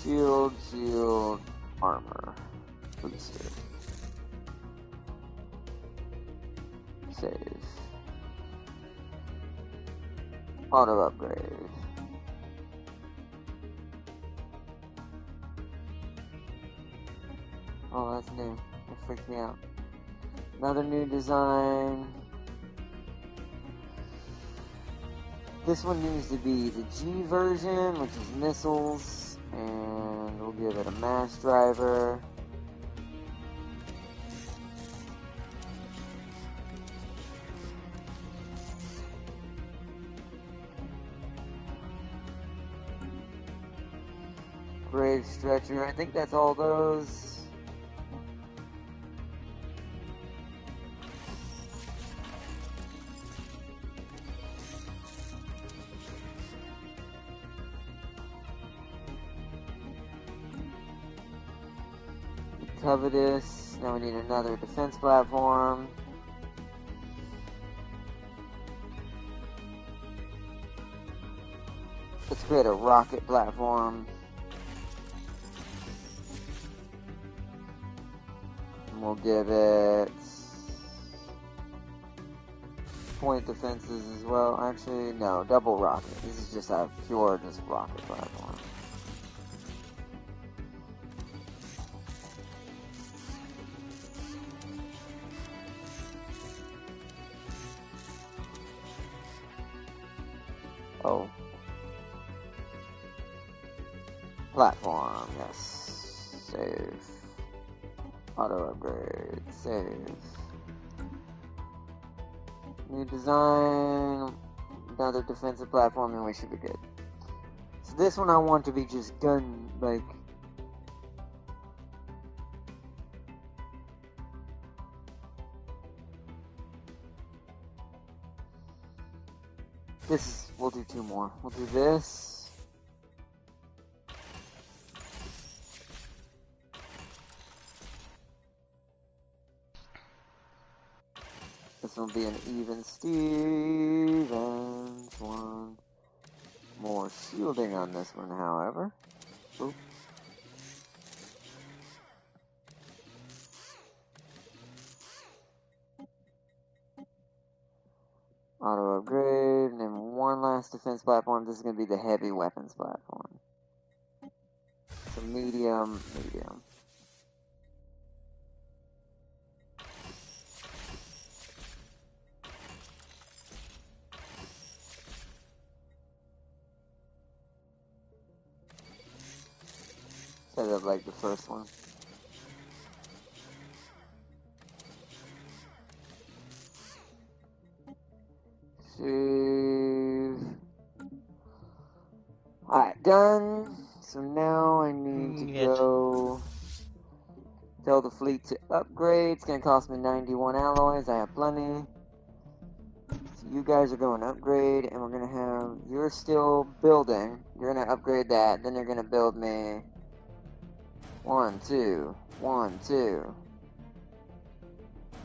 Shield, armor. Booster. Save. Auto upgrade. Oh, that's new. That freaked me out. Another new design. This one needs to be the G version, which is missiles, and we'll give it a mass driver. Grave stretcher, I think that's all those. Covetous. Now we need another defense platform. Let's create a rocket platform. And we'll give it point defenses as well. Actually, no, double rocket. This is just a pure just rocket platform. Oh. Platform, yes. Save. Auto upgrade. Save. New design. Another defensive platform, and we should be good. So this one I want to be just gun, like... This is... We'll do 2 more. We'll do this. This will be an even Stevens one. More shielding on this one, however. Oop. Auto upgrade, and then one last defense platform. This is going to be the heavy weapons platform. So medium. Set it up like the first one. Save. Alright, done. So now I need to go tell the fleet to upgrade. It's going to cost me 91 alloys. I have plenty. So you guys are going to upgrade, and we're going to have... You're still building. You're going to upgrade that. Then you're going to build me... 1, 2, 1, 2.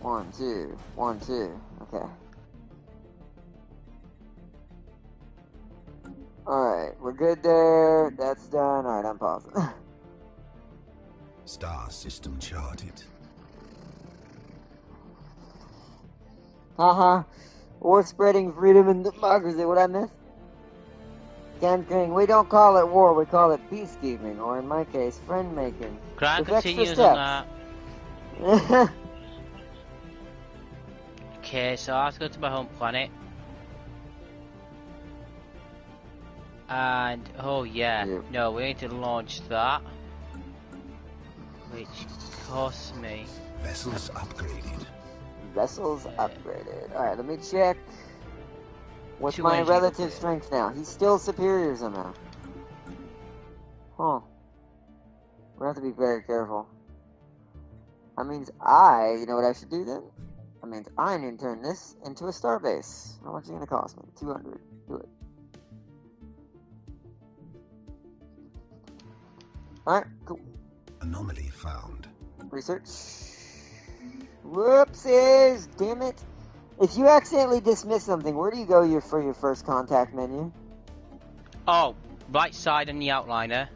1, 2, 1, 2. Okay. Alright, we're good there. That's done. Alright, I'm pausing. Star system charted. Haha. War spreading freedom and democracy. What I miss? King, we don't call it war, we call it peacekeeping, or in my case, friend making. Grant with extra continues steps. on that. Okay, so I have to go to my home planet. And, oh yeah, Yep. no, we need to launch that. Which costs me... Vessels upgraded. Vessels upgraded. Alright, let me check. What's Two my engine relative upgrade. strength now? He's still superior somehow. Huh. We have to be very careful. That means you know what I should do then? That means I need to turn this into a starbase. How much is it going to cost me? 200. Do it. Alright, cool. Anomaly found. Research. Whoopsies! Damn it. If you accidentally dismiss something, where do you go for your first contact menu? Oh, right side in the outliner.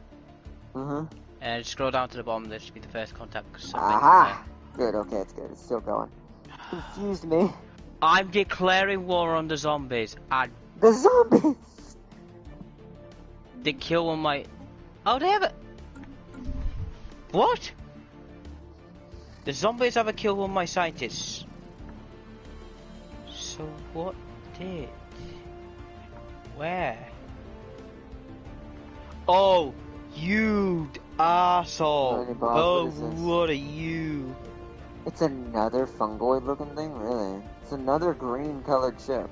Mm-hmm. And scroll down to the bottom, there should be the first contact. Aha! Good, okay, it's good. It's still going. Confused me. I'm declaring war on the zombies. And The zombies! they kill one my... Oh, they have a... What? The zombies have a kill one of my scientists. So what did? Where? Oh, you asshole! Alrighty, boss, Oh, what is this? what are you? It's another fungoid looking thing? Really? It's another green colored ship.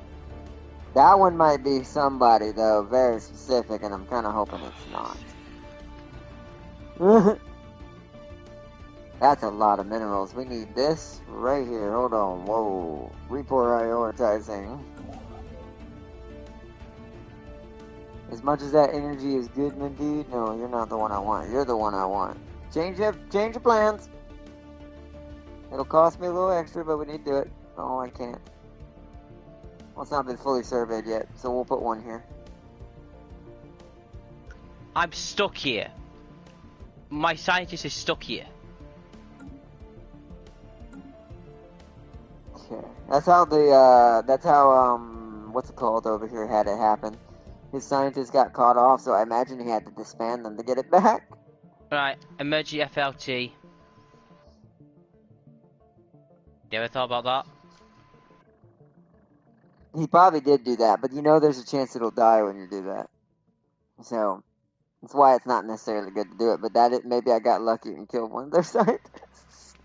That one might be somebody, though, very specific, and I'm kind of hoping it's not. That's a lot of minerals. We need this right here. Hold on. Whoa. Reprioritizing. As much as that energy is good, my dude, no, you're not the one I want. You're the one I want. Change your plans. It'll cost me a little extra, but we need to do it. Oh, I can't. Well, it's not been fully surveyed yet, so we'll put one here. I'm stuck here. My scientist is stuck here. Okay. That's how what's it called over here had it happen. His scientists got caught off, so I imagine he had to disband them to get it back. Right, emergency FLT. You ever thought about that? He probably did do that, but you know there's a chance it'll die when you do that. So, that's why it's not necessarily good to do it, but maybe I got lucky and killed one of their scientists.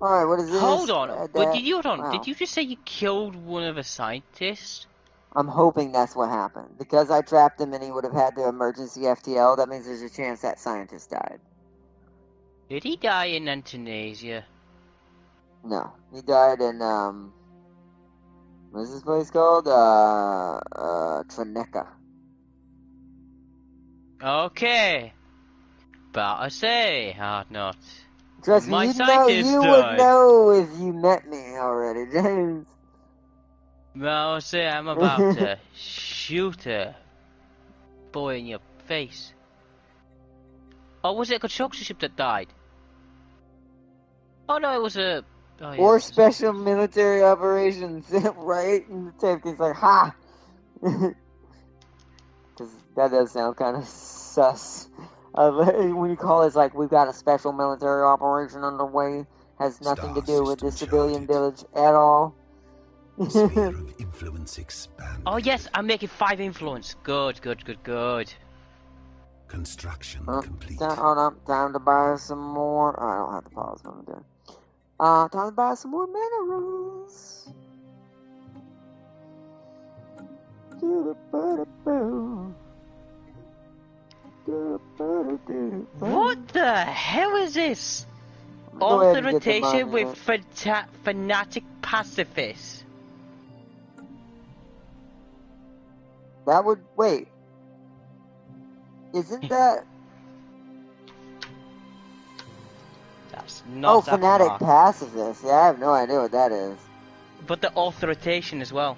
Alright, what is this? Hold on, but did you Wow. Did you just say you killed one of the scientists? I'm hoping that's what happened. Because I trapped him and he would have had to emergency FTL, that means there's a chance that scientist died. Did he die in Indonesia? No. He died in, what is this place called? Trineka. Okay. But I say, not. Trust My me, scientist you would died. know if you met me already, James. Well, say I'm about to shoot a boy in your face. Oh, was it a construction ship that died? Oh no, it was a... Oh yeah, Or this is a... special military operations, right? And the Take's like, ha! Because that does sound kind of sus. When you call it, it's like, we've got a special military operation underway. Has nothing to Star do with the system civilian charted. village at all. Sphere of influence expanded. Oh yes, I'm making 5 influence. Good, good, good, good. Construction complete. Hold up, time to buy some more. Oh, I don't have to pause what I'm doing. Time to buy some more minerals. What the hell is this? Go ahead and get the Authorization money. with fanatic pacifists. That would wait. Isn't that? That's not fanatic mark. pacifist. Yeah, I have no idea what that is. But the authorization as well.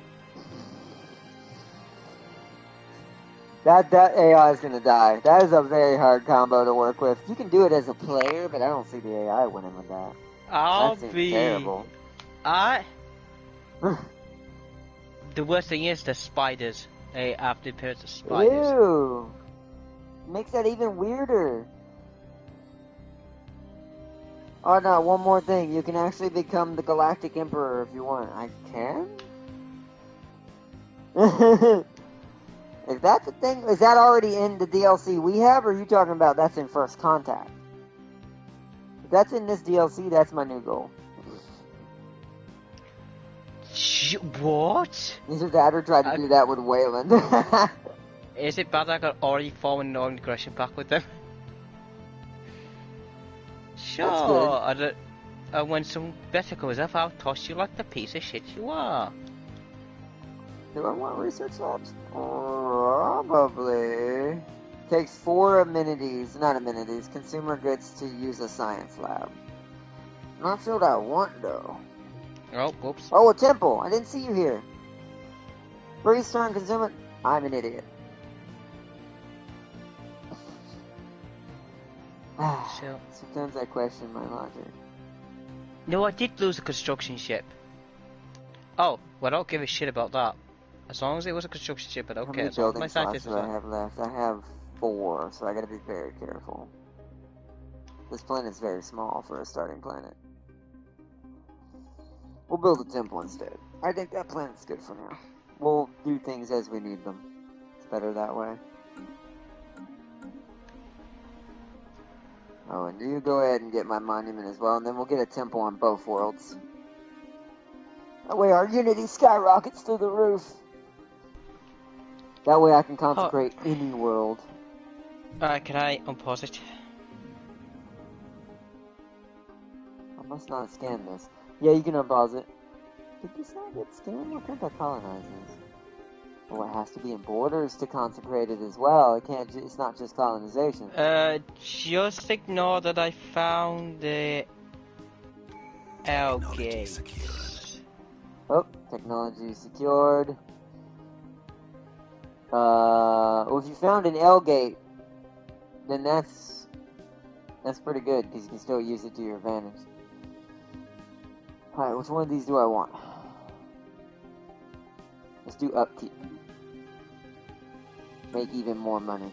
That AI is gonna die. That is a very hard combo to work with. You can do it as a player, but I don't see the AI winning with that. I'll That seems be... terrible. The worst thing is the spiders. They have the appearance of spiders. Ew. Makes that even weirder. Oh no, one more thing. You can actually become the Galactic Emperor if you want. I can? Is that the thing? Is that already in the DLC we have, or are you talking about that's in First Contact? If that's in this DLC, that's my new goal. What? Either that or try to do that with Wayland. Is it bad I got already fallen in an aggression back with them? Sure. And when some better comes up, I'll toss you like the piece of shit you are. Do I want research labs? Probably. Takes 4 amenities, not amenities, consumer goods to use a science lab. Not sure what I want though. Oh, whoops. Oh, a temple! I didn't see you here. Freeze turn consumer. I'm an idiot. So, Sometimes I question my logic. no, I did lose a construction ship. Oh, well, I don't give a shit about that. As long as it was a construction ship, I don't How care. many As long as building my slots scientist do was I have left? I have 4, so I gotta be very careful. This planet's very small for a starting planet. We'll build a temple instead. I think that planet's good for now. We'll do things as we need them. It's better that way. Oh, and you go ahead and get my monument as well, and then we'll get a temple on both worlds. That way our unity skyrockets through the roof. That way I can consecrate any world. can I unpause it? I must not scan this. Yeah, you can unpause it. Did this not get scanned? What can't I colonize this? Well, it has to be in borders to consecrate it as well. It can't. It's not just colonization. Just ignore that I found the L Technology gate. secured. Oh, technology secured. Well, if you found an L gate, then that's pretty good because you can still use it to your advantage. Alright, which one of these do I want? Let's do upkeep. Make even more money.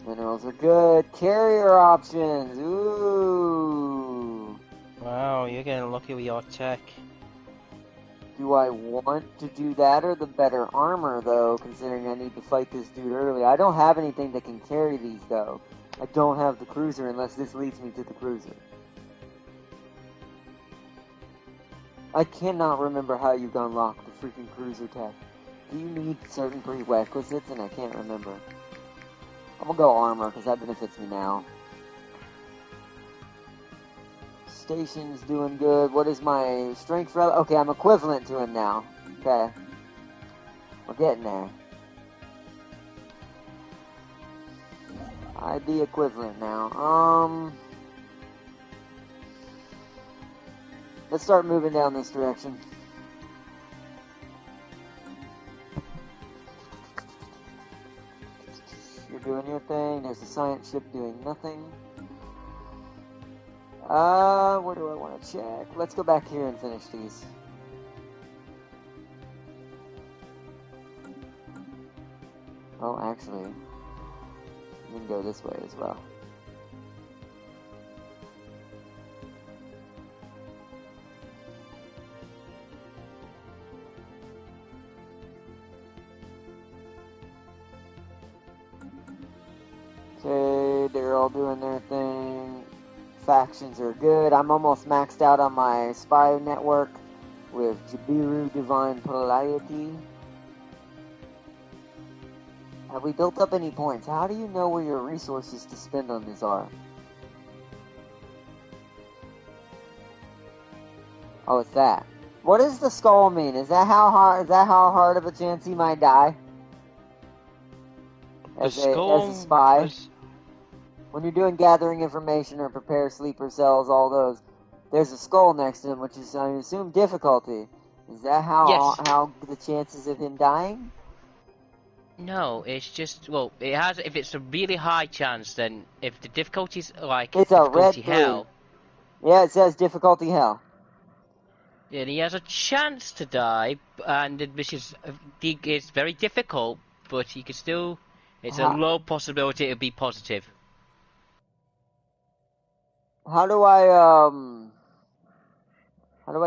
Minerals are good. Carrier options. Ooh. Wow, you're getting lucky with your tech. Do I want to do that or the better armor, though, considering I need to fight this dude early? I don't have anything that can carry these, though. I don't have the cruiser unless this leads me to the cruiser. I cannot remember how you unlock the freaking cruiser tech. Do you need certain prerequisites? And I can't remember. I'm gonna go armor, because that benefits me now. Station's doing good. What is my strength? Okay, I'm equivalent to him now. Okay. We're getting there. ID equivalent now. Let's start moving down this direction. You're doing your thing. There's a science ship doing nothing. Where do I want to check? Let's go back here and finish these. Oh, actually, you can go this way as well. Okay, they're all doing their thing. Factions are good. I'm almost maxed out on my spy network with Jabiru Divine Piety. Have we built up any points? How do you know where your resources to spend on this are? Oh, it's that. What does the skull mean? Is that how hard of a chance he might die? As a spy? When you're doing gathering information or prepare sleeper cells, all those, there's a skull next to him, which is, I assume, difficulty. Is that how the chances of him dying? No, it's just, well, it has, if it's a really high chance, then if the difficulty's like it's difficulty a red hell. 3. Yeah, it says difficulty hell. Then he has a chance to die, and which is it's very difficult, but he can still, it's a low possibility it'll be positive. How do I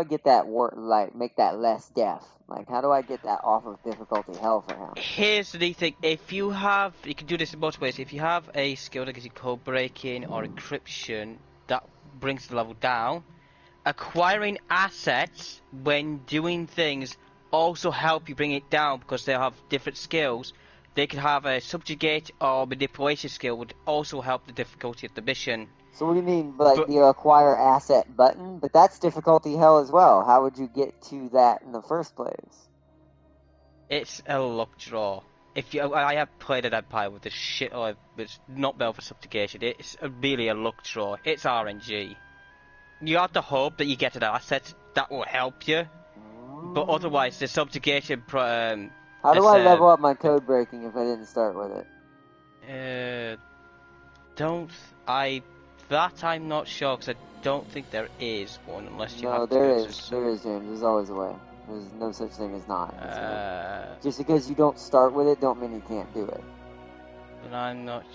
get that make that less death? Like, how do I get that off of difficulty hell for him? Here's the thing, if you have, you can do this in multiple ways. If you have a skill that gives you code breaking or encryption, that brings the level down. Acquiring assets when doing things also help you bring it down because they have different skills. They could have a subjugate or manipulation skill would also help the difficulty of the mission. So what do you mean, like the acquire asset button? But that's difficulty hell as well. How would you get to that in the first place? It's a luck draw. If you, I have played an Empire with the shit, or it's not built for subjugation. It's really a luck draw. It's RNG. You have to hope that you get an asset that will help you, but otherwise the subjugation. How do I level up my code breaking if I didn't start with it? That I'm not sure because I don't think there is one unless you have. No, there is. There is, James. There's always a way. There's no such thing as not. Just because you don't start with it, don't mean you can't do it. And I'm not.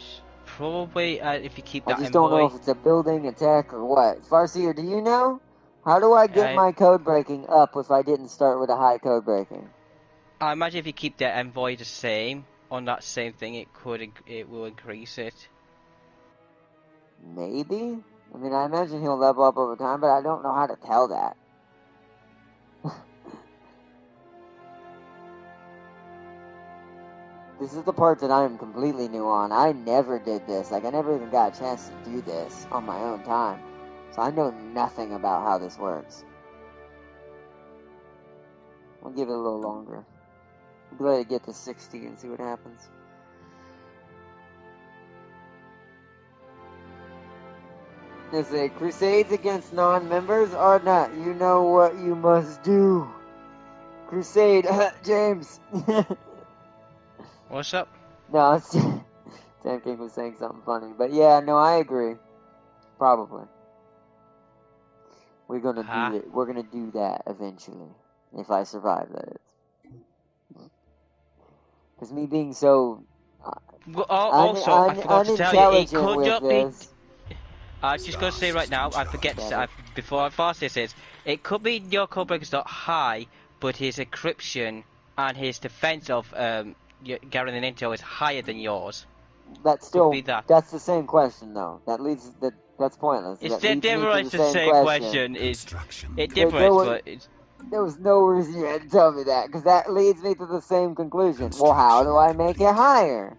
Probably if you keep that. I just don't know if it's a building attack or what. Farseer, do you know? How do I get my code breaking up if I didn't start with a high code breaking? I imagine if you keep the envoy the same on that same thing, it will increase it. Maybe. I mean, I imagine he'll level up over time, but I don't know how to tell that. This is the part that I am completely new on. I never did this. Like, I never even got a chance to do this on my own time. So I know nothing about how this works. I'll give it a little longer. I'll let it get to 60 and see what happens. Is it crusades against non-members or not? You know what you must do. Crusade, James. What's up? No, it's Sam King was saying something funny, but yeah, no, I agree. Probably. We're gonna do it. We're gonna do that eventually, if I survive. That is. Because me being so also, I forgot to tell you, it could not be. I'm just going to say right now, I forget to say, before I fast this is, it could be your code breaker's not high, but his encryption and his defense of gathering intel is higher than yours. That's still, that's the same question though. That's pointless. It's the same question. It differs, but it's... There was no reason you had to tell me that, because that leads me to the same conclusion. Well, how do I make it higher?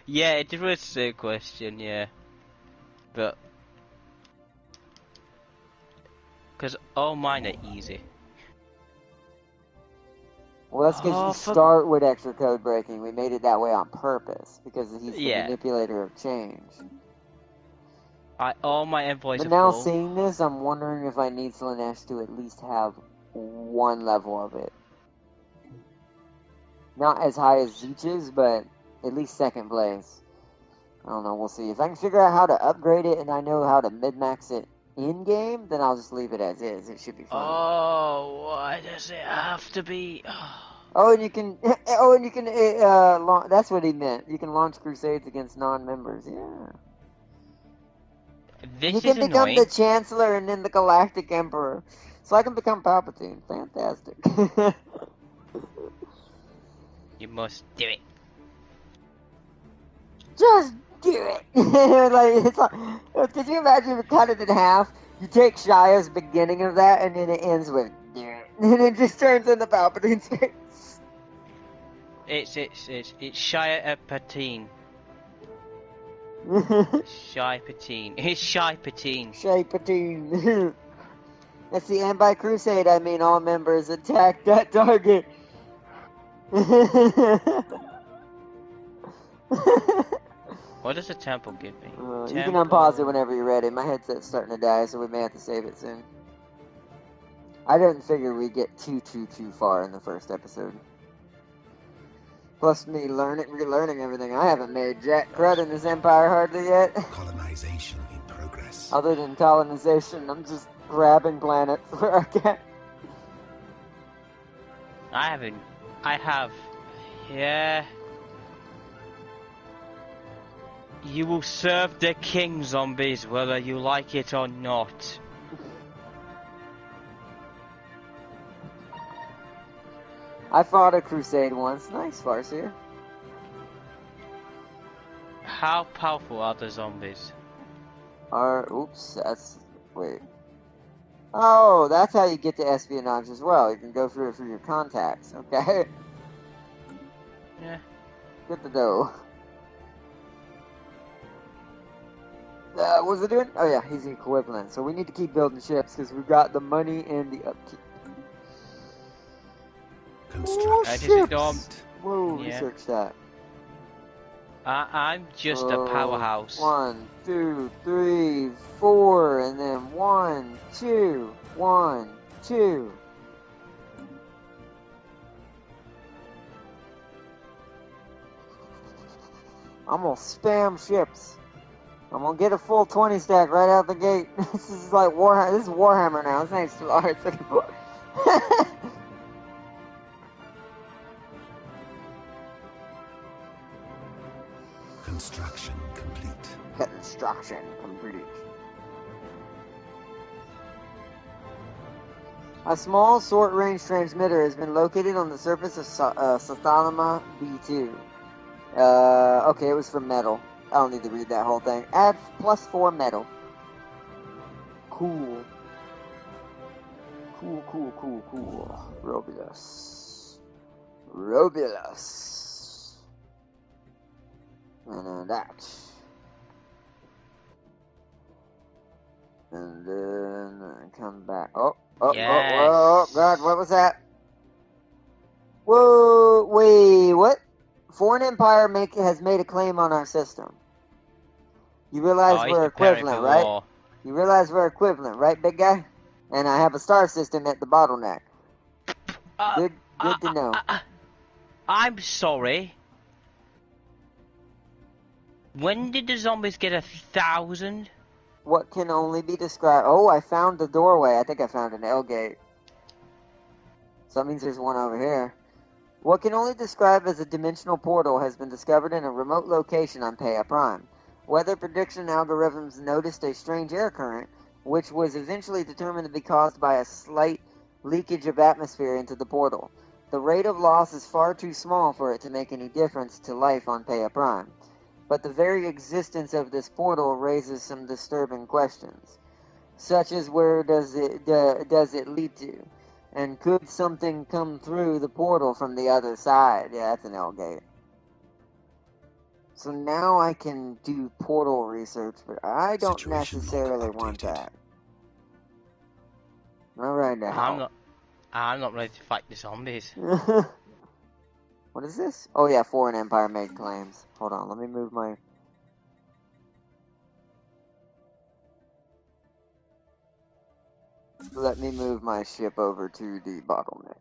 Yeah, it was the same question, yeah. But... because all mine are easy. Well, that's because you start with extra code breaking. We made it that way on purpose because he's the manipulator of change. All my envoys but are now full. seeing this, I'm wondering if I need Slanesh to at least have one level of it. Not as high as Zeech's, but at least second place. I don't know, we'll see. If I can figure out how to upgrade it and I know how to mid-max it in-game, then I'll just leave it as is. It should be fine. Oh, why does it have to be... Oh, and you can... that's what he meant. You can launch crusades against non-members. Yeah. This you is can become annoying. the Chancellor and then the Galactic Emperor. So I can become Palpatine. Fantastic. You must do it. Just do it. Could you imagine if you cut it in half? You take Shia's beginning of that, and then it ends with do it, and it just turns into Palpatine's face. It's Shia Patine. Shy Patine. It's Shy Patine. Shy Patine. That's the anti-crusade. I mean, all members attack that target. What does the temple give me? You can unpause it whenever you're ready. My headset's starting to die, so we may have to save it soon. I didn't figure we'd get too far in the first episode. Plus me relearning everything. I haven't made jack crud in this empire hardly yet. Colonization in progress. Other than colonization, I'm just grabbing planets where I can. I have. Yeah. You will serve the king, zombies, whether you like it or not. I fought a crusade once. Nice, Farseer. How powerful are the zombies? Wait. Oh, that's how you get to espionage as well. You can go through it for your contacts, okay? Yeah. Get the dough. What's it doing? Oh yeah, he's the equivalent. So we need to keep building ships because we've got the money and the upkeep. Construction. Whoa, research that. I'm just a powerhouse. 1, 2, 3, 4, and then 1, 2, 1, 2. I'm gonna spam ships. I'm gonna get a full 20 stack right out the gate. This is like Warhammer. This is Warhammer now. This ain't Stellaris anymore. Construction complete. Construction complete. A small short-range transmitter has been located on the surface of Sathalama B2. Okay, it was for metal. I don't need to read that whole thing. Add +4 metal. Cool. Cool. Robulus. And then that. And then come back. Oh, God, what was that? Whoa, wait, what? Foreign Empire has made a claim on our system. You realize we're equivalent, right? War. You realize we're equivalent, right, big guy? And I have a star system at the bottleneck. Good to know. I'm sorry. When did the zombies get 1,000? What can only be described... Oh, I found the doorway. I think I found an L gate. So that means there's one over here. What can only describe as a dimensional portal has been discovered in a remote location on Paya Prime. Weather prediction algorithms noticed a strange air current, which was eventually determined to be caused by a slight leakage of atmosphere into the portal. The rate of loss is far too small for it to make any difference to life on Paya Prime. But the very existence of this portal raises some disturbing questions, such as where does it lead to? And could something come through the portal from the other side? Yeah, that's an L gate. So now I can do portal research, but I don't Situation necessarily log want updated. that. Not right now. I'm not ready to fight the zombies. What is this? Oh yeah, foreign empire made claims. Hold on, let me move my... Let me move my ship over to the bottleneck.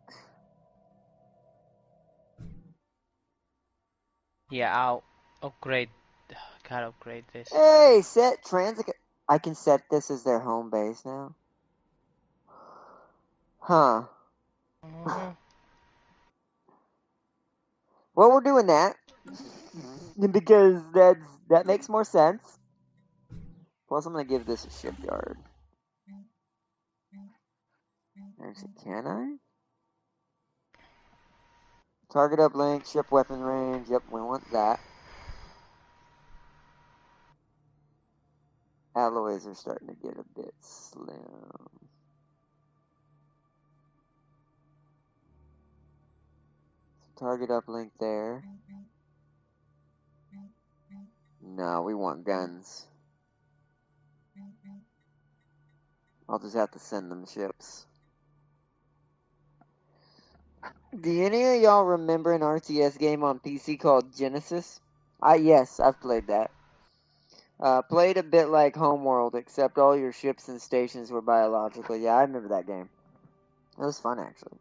Yeah, I'll upgrade. Can't upgrade this. Hey, set transit... I can set this as their home base now. Huh. Well, we're doing that. Because that makes more sense. Plus, I'm going to give this a shipyard. Actually, can I? Target uplink, ship weapon range. Yep, we want that. Alloys are starting to get a bit slim. Target uplink there. No, we want guns. I'll just have to send them ships. Do any of y'all remember an RTS game on PC called Genesis? Yes, I've played that. Played a bit like Homeworld, except all your ships and stations were biological. Yeah, I remember that game. It was fun, actually.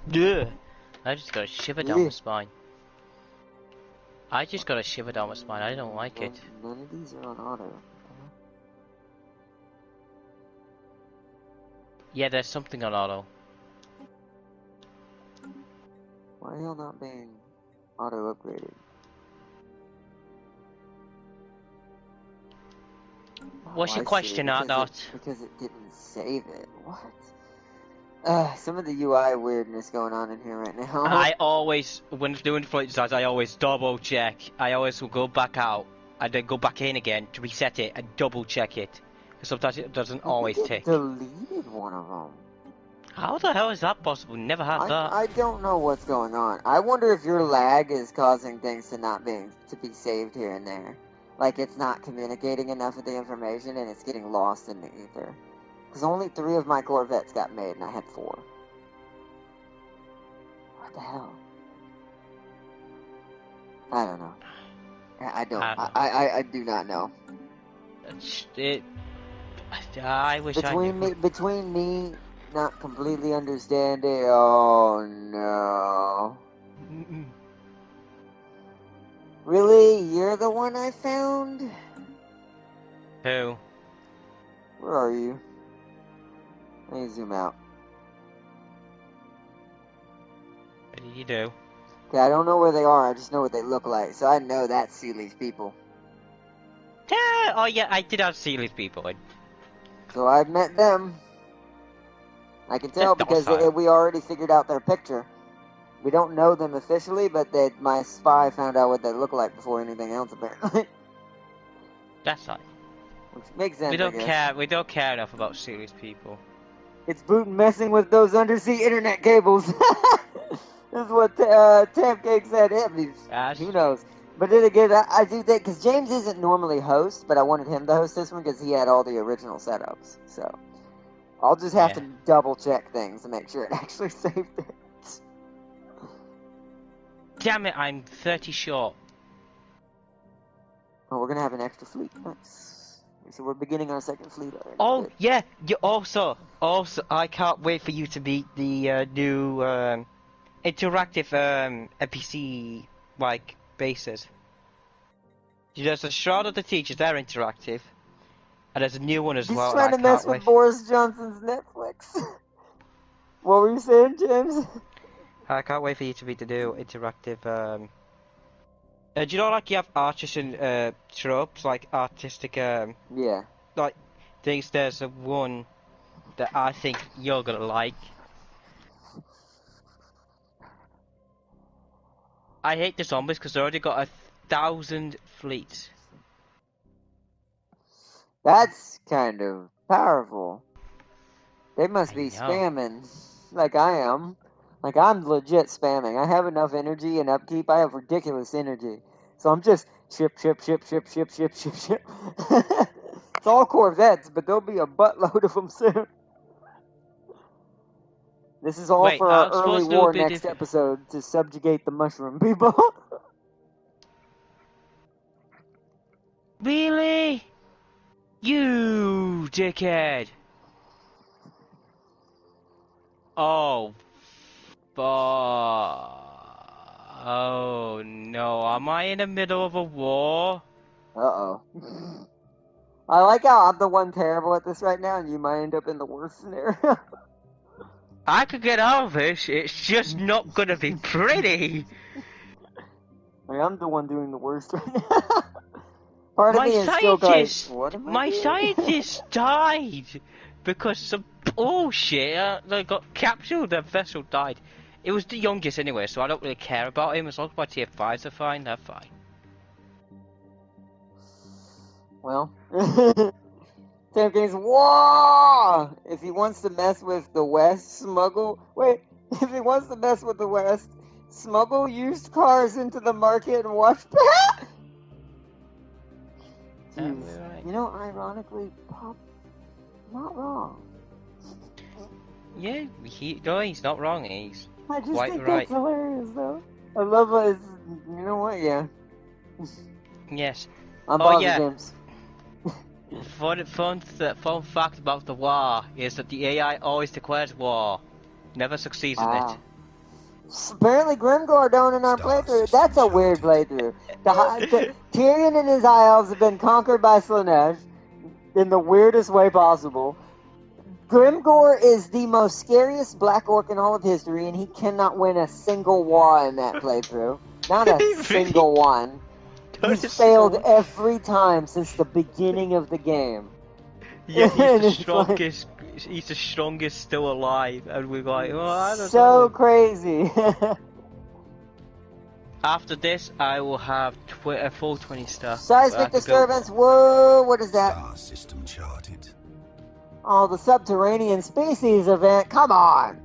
Duh. I just got a shiver down Yeah. my spine. I just got a shiver down my spine. I don't like it. None of these are on auto. Yeah, there's something on auto. Why are y'all not being auto upgraded? What's your I see, question, because Not? because it didn't save it. What? Some of the UI weirdness going on in here right now. I always, when doing flight designs, I always double check. I always will go back out and then go back in again to reset it and double check it. Because sometimes it doesn't always it tick. deleted one of them. How the hell is that possible? Never had that. I don't know what's going on. I wonder if your lag is causing things to be saved here and there. Like it's not communicating enough of the information and it's getting lost in the ether. Because only 3 of my Corvettes got made and I had 4. What the hell? I don't know. I don't. I do not know. I wish I knew. Between me not completely understanding. Oh no. Really? You're the one I found? Who? Where are you? Let me zoom out. What did you do? Okay, I don't know where they are, I just know what they look like. So I know that's Sealy's people. Yeah, oh yeah, I did have Sealy's people. So I've met them. I can tell because we already figured out their picture. We don't know them officially, but my spy found out what they look like before anything else, apparently. That's fine. Which makes sense, We don't I guess. care. We don't care enough about Sealy's people. It's Bootin messing with those undersea internet cables. This is what Tapcake said. I mean, who knows? But then again, I do think, because James isn't normally host, but I wanted him to host this one because he had all the original setups. So I'll just have to double check things to make sure it actually saved it. Damn it, I'm 30 short. Oh, we're going to have an extra fleet. Nice. So we're beginning our second fleet already. Oh, Good. yeah. You also, I can't wait for you to meet the new interactive NPC like bases. There's a Shroud of the Teachers, they're interactive, and there's a new one as well. He's trying to mess with Boris Johnson's Netflix. What were you saying, James? I can't wait for you to meet the new interactive. Do you know, like you have artisan tropes, like artistic yeah, like things? There's a one that I think you're gonna like. I hate the zombies because they already got 1,000 fleets. that's kind of powerful. They must be spamming, like I am. Like, I'm legit spamming. I have enough energy and upkeep. I have ridiculous energy. So I'm just ship. It's all Corvettes, but there'll be a buttload of them soon. This is all Wait, for our I'm early supposed to do a war bit next different. episode to subjugate the mushroom people. Really? You dickhead! Oh, oh no, am I in the middle of a war? Uh-oh. I like how I'm the one terrible at this right now, and you might end up in the worst scenario. I could get out of this, it's just not gonna be pretty! Like, I'm the one doing the worst right now. Part of My me is still going, scientist, what am I my doing? scientist died because some bullshit. They got captured. Their vessel died. It was the youngest anyway, so I don't really care about him as long as my tier 5s are fine. They're fine. Well, Sam King's, whoa! If he wants to mess with the West, if he wants to mess with the West, smuggle used cars into the market and watch. Jeez. Right. You know, ironically, Pop, not wrong. Yeah, he's not wrong. He's I just quite think right. that's hilarious, though. I love it. You know what? Yeah. Yes. I'm Oh positive, yeah. James. Fun fact about the war is that the AI always declares war, never succeeds in it. Wow. Apparently, Grimgor don't in our Star playthrough. system That's a weird charted. playthrough. Tyrion and his High Elves have been conquered by Slanesh in the weirdest way possible. Grimgor is the most scariest Black Orc in all of history, and he cannot win a single war in that playthrough. Not a single one. He's failed every time since the beginning of the game. Yeah, he's And the it's like- strongest. He's the strongest still alive, and we're like, oh, I don't so know. crazy. After this, I will have a full 20 star. Seismic disturbance. Whoa, what is that? Star system charted. Oh, the subterranean species event. Come on.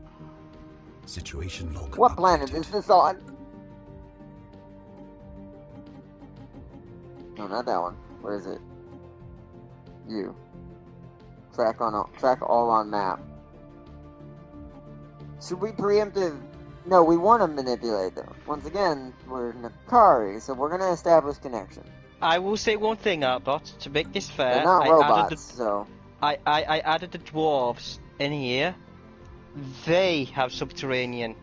Situation log What updated. planet is this on? No, not that one. Where is it? You. Track all on map. Should we preemptive? No, we want to manipulate them. Once again, we're Nakari, so we're gonna establish connection. I will say one thing, Arbot, to make this fair. They're not robots, so I added the dwarves in here. They have subterranean.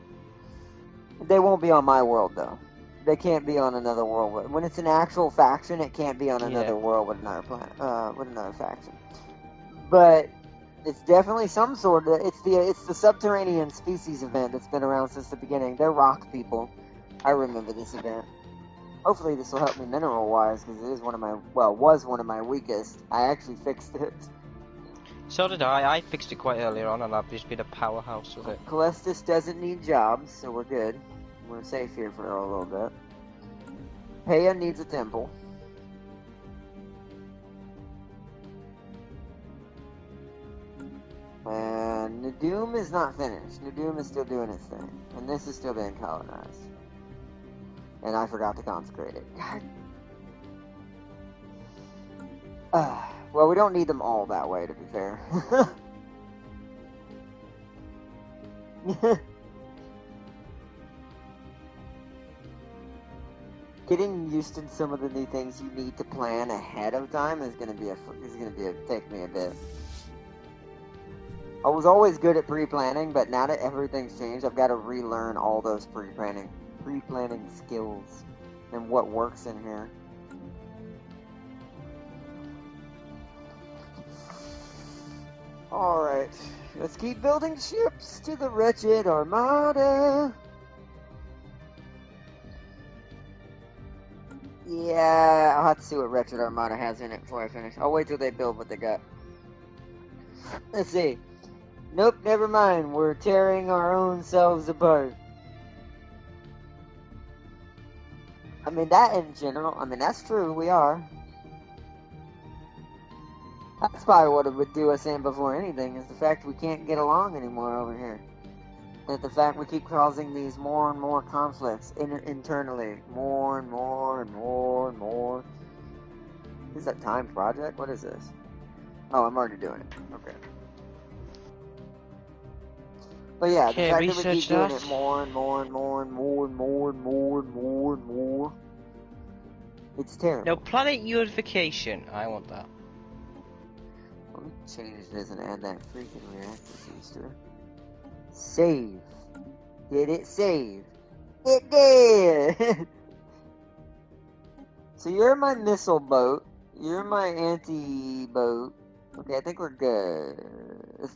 they won't be on my world though. They can't be on another world. When it's an actual faction, it can't be on another world with another with another faction. But it's definitely some sort of. It's the subterranean species event that's been around since the beginning. They're rock people. I remember this event. Hopefully this will help me mineral wise because it is was one of my weakest. I actually fixed it. So did I. I fixed it quite earlier on, and I've just been a powerhouse with it. Calestis doesn't need jobs, so we're good. We're safe here for a little bit. Peya needs a temple. And Nadum is not finished. Nadum is still doing its thing. And this is still being colonized. And I forgot to consecrate it. God. Well, we don't need them all that way, to be fair. Getting used to some of the new things you need to plan ahead of time is gonna take me a bit. I was always good at pre-planning, but now that everything's changed, I've got to relearn all those pre-planning skills and what works in here. Alright, let's keep building ships to the wretched armada. Yeah, I'll have to see what wretched armada has in it before I finish. I'll wait till they build what they got. Let's see. Nope, never mind. We're tearing our own selves apart. I mean, that in general, that's true, we are. That's probably what it would do us in before anything, is the fact we can't get along anymore over here. That the fact we keep causing these more and more conflicts internally. More and more and more and more. Is that timed project? What is this? Oh, I'm already doing it. Okay. But yeah, the Okay, fact that we keep research doing that. it more and more and more and more and more and more and more and more. It's terrible. No, planet unification. I want that. Let me change this and add that freaking reactor booster. Save. Did it save? It did! So you're my missile boat. You're my anti-boat. Okay, I think we're good.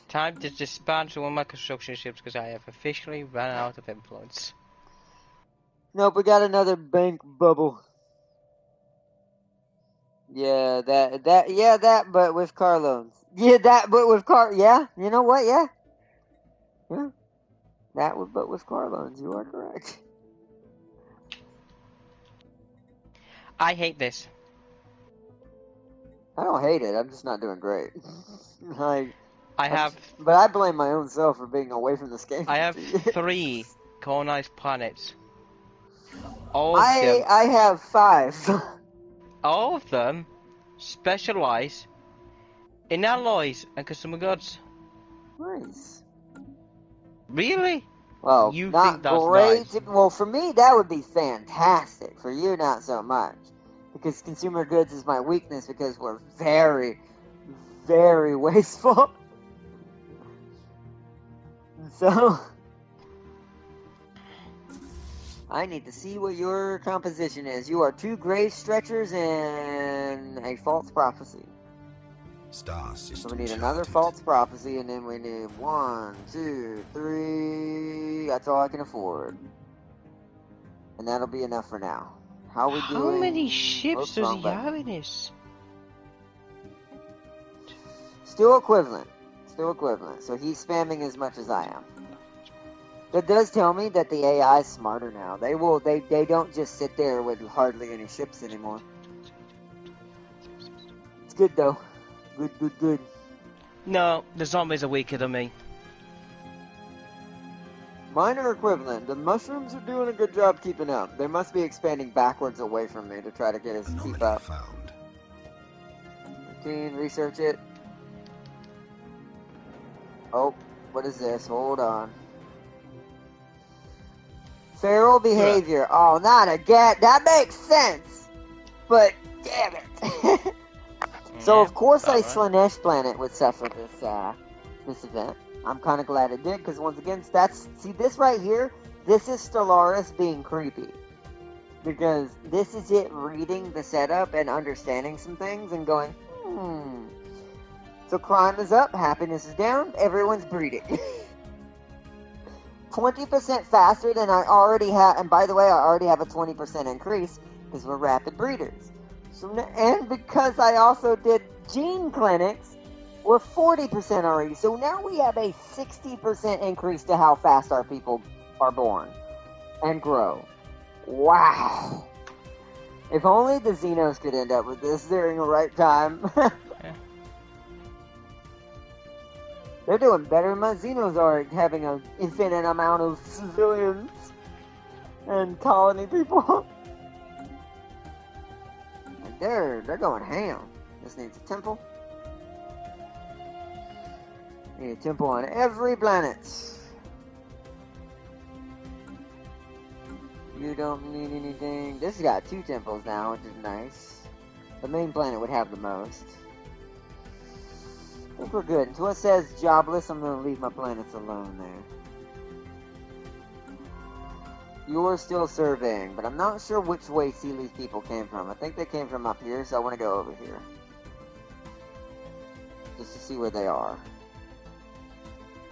Time to disband one of my construction ships because I have officially run out of influence. Nope, we got another bank bubble. Yeah, that, but with car loans. Yeah, that, but with yeah, you know what, yeah. Yeah, but with car loans, you are correct. I hate this. I don't hate it, I'm just not doing great. Like, but I blame my own self for being away from this game I for have 2 years. 3 colonized planets. All of them. I have 5. All of them specialize in alloys and consumer goods. Nice. Really? Well, You think not that's great. nice? Well, for me, that would be fantastic. For you, not so much. Because consumer goods is my weakness because we're very, very wasteful. So, I need to see what your composition is. You are 2 grave stretchers and a false prophecy. Star So system we need charted. another false prophecy, and then we need 1, 2, 3. That's all I can afford. And that'll be enough for now. How are we doing? How many ships Oops, does wrong he button. have in his? Still equivalent. Still equivalent. So he's spamming as much as I am. That does tell me that the AI is smarter now. They don't just sit there with hardly any ships anymore. It's good though. Good. No, the zombies are weaker than me. Mine are equivalent. The mushrooms are doing a good job keeping up. They must be expanding backwards away from me to try to get us to keep Anomaly up. found. Routine, research it. Oh, what is this? Hold on. Feral behavior. Oh, not again. That makes sense. But, damn it. So, of course, I Slanesh Planet would suffer this event. I'm kind of glad it did, because once again, see this right here? This is Stellaris being creepy. Because this is it reading the setup and understanding some things and going, So crime is up, happiness is down, everyone's breeding. 20% faster than I already have, and by the way, I already have a 20% increase, because we're rapid breeders. So, and because I also did gene clinics, we're 40% already. So now we have a 60% increase to how fast our people are born and grow. Wow. If only the Xenos could end up with this during the right time. They're doing better than my Xenos are at having an infinite amount of civilians and colony people. And they're going ham. This needs a temple. Need a temple on every planet. You don't need anything. This has got 2 temples now, which is nice. The main planet would have the most. I think we're good. Until it says jobless, I'm going to leave my planets alone there. You're still surveying, but I'm not sure which way Seely's people came from. I think they came from up here, so I want to go over here. Just to see where they are.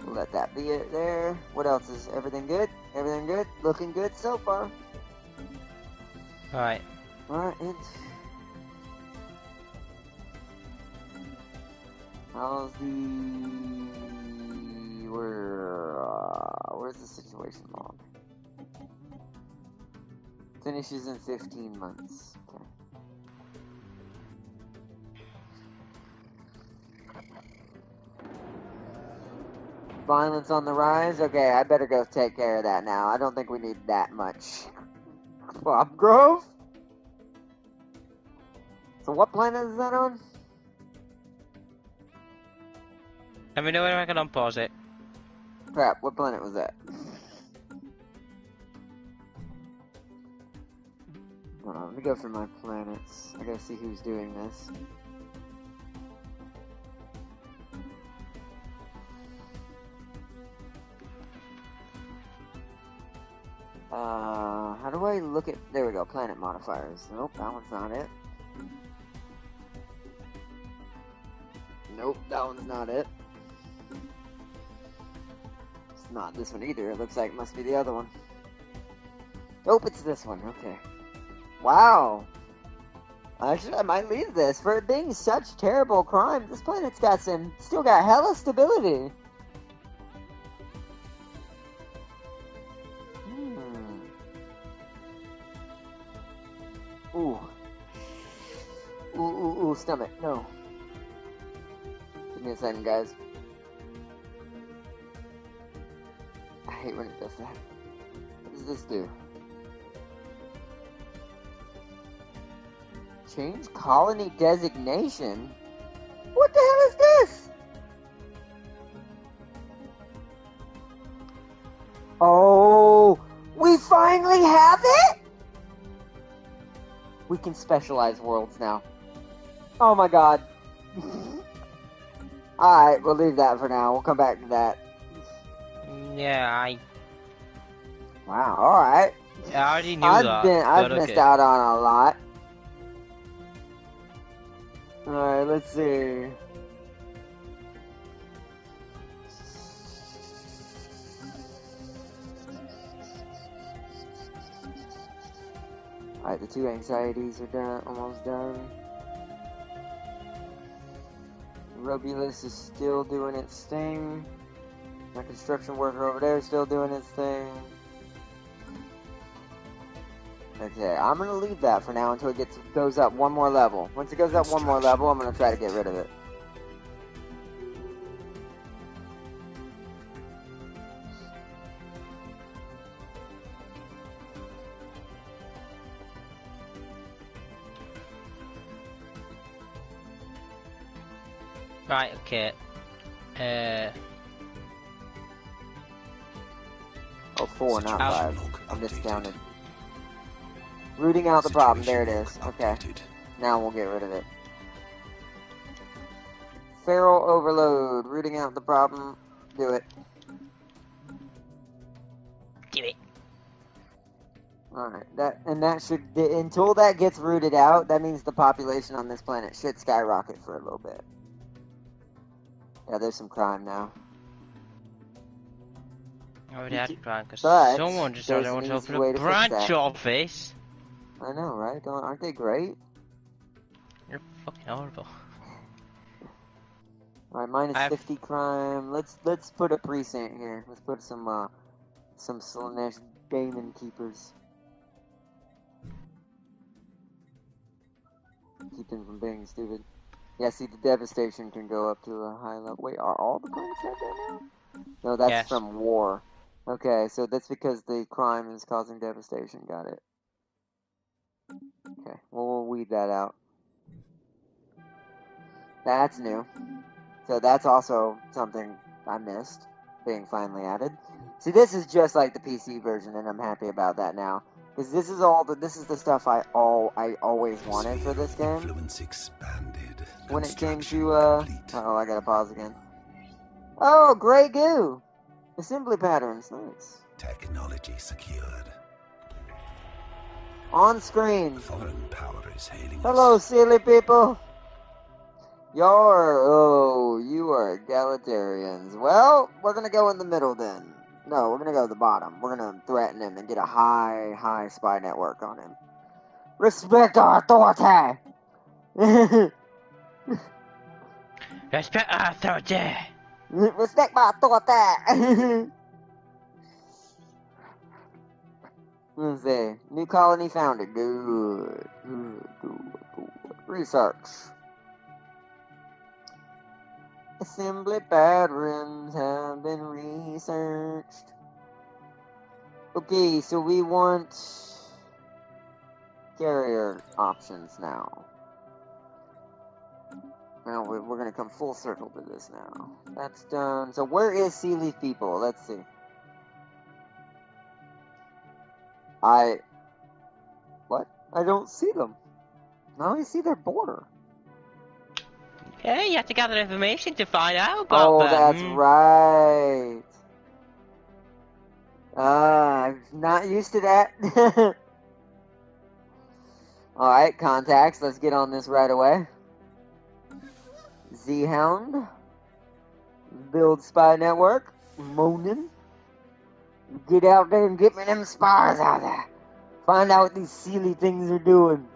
We'll let that be it there. What else? Is everything good? Everything good? Looking good so far. Alright. Alright, how's where's the situation log? Finishes in 15 months. Okay. Violence on the rise? Okay, I better go take care of that now. I don't think we need that much. Bob Grove? So what planet is that on? Let me know when I can unpause it. Crap, what planet was that? Hold on, let me go through my planets. I gotta see who's doing this. How do I look at... There we go, planet modifiers. Nope, that one's not it. Nope, that one's not it. It's not this one either. It looks like it must be the other one. Nope, it's this one. Okay. Wow. Actually, I might leave this. For it being such terrible crime, this planet's got still got hella stability. Ooh. Ooh, stomach. No. Give me a second, guys. I hate when it does that. What does this do? Change colony designation? What the hell is this? Oh, we finally have it? We can specialize worlds now. Oh my god. Alright, we'll leave that for now. We'll come back to that. Yeah, Wow, alright. I already knew that. I've missed out on a lot. Alright, let's see. Alright, the 2 anxieties are done, almost done. Robulus is still doing its thing. My construction worker over there is still doing its thing. Okay, I'm gonna leave that for now until it goes up one more level. Once it goes up one more level, I'm gonna try to get rid of it. Right, okay. Oh, 4, not 5. I miscounted. Rooting out the problem. There it is. Okay. Now we'll get rid of it. Feral overload. Rooting out the problem. Do it. Do it. Alright. That should... Until that gets rooted out, that means the population on this planet should skyrocket for a little bit. Yeah, there's some crime now. I already had a crime because But someone decided there's to an open easy way a to fix branch that. office. I know, right? Aren't they great? You're fucking horrible. Alright, minus 50 crime. Let's put a precinct here. Let's put some Slanesh Damon keepers. Keep them from being stupid. Yeah, see, the devastation can go up to a high level. Wait, are all the planets like that now? No, that's from war. Okay, so that's because the crime is causing devastation. Got it. Okay, well, we'll weed that out. That's new. So that's also something I missed being finally added. See, this is just like the PC version, and I'm happy about that now. Because this is the stuff I always wanted for this game. When it came to, oh, I gotta pause again. Oh, gray goo! Assembly patterns, nice. Technology secured. On screen. Foreign power is hailing Hello, us. silly people. You are egalitarians. Well, we're gonna go in the middle then. No, we're gonna go to the bottom. We're gonna threaten him and get a high spy network on him. Respect our authority! Respect our authority! Respect my authority! Let's see. New colony founded. Good. Research. Assembly patterns have been researched. Okay, so we want carrier options now. Now we're gonna come full circle to this now. That's done. So where is Sea Leaf People? Let's see. What? I don't see them. I only see their border. Yeah, you have to gather information to find out about Oh, them. that's right. I'm not used to that. Alright, contacts. Let's get on this right away. Z-Hound. Build spy network. Moaning. Get out there and get me them spies out there. Find out what these silly things are doing.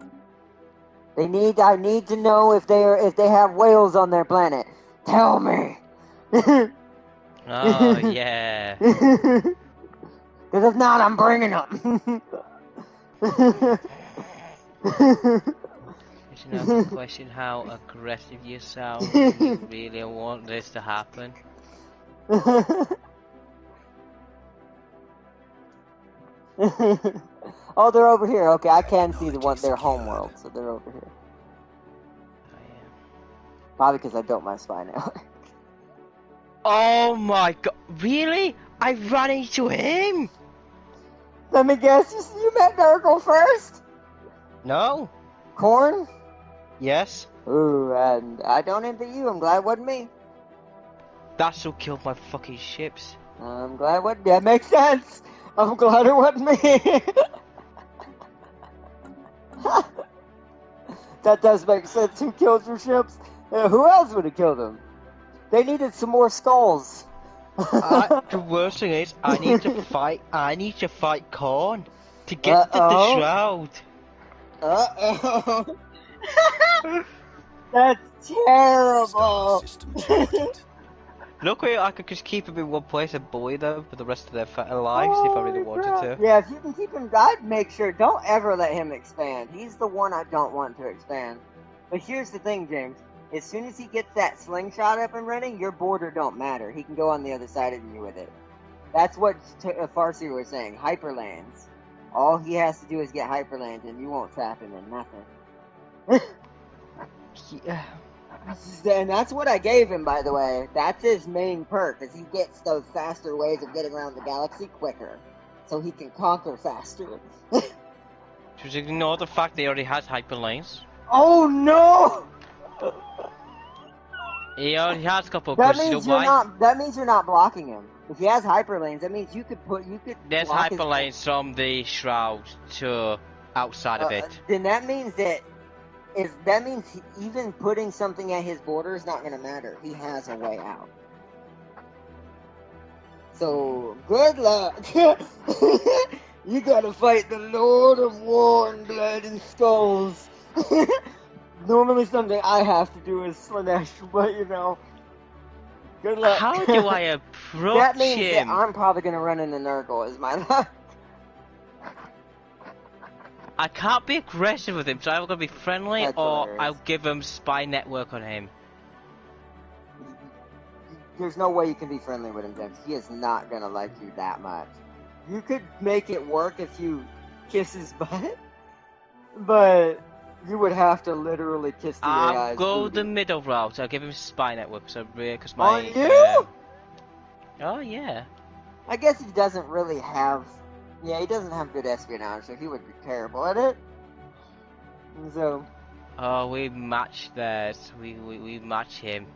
I need to know if they have whales on their planet. Tell me. Oh, yeah. Because if not, I'm bringing them. It's another question how aggressive you sound when you really want this to happen. Oh, they're over here. Okay, I can see their homeworld, so they're over here. Oh, yeah. Probably because I built my spy now. Oh my god, really? I ran into him? Let me guess, you met Nurgle first? No. Corn? Yes. Ooh, and I don't envy you. I'm glad it wasn't me. That's who killed my fucking ships. I'm glad it wasn't. That makes sense. I'm glad it wasn't me. That does make sense. Who killed your ships? Who else would have killed them? They needed some more skulls. The worst thing is, I need to fight Korn to get to the shroud. Uh-oh. That's terrible. System charted. Look, where I could just keep him in one place and bully them for the rest of their lives if I really wanted to. Yeah, if you can keep him, I'd make sure, don't ever let him expand. He's the one I don't want to expand. But here's the thing, James. As soon as he gets that slingshot up and running, your border don't matter. He can go on the other side of you with it. That's what Farsi was saying. Hyperlands. All he has to do is get hyperlands, and you won't trap him in nothing. Yeah. And that's what I gave him, by the way. That's his main perk, is he gets those faster ways of getting around the galaxy quicker. So he can conquer faster. Just ignore the fact that he already has hyperlanes. Oh no! He already has a couple. That Cause means you know you're why? not. That means you're not blocking him. If he has hyperlanes, that means you could. There's block his- hyperlanes from the shroud to outside of it. Then that means even putting something at his border is not going to matter. He has a way out. So good luck. You gotta fight the Lord of War and Blood and Skulls. Normally something I have to do is Slanesh, but you know. Good luck. How do I approach That means him? that I'm probably gonna run into Nurgle is my luck. I can't be aggressive with him, so I'm gonna be friendly, That's or hilarious. I'll give him spy network on him. There's no way you can be friendly with him, James. He is not gonna like you that much. You could make it work if you kiss his butt, but you would have to literally kiss the AI's I'll go booty. the middle route. I'll give him spy network, so because my. On you? Oh yeah. I guess he doesn't really have. Yeah, he doesn't have good espionage, so he would be terrible at it. And so. Oh, we match that. We match him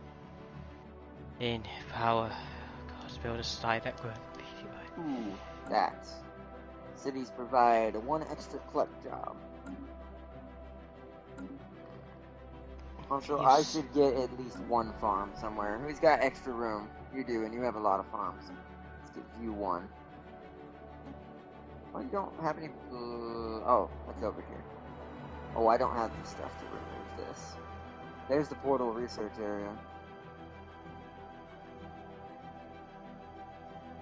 in power. God, to build a spy network. Ooh, that. Cities provide one extra cluck job. Also, I Yes. should get at least one farm somewhere. Who's got extra room? You do, and you have a lot of farms. Let's get you one. Oh, you don't have any... oh, what's over here? Oh, I don't have the stuff to remove this. There's the portal research area.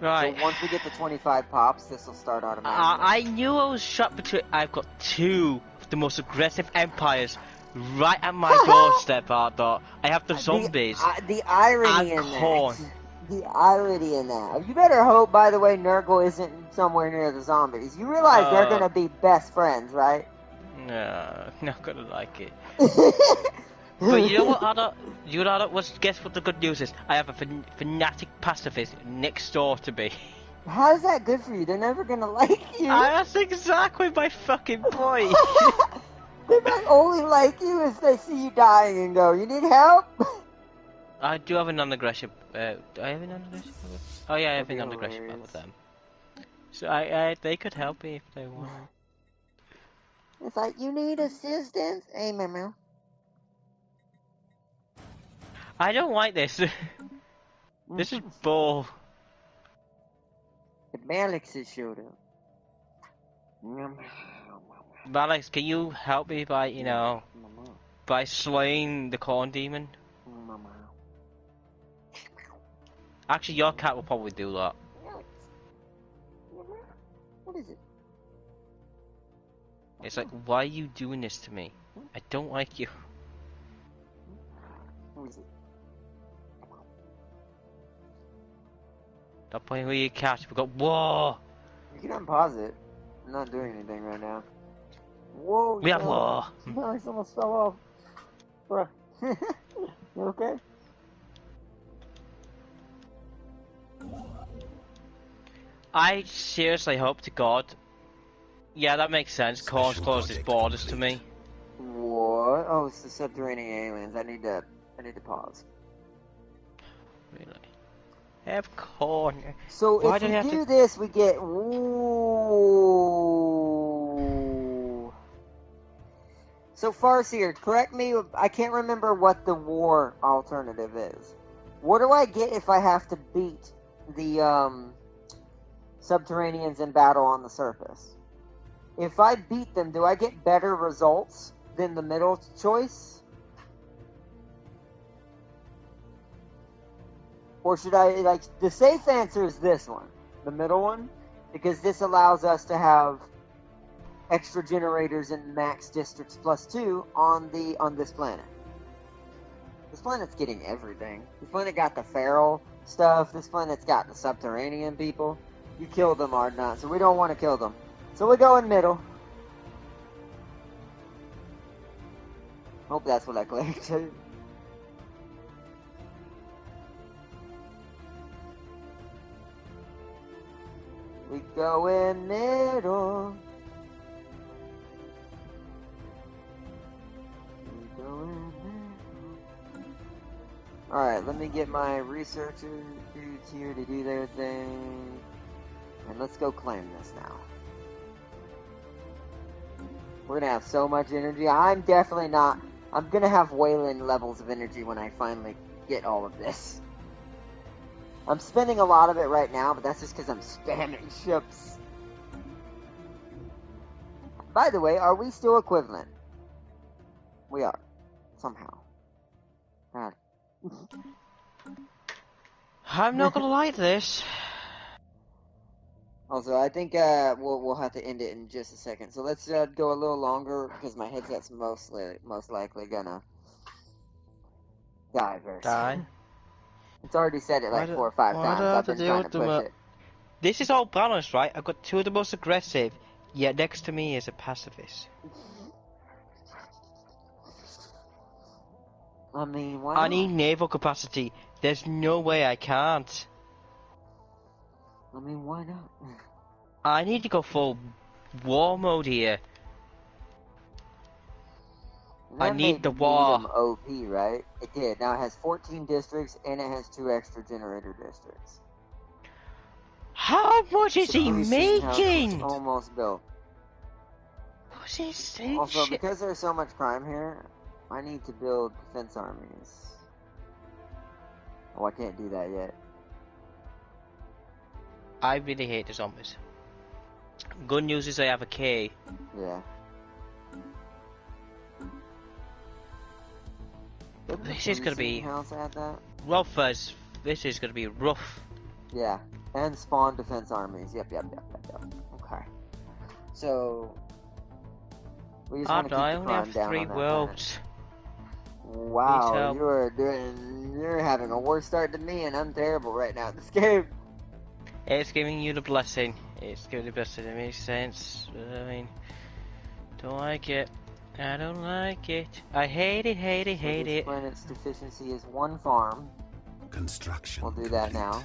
Right. So once we get to 25 pops, this will start automatically. I knew I was shot between. I've got two of the most aggressive empires Right at my doorstep, Arthur. I have the zombies The irony and in corn. that. The irony in that. You better hope, by the way, Nurgle isn't somewhere near the zombies. You realize they're gonna be best friends, right? No, not gonna like it. But you know what, Arthur? You know what? Guess what the good news is? I have a fanatic pacifist next door to me. How is that good for you? They're never gonna like you. That's exactly my fucking point. They might only like you if they see you dying and go, "You need help?" I do have a non-aggression. Do I have a non-aggression? Oh yeah, I have a non-aggression with them. So they could help me if they want. It's like, you need assistance. Hey, meow. I don't like this. This is bull. The Malix has showed up. Malix, can you help me by, by slaying the corn demon? Actually, your cat will probably do that. What is it? It's like, why are you doing this to me? I don't like you. What is it? Stop playing with your cat. We got war. You can unpause it. I'm not doing anything right now. Whoa! We have war. Nice, almost fell off. Bruh. You okay? I seriously hope to God. Yeah, that makes sense. Corn's closed his borders to me. What? Oh, it's the subterranean aliens. I need to pause. Really? Have corn. So why if do we they have do to... this, we get. Ooh. So Farseer, correct me. I can't remember what the war alternative is. What do I get if I have to beat the subterraneans in battle on the surface? If I beat them, do I get better results than the middle choice? Or should I, the safe answer is this one, the middle one, because this allows us to have extra generators in max districts +2 on this planet. This planet's getting everything. This planet got the feral stuff, this planet's got the subterranean people. You killed them, Ardnot, so we don't want to kill them. So we go in middle. Hope that's what I clicked. We go in middle. We go in middle. Alright, let me get my researcher dudes here to do their thing. And let's go claim this now. We're gonna have so much energy. I'm definitely not. I'm gonna have Wayland levels of energy when I finally get all of this. I'm spending a lot of it right now, but that's just because I'm spamming ships. By the way, are we still equivalent? We are. Somehow. God. I'm not gonna like this. Also, I think we'll have to end it in just a second. So let's go a little longer because my headset's most likely gonna die very soon. It's already said it like 4 or 5 times. I've been trying to push it. This is all balanced, right? I've got two of the most aggressive, yet next to me is a pacifist. I mean, why I need naval capacity. There's no way I can't. I mean, why not? I need to go full war mode here. I need the war. OP, right? It did. Now it has 14 districts and it has 2 extra generator districts. How much is he making? Almost built. What's he saying? Also, because there's so much crime here, I need to build defense armies. Oh, I can't do that yet. I really hate the zombies. Good news is I have a K. Yeah. This is gonna be rough as this is gonna be rough. Yeah, and spawn defense armies. Yep. Okay. So We just Oh want to no, keep I the only have crime down 3 on that planet. worlds. Wow, help. you're having a worse start than me, and I'm terrible right now at this game. It's giving you the blessing. It's giving the blessing. It makes sense. I mean, don't like it. I don't like it. I hate it, hate it, hate This it. planet's deficiency is 1 farm. Construction We'll do complete. that now.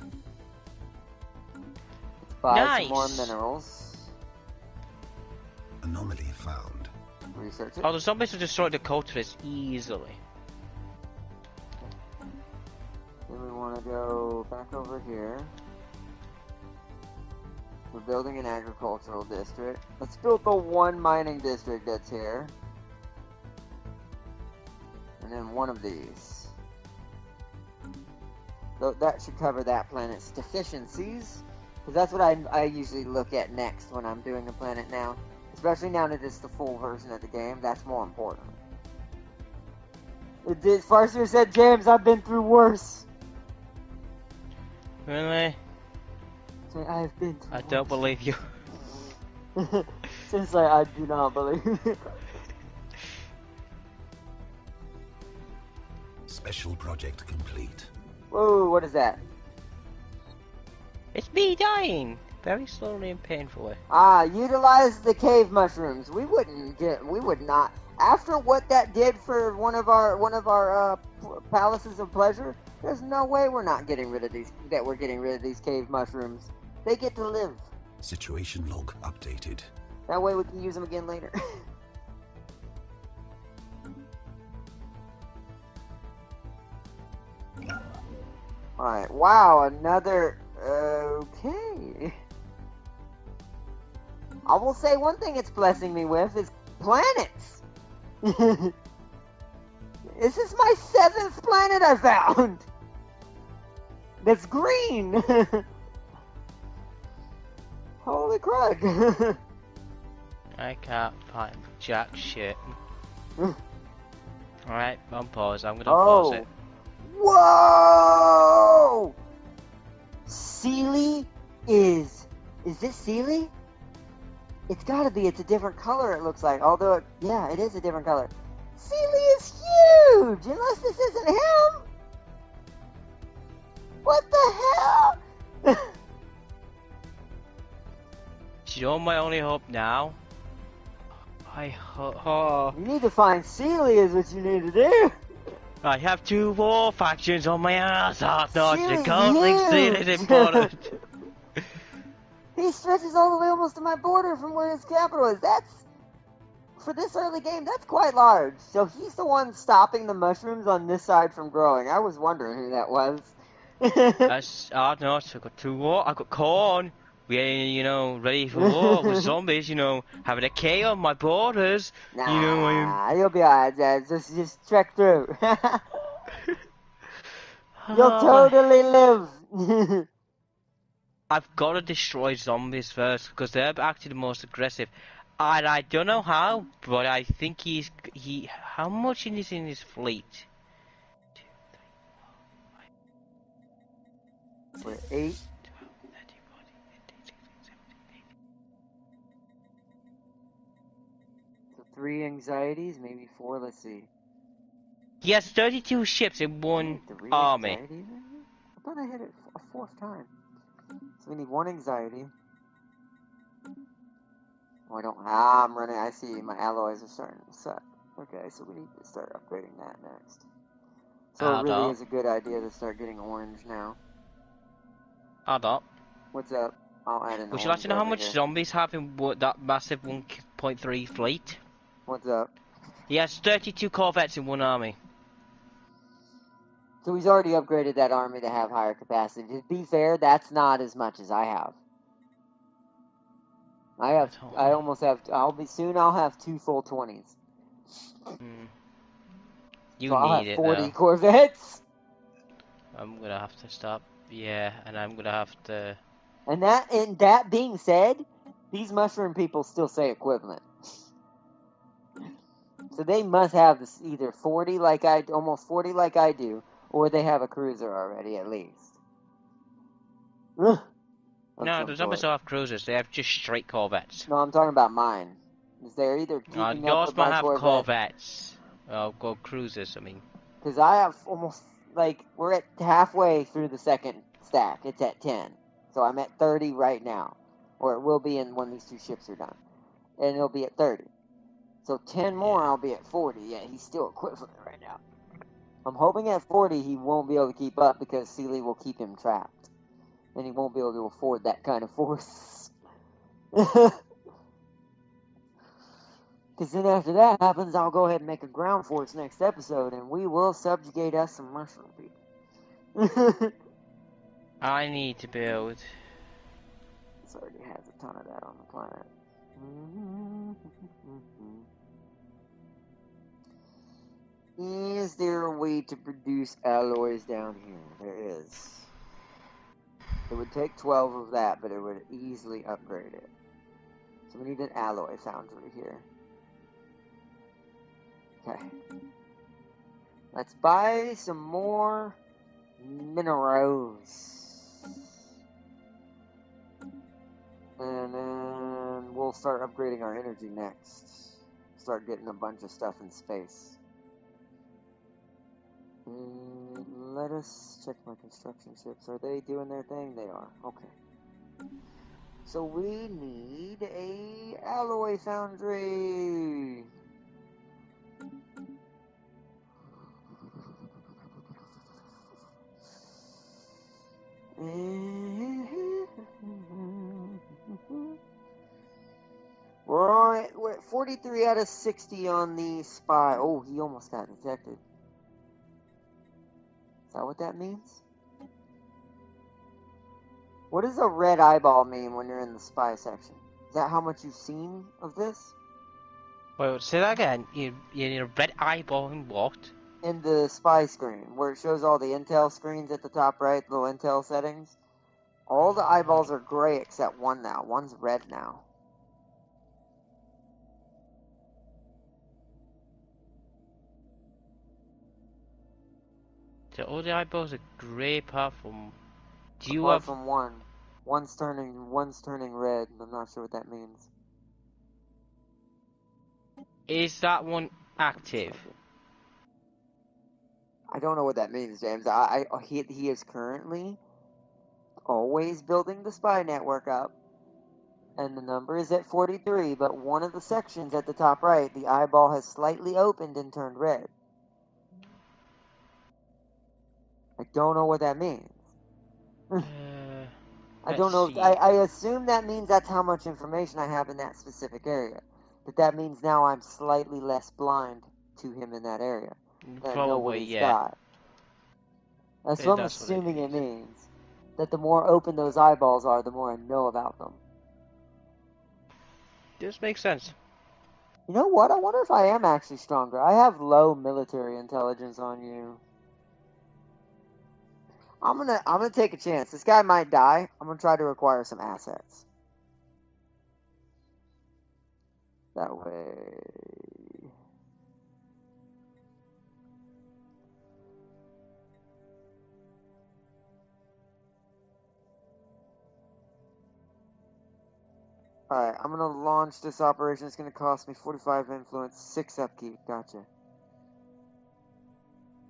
Let's buy some more Nice. minerals. Anomaly found. Research it. Oh, the zombies will destroy the cultists easily. Then we want to go back over here. We're building an agricultural district. Let's build the one mining district that's here. And then one of these. That should cover that planet's deficiencies. Because that's what I usually look at next when I'm doing a planet now. Especially now that it's the full version of the game. That's more important. Farseer said, James, I've been through worse. Really? So I've been through I don't believe you. Since I do not believe it. Special project complete. Whoa, what is that? It's me dying. Very slowly and painfully. Utilize the cave mushrooms. We would not. After what that did for one of our palaces of pleasure, there's no way we're not getting rid of these. That we're getting rid of these cave mushrooms. They get to live. Situation log updated. That way we can use them again later. Alright, wow, another... Okay. I will say one thing it's blessing me with is planets. This is my 7th planet I found. That's green. Holy crud. I can't find jack shit. Alright, on pause. I'm gonna pause it. Whoa! Sealy is this Sealy? It's gotta be. It's a different color, it looks like. Although, yeah, it is a different color. Sealy is huge! Unless this isn't him! What the hell? You're my only hope now. You need to find Sealy is what you need to do. I have 2 war factions on my ass. Oh, no, Sealy's the conflict scene is huge. important. He stretches all the way almost to my border from where his capital is. That's, for this early game, that's quite large. So he's the one stopping the mushrooms on this side from growing. I was wondering who that was. Oh no, I got 2 war. I got corn. We ain't, ready for war with zombies, having a K on my borders. Nah, you'll be alright, Dad. Just trek through. You'll totally live. I've got to destroy zombies first because they're actually the most aggressive, and I don't know how, but I think how much is in his fleet? 2, 3, 4, 5, 6, We're 8. 12, 13, 14, 15, 16, 17, 18. So 3 anxieties, maybe 4. Let's see. He has 32 ships in one 3 army. anxieties? I thought I hit it a 4th time. So we need 1 anxiety. Oh, I don't. I'm running. I see my alloys are starting to suck. Okay, so we need to start upgrading that next. So it really is a good idea to start getting orange now. Hold up. What's up? I'll add an Would you like to know how much here. zombies have in that massive 1.3 fleet? What's up? He has 32 corvettes in one army. So he's already upgraded that army to have higher capacity. To be fair, that's not as much as I have. I almost have. I'll have 2 full 20s. You so need I'll have it 40 though. Corvettes. I'm gonna have to stop. Yeah, and I'm gonna have to. And that being said, these mushroom people still say equivalent. So they must have this either 40 almost 40 like I do, or they have a cruiser already at least. No, the zombies don't have cruisers. They have just straight corvettes. No, I'm talking about mine. Is they're either keeping up Yours with might my have Corvette. corvettes. Or cruisers, I mean. Because I have almost, like, we're at halfway through the second stack. It's at 10. So I'm at 30 right now. Or it will be when these 2 ships are done. And it'll be at 30. So 10 more, I'll be at 40. Yeah, he's still equipped with it right now. I'm hoping at 40 he won't be able to keep up because Sealy will keep him trapped. And he won't be able to afford that kind of force. Because then after that happens, I'll go ahead and make a ground force next episode, and we will subjugate us some mushroom people. I need to build. This already has a ton of that on the planet. Is there a way to produce alloys down here? There is. It would take 12 of that, but it would easily upgrade it. So we need an alloy foundry here. Okay. Let's buy some more minerals. And then we'll start upgrading our energy next. Start getting a bunch of stuff in space. Let us check my construction ships. Are they doing their thing? They are. Okay. So we need a alloy foundry. We're at 43 out of 60 on the spy. Oh, he almost got detected. Is that what that means? What does a red eyeball mean when you're in the spy section? Is that how much you've seen of this? Wait, say that again. You're red eyeballing what? In the spy screen, where it shows all the intel screens at the top right, little intel settings. All the eyeballs are gray except one now. One's red now. So all the eyeballs are grey apart from... Do you Apart have... from one. One's turning red. I'm not sure what that means. Is that one active? I don't know what that means, James. He is currently always building the spy network up, and the number is at 43, but one of the sections at the top right, the eyeball has slightly opened and turned red. I don't know what that means. I don't know. I assume that means that's how much information I have in that specific area. But that means now I'm slightly less blind to him in that area. I know what Probably, he's yeah. got. That's what I'm assuming it means. That the more open those eyeballs are, the more I know about them. This makes sense. You know what? I wonder if I am actually stronger. I have low military intelligence on you. I'm gonna take a chance. This guy might die. I'm gonna try to acquire some assets. That way. Alright, I'm gonna launch this operation. It's gonna cost me 45 influence, 6 upkeep. Gotcha.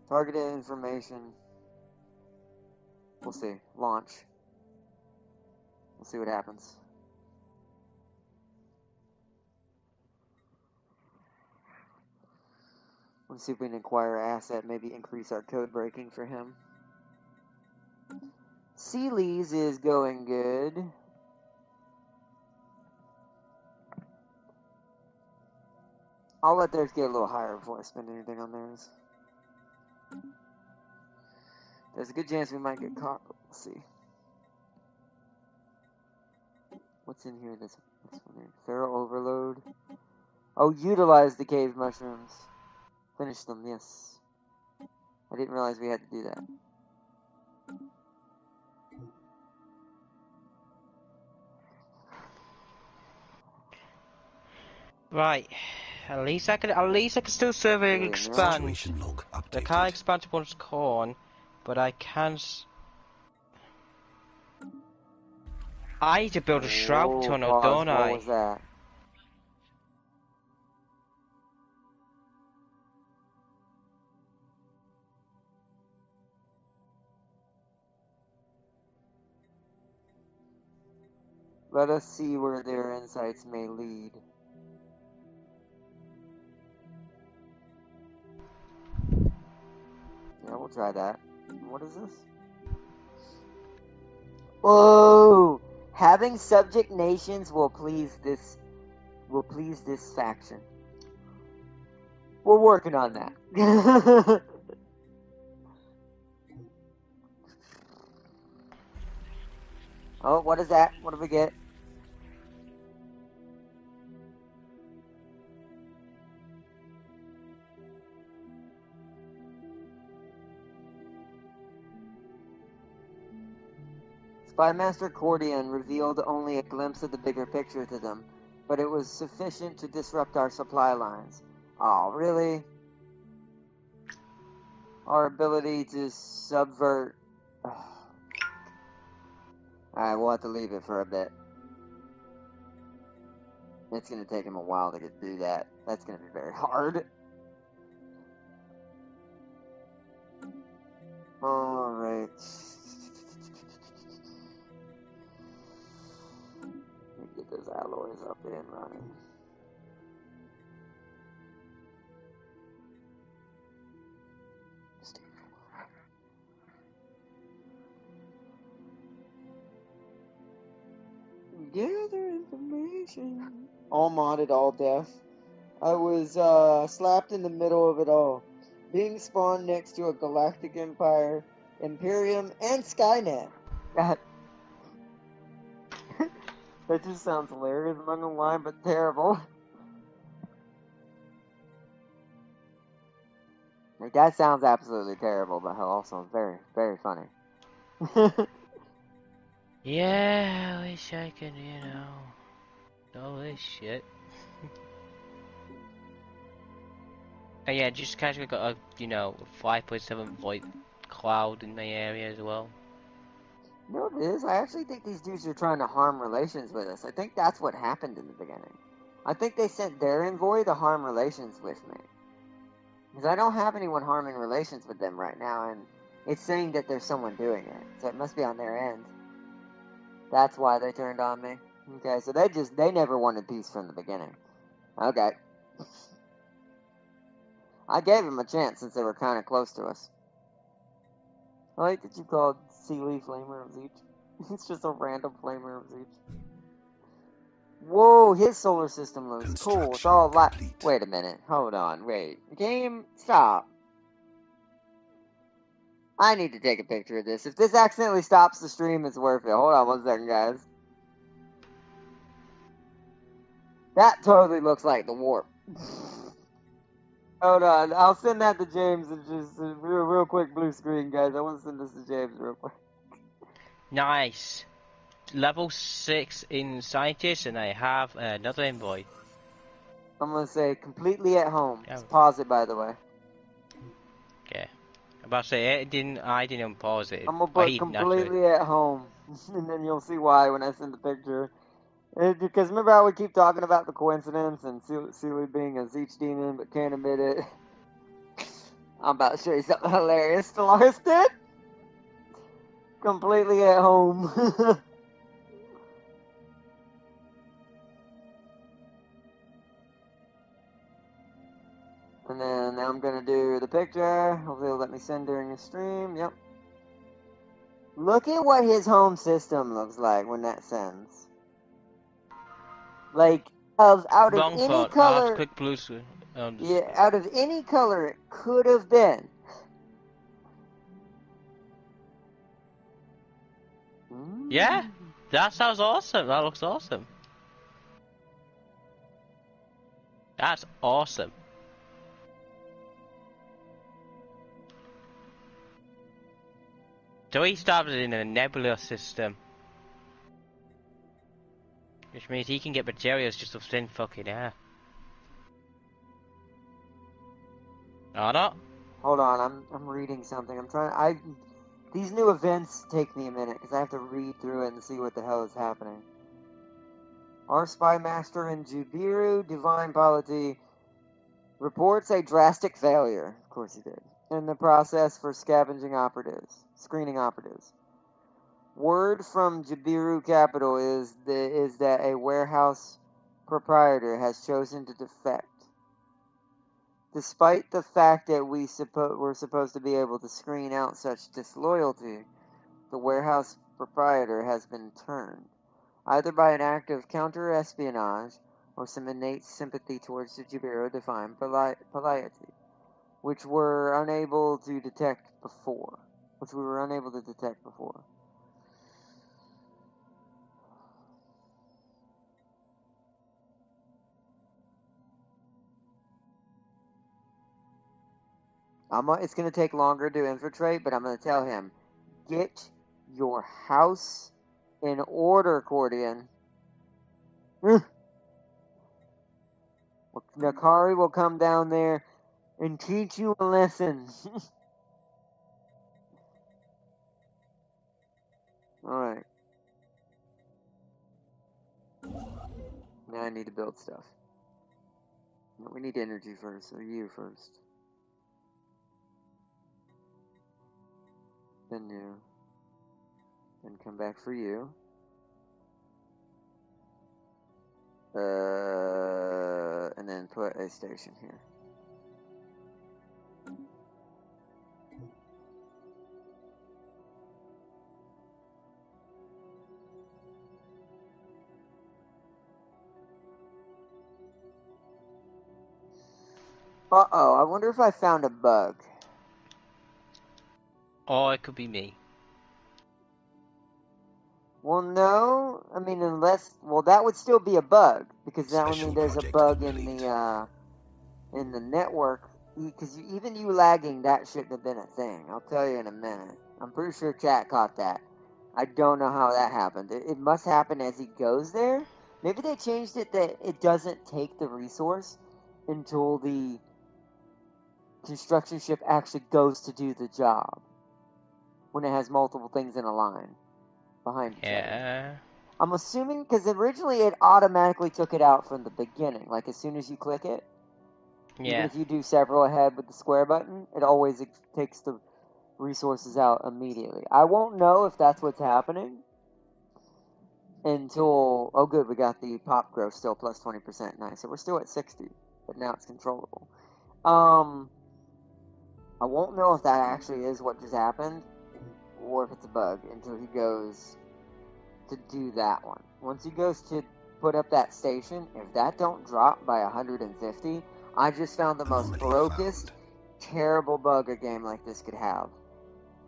Targeted information. We'll see. Launch. We'll see what happens. Let's see if we can acquire an asset, maybe increase our code breaking for him. Sealy's is going good. I'll let theirs get a little higher before I spend anything on theirs. There's a good chance we might get caught, but we'll see. What's in here? This one here. Feral overload. Oh, utilize the cave mushrooms. Finish them, yes. I didn't realize we had to do that. Right. At least I can still survey and expand. Situation log updated. I can't expand to one's corn, but I can. I need to build a shroud tunnel, don't I? What was that? Let us see where their insights may lead. Yeah, we'll try that. What is this? Whoa! Having subject nations will please this faction. We're working on that. Oh, what is that? What do we get? Spymaster Cordian revealed only a glimpse of the bigger picture to them, but it was sufficient to disrupt our supply lines. Oh, really? Our ability to subvert... Alright, we'll have to leave it for a bit. It's going to take him a while to do that. That's going to be very hard. Alright. Let me get those alloys up and running. Gather information. All modded, all deaf. I was slapped in the middle of it all. Being spawned next to a galactic empire, Imperium, and Skynet. That just sounds hilarious, I'm not gonna lie, but terrible. Like, that sounds absolutely terrible, but also very, very funny. Yeah, I wish I could, all this shit. And yeah, just casually got a, 5.7 volt cloud in my area as well. You know what it is? I actually think these dudes are trying to harm relations with us. I think that's what happened in the beginning. I think they sent their envoy to harm relations with me. Because I don't have anyone harming relations with them right now, and it's saying that there's someone doing it. So it must be on their end. That's why they turned on me. Okay, so they never wanted peace from the beginning. Okay. I gave them a chance since they were kind of close to us. I like that you called Sealy Flamer of Zeech. It's just a random Flamer of Zeech. Whoa, his solar system looks cool. It's all like. Wait a minute. Hold on. Wait. Game, stop. I need to take a picture of this. If this accidentally stops the stream, it's worth it. Hold on 1 second, guys. That totally looks like the warp. Hold on. I'll send that to James and just real quick blue screen, guys. I want to send this to James real quick. Nice. Level 6 in scientist, and I have another envoy. I'm gonna say completely at home. Yeah. Just pause it, by the way. Okay. I'm about to say I didn't pause it. I'm gonna put completely at home, and then you'll see why when I send the picture. Because remember how we keep talking about the coincidence and Sealy being a Zeech demon but can't admit it? I'm about to show you something hilarious Stellaris did. Completely at home. And then now I'm gonna do the picture. Hopefully it'll let me send during the stream. Yep. Look at what his home system looks like when that sends. Like, out of Wrong any thought. I have to color, click blue. yeah, out of any color it could have been. Yeah, that sounds awesome. That looks awesome. That's awesome. So he started in a nebula system. Which means he can get materials just of thin fucking air. Or not? Hold on, I'm reading something. These new events take me a minute because I have to read through it and see what the hell is happening. Our spy master in Jubiru, Divine Polity, reports a drastic failure. Of course he did. In the process for screening operatives. Word from Jabiru Capital is that a warehouse proprietor has chosen to defect. Despite the fact that we're supposed to be able to screen out such disloyalty, the warehouse proprietor has been turned, either by an act of counter-espionage or some innate sympathy towards the Jabiru-defined piety, which we were unable to detect before. It's going to take longer to infiltrate, but I'm going to tell him, get your house in order, Cordian. Nakari will come down there and teach you a lesson. Alright. Now I need to build stuff. No, we need energy first, or you first. Then you. Then come back for you. And then put a station here. Uh-oh, I wonder if I found a bug. Or it could be me. Well, no. I mean, unless... Well, that would still be a bug. Because that would mean there's a bug in the network. Because even you lagging, that shouldn't have been a thing. I'll tell you in a minute. I'm pretty sure chat caught that. I don't know how that happened. It must happen as he goes there. Maybe they changed it that it doesn't take the resource until the construction ship actually goes to do the job. When it has multiple things in a line behind each other. I'm assuming, because originally it automatically took it out from the beginning. Like, as soon as you click it, even if you do several ahead with the square button, it always takes the resources out immediately. I won't know if that's what's happening until... Oh, good, we got the pop growth still plus 20%. Nice. So we're still at 60, but now it's controllable. I won't know if that actually is what just happened, or if it's a bug, until he goes to do that one. Once he goes to put up that station, if that don't drop by 150, I just found the most brokest, terrible bug a game like this could have.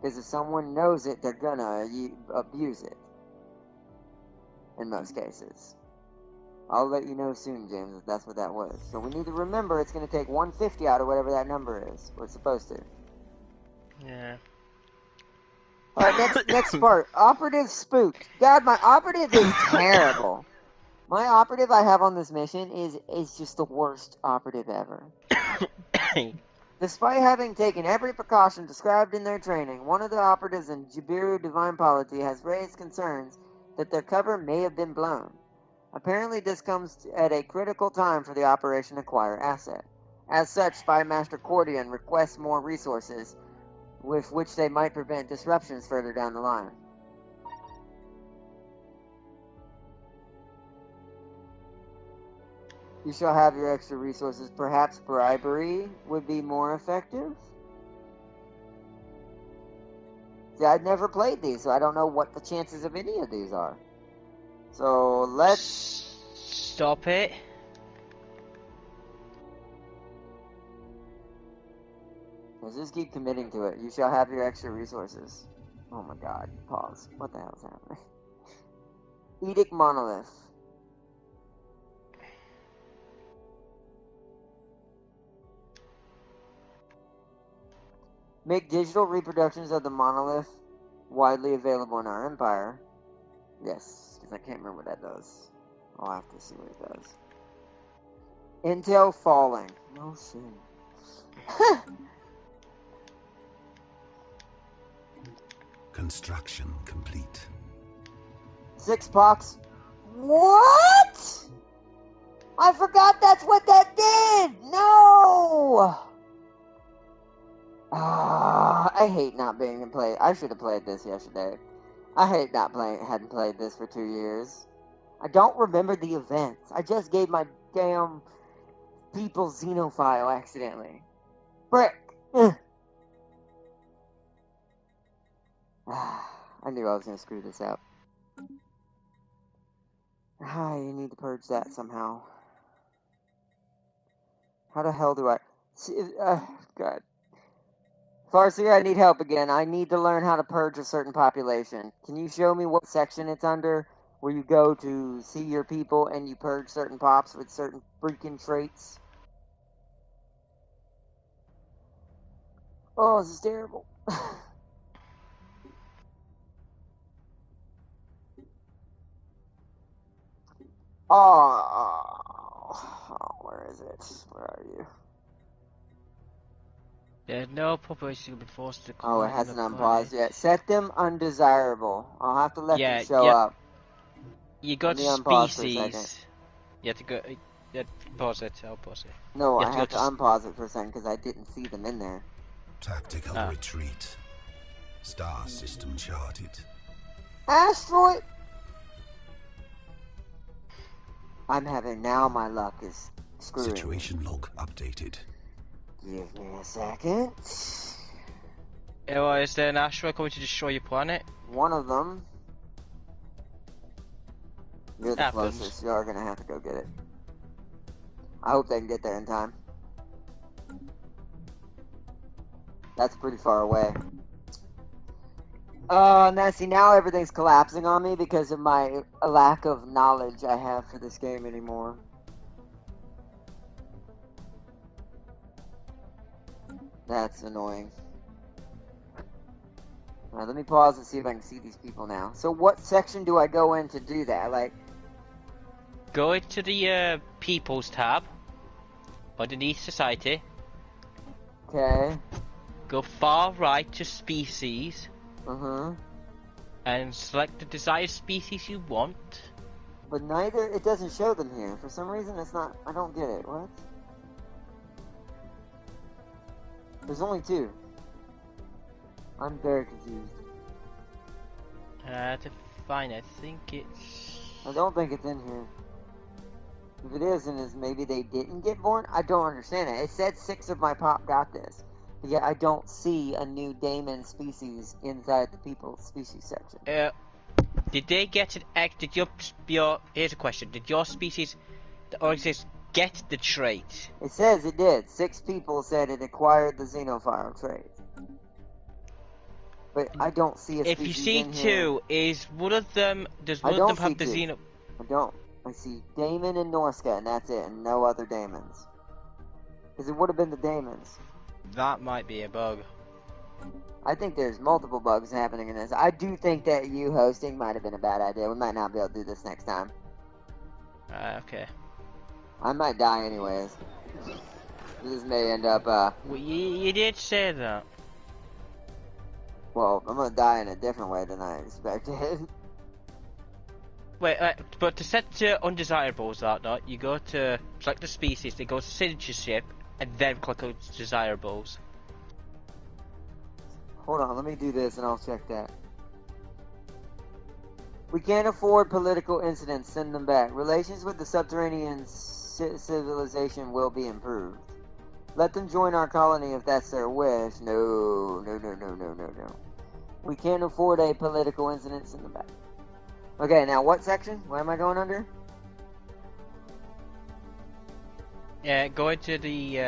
Because if someone knows it, they're gonna abuse it. In most cases. I'll let you know soon, James, if that's what that was. So we need to remember it's gonna take 150 out of whatever that number is. Or it's supposed to. Yeah. Alright, next part. Operative spooked. God, my operative is terrible. My operative I have on this mission is just the worst operative ever. Despite having taken every precaution described in their training, one of the operatives in Jabiru Divine Polity has raised concerns that their cover may have been blown. Apparently this comes at a critical time for the Operation Acquire asset. As such, Spy Master Cordian requests more resources, with which they might prevent disruptions further down the line. You shall have your extra resources. Perhaps bribery would be more effective? See, I've never played these, so I don't know what the chances of any of these are. So, let's... Stop it. Let's just keep committing to it. You shall have your extra resources. Oh my god. Pause. What the hell is happening? Edict Monolith. Make digital reproductions of the monolith widely available in our empire. Yes, because I can't remember what that does. I'll have to see what it does. Intel falling. No shit. Construction complete. 6 pox. What? I forgot that's what that did! No! I hate not being able to play. I should have played this yesterday. I hate not playing. Hadn't played this for 2 years. I don't remember the events. I just gave my damn people xenophile accidentally. Frick! Ugh. I knew I was gonna screw this up. You need to purge that somehow. How the hell do I... God. Farseer, I need help again. I need to learn how to purge a certain population. Can you show me what section it's under, where you go to see your people and you purge certain pops with certain freaking traits? Oh, this is terrible. Where is it? Where are you? There's no population will be forced to Oh, it come hasn't the unpaused yet. Set them undesirable. I'll have to let them show yep. up. You got Let me unpause for a second. species. You have to go. Yeah, pause it. I'll pause it. No, You I have to go unpause it for a second because I didn't see them in there. Tactical retreat. Star system charted. Asteroid! I'm having now my luck is screwing. Situation log updated. Give me a second. Is there an asteroid coming to destroy your planet? One of them. You're the Happens. closest. You're gonna have to go get it. I hope they can get there in time. That's pretty far away. Now see, now everything's collapsing on me because of my lack of knowledge I have for this game anymore. That's annoying. Alright, let me pause and see if I can see these people now. So what section do I go in to do that? Like, go into the People's tab underneath Society. okay. Go far right to Species. And select the desired species you want. But neither, it doesn't show them here. For some reason, it's not, I don't get it. What? There's only 2. I'm very confused. To find, I think it's... I don't think it's in here. If it is, then maybe they didn't get born? I don't understand it. It said 6 of my pop got this. But yet I don't see a new Daemon species inside the people's species section. Did they get an egg? Did here's a question. Did your species, or exists, get the trait? It says it did. 6 people said it acquired the xenophile trait. But I don't see a species If you see in 2, here. is one of them, does one I of don't them have see the 2. xeno... I don't. I see Daemon and Norska, and that's it, and no other Daemons. Because it would have been the Daemons. That might be a bug. I think there's multiple bugs happening in this. I do think that you hosting might have been a bad idea. We might not be able to do this next time. Okay. I might die anyways. This may end up, Well, you did say that. well, I'm gonna die in a different way than I expected. Wait, but to set to undesirables that not, you go to select the species, then go to citizenship, and then click on desirables. Hold on, let me do this and I'll check that. We can't afford political incidents, send them back. Relations with the subterranean civilization will be improved. Let them join our colony if that's their wish. No. We can't afford a political incident, send them back. Okay, now what section? What am I going under? Yeah, go into the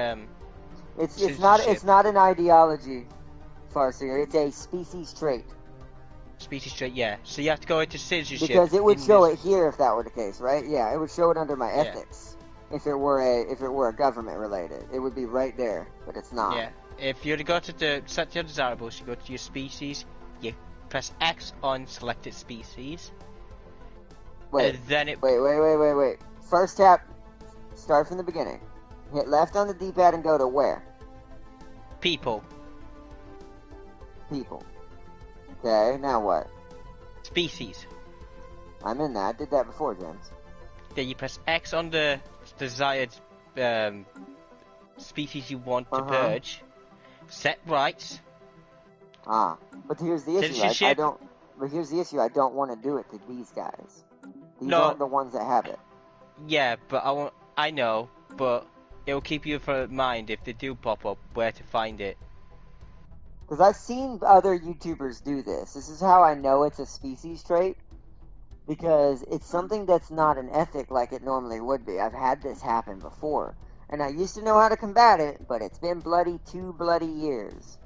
It's not an ideology, Farseer. It's a species trait. Species trait, yeah. So you have to go into citizenship. Because it would show it here if that were the case, right? Yeah, it would show it under my ethics. If it were a government related, it would be right there, but it's not. Yeah. If you go to the set your desirables, you go to your species, you press X on selected species. Wait. And then it Wait. First tap. Start from the beginning. Hit left on the D-pad and go to where? People. Okay, now what? Species. I'm in that. I did that before, James. Then you press X on the desired species you want to purge. Set rights. But here's the issue. Citizenship. But here's the issue, I don't want to do it to these guys. These No. aren't the ones that have it. Yeah, but I know, but it'll keep you in mind if they do pop up where to find it. Because I've seen other YouTubers do this. This is how I know it's a species trait. Because it's something that's not an ethic like it normally would be. I've had this happen before. And I used to know how to combat it, but it's been 2 bloody years.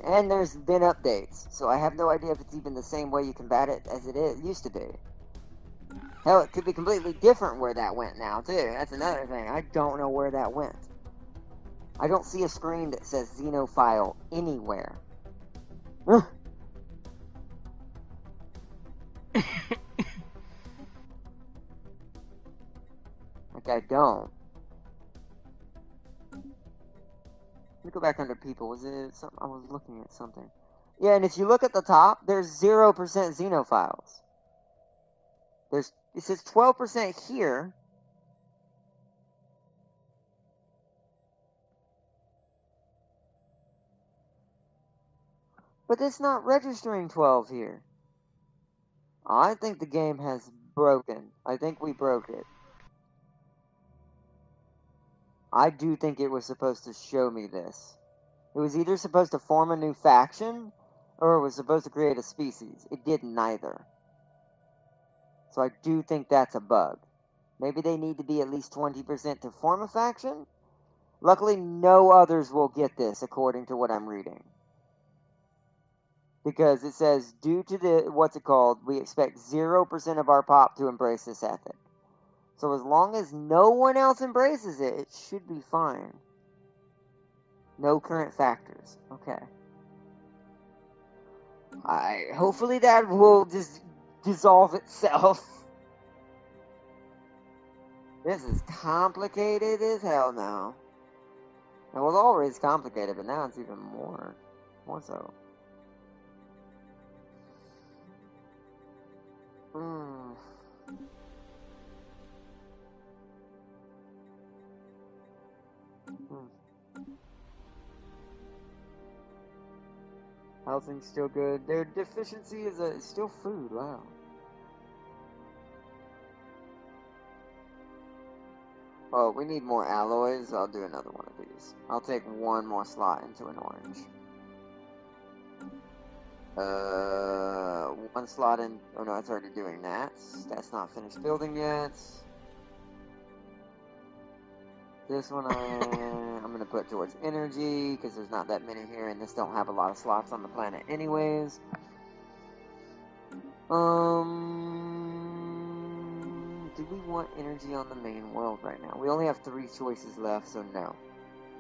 And there's been updates. So I have no idea if it's even the same way you combat it as it used to be. Hell, it could be completely different where that went now, too. That's another thing. I don't know where that went. I don't see a screen that says Xenophile anywhere. Like, I don't. Let me go back under people. Was it something? I was looking at something. Yeah, and if you look at the top, there's 0% Xenophiles. It says 12% here. But it's not registering 12 here. I think the game has broken. I think we broke it. I do think it was supposed to show me this. It was either supposed to form a new faction, or it was supposed to create a species. It did neither. So I do think that's a bug. Maybe they need to be at least 20% to form a faction? Luckily, no others will get this, according to what I'm reading. Because it says, due to we expect 0% of our pop to embrace this ethic. So as long as no one else embraces it, it should be fine. No current factors. Okay. Hopefully that will just dissolve itself. This is complicated as hell now. It was always complicated, but now it's even more so. Housing's still good. Their deficiency is still food. Wow. Oh, we need more alloys. I'll do another one of these. I'll take one more slot into an orange. One slot in... Oh no, it's already doing that. That's not finished building yet. This one I'm going to put towards energy, because there's not that many here, and this don't have a lot of slots on the planet anyways. Do we want energy on the main world right now? We only have 3 choices left, so no.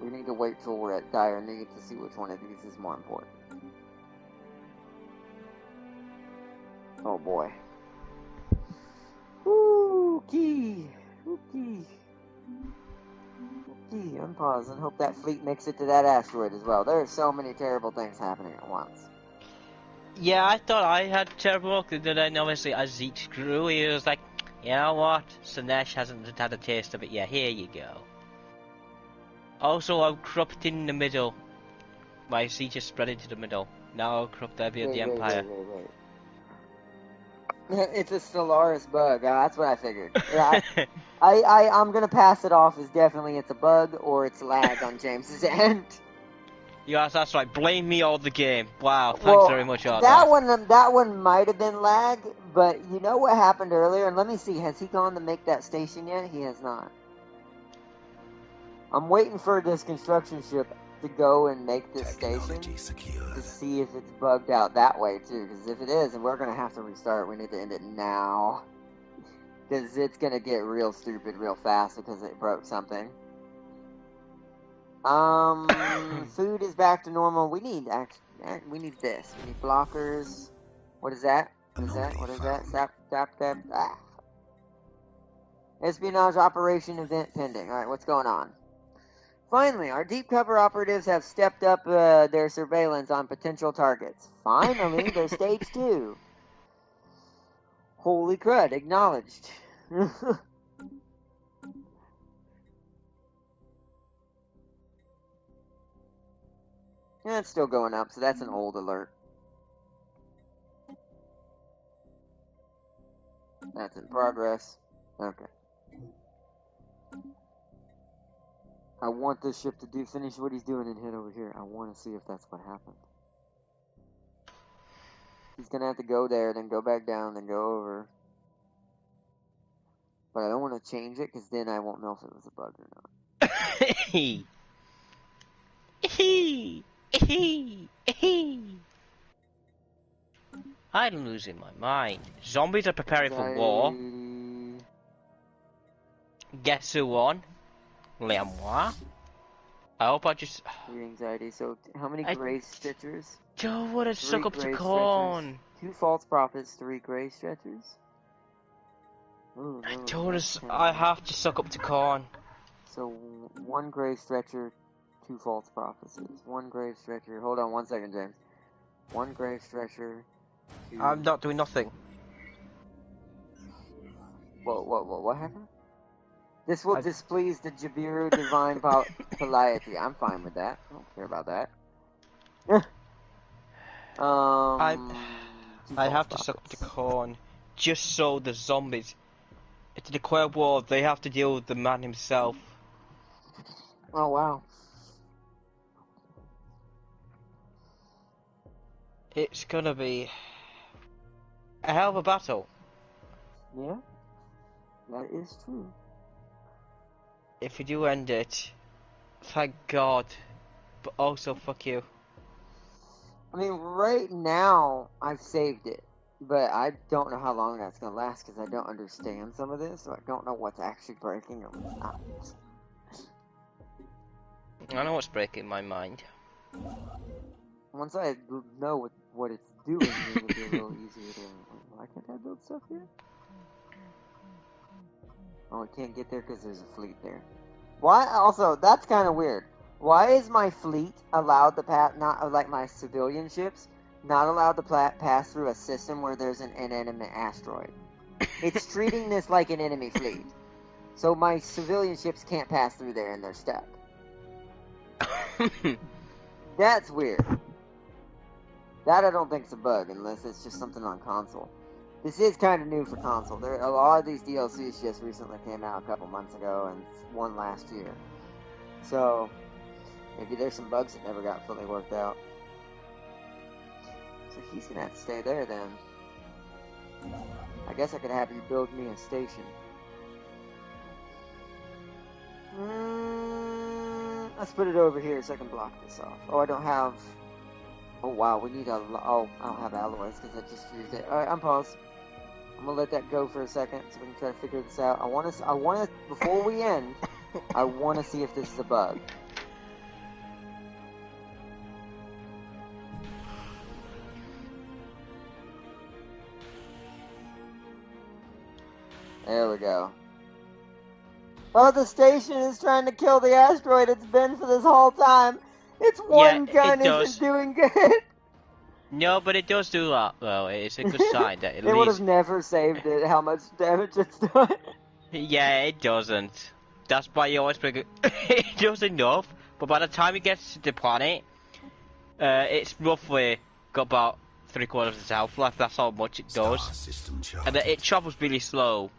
We need to wait till we're at dire need to see which one of these is more important. Oh boy. Okay. Unpause and hope that fleet makes it to that asteroid as well. There are so many terrible things happening at once. Yeah, I thought I had terrible luck, and then obviously as Zeke grew, he was like, you know what? Sinesh hasn't had a taste of it yet. Here you go. Also, I'm corrupting in the middle. My siege is spread into the middle. Now I'll corrupt every of the Empire. Wait. It's a Stellaris bug. That's what I figured. Yeah, I'm gonna pass it off as definitely it's a bug or it's lag on James's end. Yes, that's right. Blame me all the game. Wow, thanks very much, Arthur. That one might have been lag, but you know what happened earlier? And let me see, has he gone to make that station yet? He has not. I'm waiting for this construction ship to go and make this station to see if it's bugged out that way too. Because if it is, and we're gonna have to restart, we need to end it now. Because it's gonna get real stupid real fast because it broke something. Food is back to normal. We need this. We need blockers. What is that? What is that? Stop. Espionage operation event pending. Alright, what's going on? Finally, our deep cover operatives have stepped up their surveillance on potential targets. Finally, they're stage 2. Holy crud, acknowledged. Yeah, it's still going up, so that's an old alert. That's in progress. Okay. I want this ship to finish what he's doing and head over here. I want to see if that's what happened. He's gonna have to go there, then go back down, then go over. But I don't want to change it, because then I won't know if it was a bug or not. I'm losing my mind. Zombies are preparing for war. Guess who won? Moi. I hope I just... Your anxiety. So, how many Grey Stretchers? Don't want to 3 suck up to Grey corn. Stretchers, 2 False Prophets, 3 Grey Stretchers. Ooh, I no, told that's us 10. I have to suck up to corn. So, 1 Grey Stretcher, 2 False Prophecies. 1 Grave Stretcher. Hold on 1 second, James. 1 Grave Stretcher. 2... I'm not doing nothing. Whoa, what happened? This will displease the Jabiru divine piety. I'm fine with that. I don't care about that. I have to suck up to corn. Just so the zombies... To declare war, they have to deal with the man himself. Oh, wow. It's gonna be a hell of a battle. Yeah, that is true. If we do end it, thank God, but also fuck you. I mean, right now, I've saved it, but I don't know how long that's gonna last, because I don't understand some of this, so I don't know what's actually breaking or not. I know what's breaking my mind. Once I know what it's doing, it'll be a little easier to... Why can't I build stuff here? Oh, I can't get there because there's a fleet there. Why? Also, that's kind of weird. Why is my fleet allowed to pass, not like my civilian ships, not allowed to pass through a system where there's an inanimate asteroid? It's treating this like an enemy fleet. So my civilian ships can't pass through there and they're stuck. That's weird. That I don't think is a bug, unless it's just something on console. This is kind of new for console. A lot of these DLCs just recently came out a couple months ago, and one last year. So, maybe there's some bugs that never got fully worked out. So he's going to have to stay there then. I guess I could have you build me a station. Let's put it over here so I can block this off. Oh, I don't have... Oh, wow, we need a... Oh, I don't have alloys because I just used it. Alright, I'm paused. I'm gonna let that go for a second so we can try to figure this out. I want to, before we end, I want to see if this is a bug. There we go. Oh, the station is trying to kill the asteroid it's been for this whole time. Its one gun isn't doing good. No, but it does do that, though. It's a good sign that at It would have never saved it, how much damage it's done. Yeah, it doesn't. That's why you always bring it. It does enough, but by the time it gets to the planet, it's roughly got about 3/4 of its health left. That's how much it does. And it travels really slow.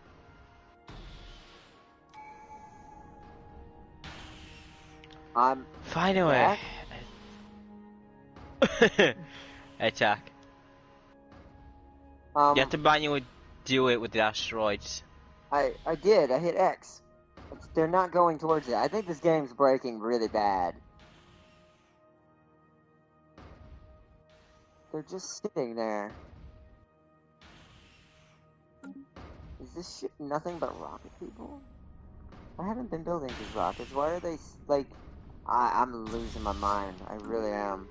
I'm finally attack. You have to manually do it with the asteroids. I did. I hit X. They're not going towards it. I think this game's breaking really bad. They're just sitting there. Is this ship nothing but rocket people? I haven't been building these rockets. Why are they, like... I'm losing my mind. I really am.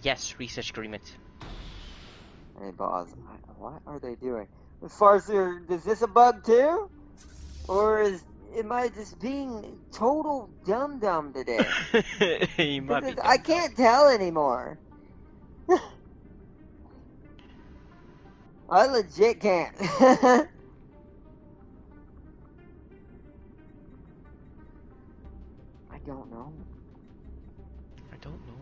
Yes, research agreement. Hey, boss. What are they doing? Farseer, is this a bug too? Or am I just being total dum-dum today? You might be I can't tell anymore. I legit can't. I don't know. I don't know.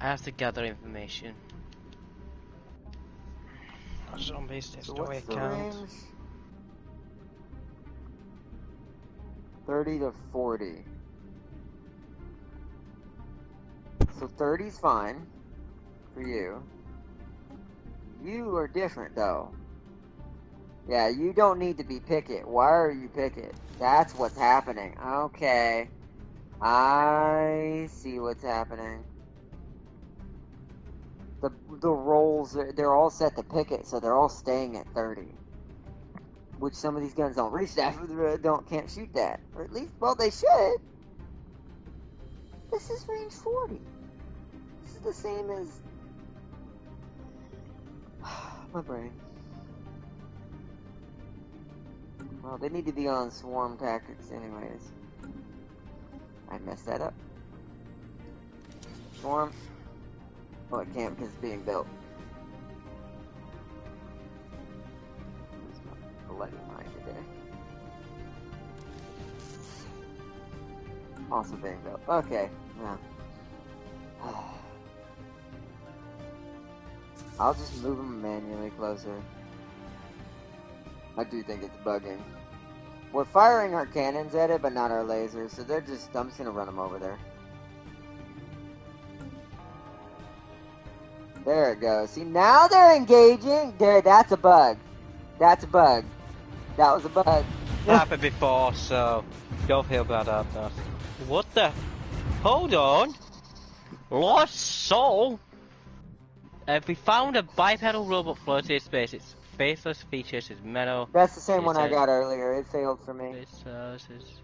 I have to gather information. Zombies, there's So no way what's I the can't. range? 30 to 40. So 30's fine for you. You are different though. Yeah, you don't need to be Pickett. Why are you Pickett? That's what's happening. Okay. I see what's happening. The rolls, they're all set to Pickett, so they're all staying at 30. Which some of these guns don't reach that, can't shoot that. Or at least, well, they should. This is range 40. This is the same as... my brain. Well, they need to be on swarm tactics anyways. I messed that up. Swarm. Oh, it can't because it's being built. Lose my bloody mind today. Also being built. Okay, now. I'll just move them manually closer. I do think it's bugging. We're firing our cannons at it, but not our lasers, so they're just... I'm just gonna run them over there. There it goes. See, now they're engaging. There, that's a bug. That's a bug. That was a bug. Happened before, so don't feel bad about that. What the? Hold on. Lost soul. We found a bipedal robot floating in space. Its faceless features is metal. That's the same one I got earlier. It failed for me. This is.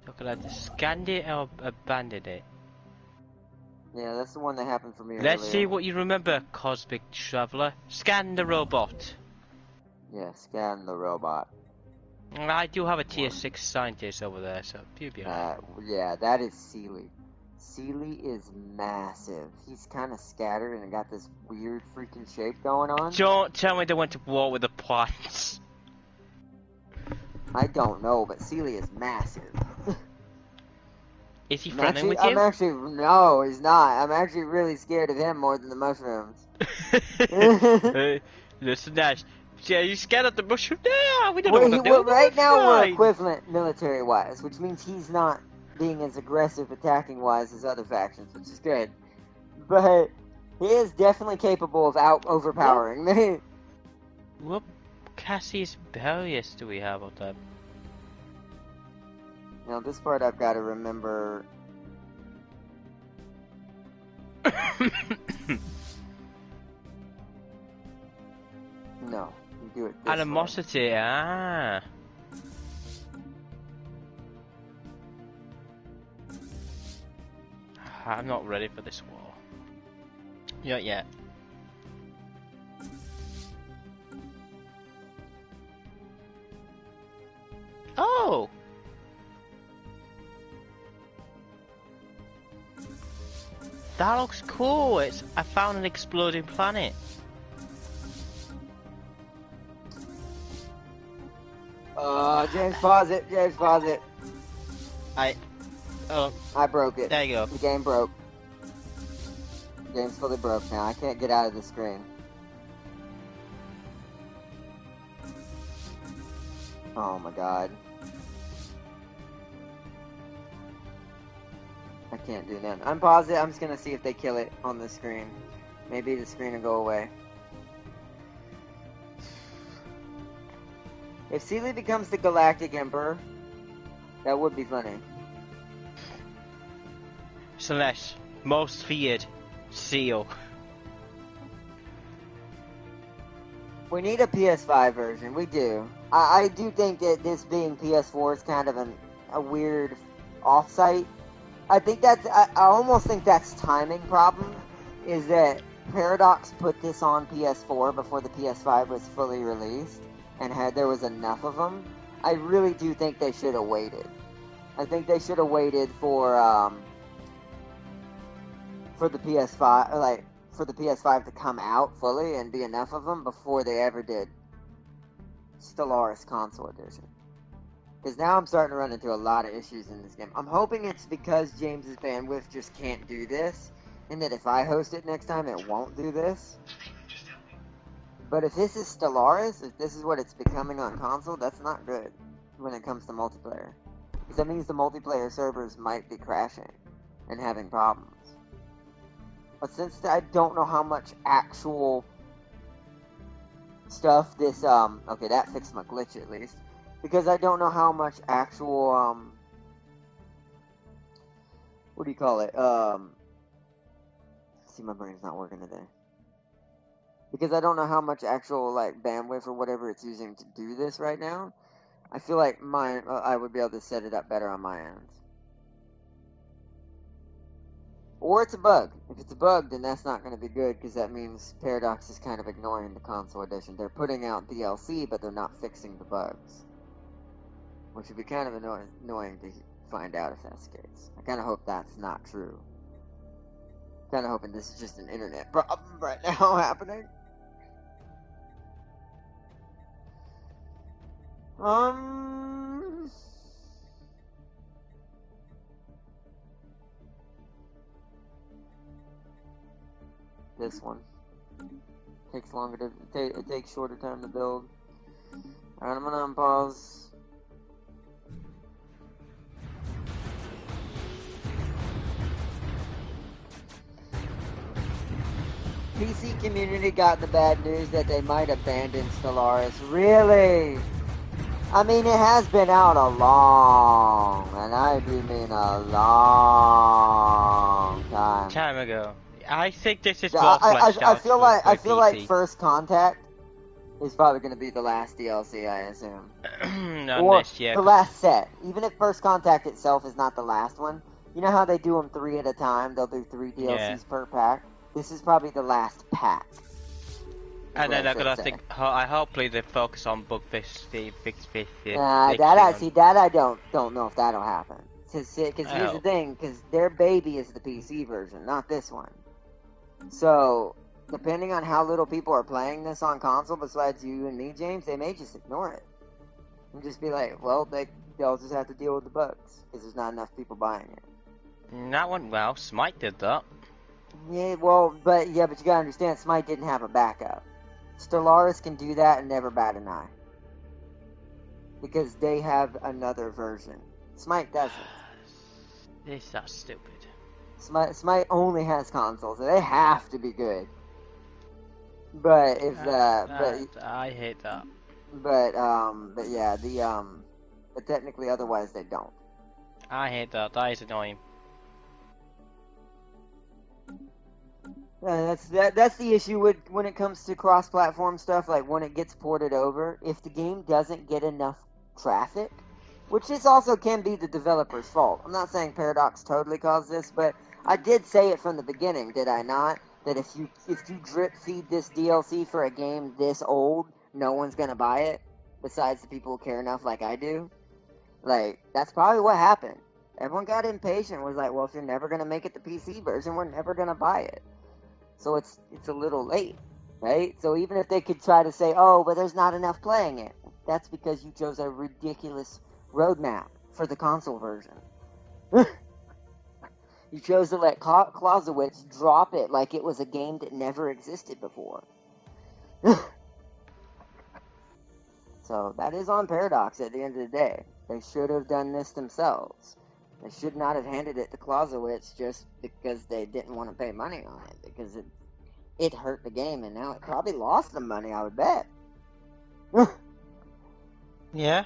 So could I just scanned it or abandoned it? Yeah, that's the one that happened for me earlier. Let's see what you remember, Cosmic Traveler. Scan the robot. Yeah, scan the robot. I do have a tier 6 scientist over there, so you'll be alright. Yeah, that is Sealy. Sealy is massive. He's kind of scattered and got this weird freaking shape going on. Don't tell me they went to war with the plants. I don't know, but Sealy is massive. Is he friendly with you? No, he's not. I'm actually really scared of him more than the mushrooms. Listen, Nash. Yeah, you scared of the mushroom? No, we don't know what to do. Right now, we're equivalent military-wise, which means he's not being as aggressive attacking-wise as other factions, which is good. But he is definitely capable of overpowering me. What Cassius Bellius do we have on that? Now, this part I've got to remember. No, you do it this Animosity, way. ah. I'm not ready for this war. Not yet. Oh! That looks cool. I found an exploding planet. James, pause it. James, pause it. I broke it. There you go. The game broke. The game's fully broke now. I can't get out of the screen. Oh my god. I can't do that. Unpause it. I'm just gonna see if they kill it on the screen. Maybe the screen will go away. If Sealy becomes the Galactic Emperor, that would be funny. Celeste, most feared, Seal. We need a PS5 version. We do. I do think that this being PS4 is kind of a weird offsite. I think I almost think that's timing problem. Is that Paradox put this on PS4 before the PS5 was fully released, and there was enough of them. I really do think they should have waited. I think they should have waited for the PS5, for the PS5 to come out fully and be enough of them before they ever did Stellaris Console Edition. Because now I'm starting to run into a lot of issues in this game. I'm hoping it's because James's bandwidth just can't do this, and that if I host it next time, it won't do this. But if this is Stellaris, if this is what it's becoming on console, that's not good when it comes to multiplayer. Because that means the multiplayer servers might be crashing and having problems. But since I don't know how much actual stuff this, okay, that fixed my glitch at least. Because I don't know how much actual, what do you call it? See, my brain's not working today. Because I don't know how much actual, like, bandwidth or whatever it's using to do this right now. I feel like I would be able to set it up better on my end. Or it's a bug. If it's a bug, then that's not going to be good, because that means Paradox is kind of ignoring the console edition. They're putting out DLC, but they're not fixing the bugs. Which would be kind of annoying to find out if that's the case. I kind of hope that's not true. Kind of hoping this is just an internet problem right now happening. This one takes longer to it takes shorter time to build. Alright, I'm gonna unpause. PC community got the bad news that they might abandon Stellaris. Really? I mean, it has been out a long, and I do mean a long time ago. I think this is well fleshed out. I feel like First Contact is probably going to be the last DLC, I assume. Or the last set. Even if First Contact itself is not the last one. You know how they do them 3 at a time? They'll do 3 DLCs per pack. This is probably the last pack. And then I think, hopefully they focus on bug fix. That I don't know if that'll happen. Because here's the thing, because their baby is the PC version, not this one. So, depending on how little people are playing this on console, besides you and me, James, they may just ignore it. And just be like, well, they'll just have to deal with the bugs, because there's not enough people buying it. That went well. Smite did that. Yeah, but you gotta understand, Smite didn't have a backup. Stellaris can do that and never bat an eye. Because they have another version. Smite doesn't. This is stupid. Smite only has consoles, so they have to be good. But if I hate that. But yeah, but technically otherwise they don't. I hate that. That is annoying. That's the issue when it comes to cross-platform stuff. Like when it gets ported over, if the game doesn't get enough traffic, which this also can be the developer's fault. I'm not saying Paradox totally caused this, but I did say it from the beginning, did I not? That if you drip feed this DLC for a game this old, no one's gonna buy it. Besides the people who care enough, like I do. Like that's probably what happened. Everyone got impatient. Was like, well, if you're never gonna make it the PC version, we're never gonna buy it. So it's a little late, right? So even if they could try to say, oh, but there's not enough playing it, that's because you chose a ridiculous roadmap for the console version. You chose to let Clausewitz drop it like it was a game that never existed before. So that is on Paradox at the end of the day. They should have done this themselves. They should not have handed it to Clausewitz just because they didn't want to pay money on it. Because it hurt the game, and now it probably lost them money, I would bet. Yeah.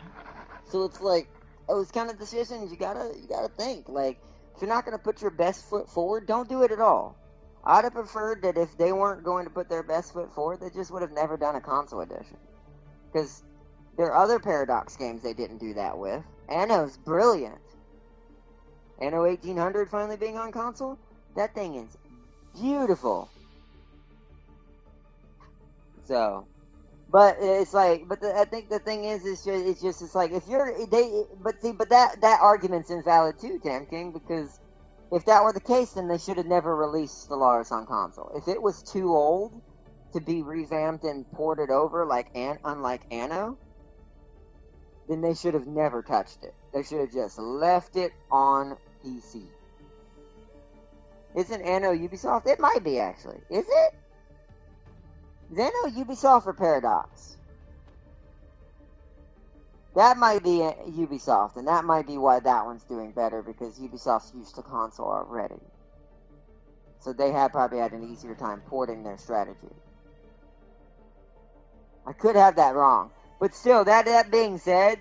So it's like, those kind of decisions you gotta think. Like, if you're not gonna put your best foot forward, don't do it at all. I'd have preferred that if they weren't going to put their best foot forward, they just would have never done a console edition. Because there are other Paradox games they didn't do that with. Anno's brilliant. Anno 1800 finally being on console? That thing is beautiful. So, but it's like, I think the thing is, it's like, if you're, but that argument's invalid too, Tam King, because if that were the case, then they should have never released Stellaris on console. If it was too old to be revamped and ported over, unlike Anno, then they should have never touched it. They should have just left it on PC. Isn't Anno Ubisoft? It might be, actually. Is it? Is Anno Ubisoft or Paradox? That might be Ubisoft, and that might be why that one's doing better, because Ubisoft's used to console already. So they probably had an easier time porting their strategy. I could have that wrong. But still, that being said,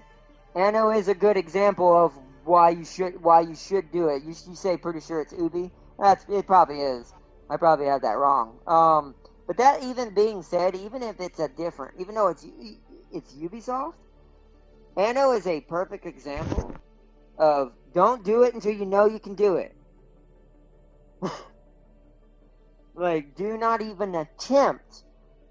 Anno is a good example of why you should do it. You say pretty sure it's Ubi? It probably is. I probably had that wrong. But that even being said, even if it's even though it's Ubisoft, Anno is a perfect example of don't do it until you know you can do it. Like, do not even attempt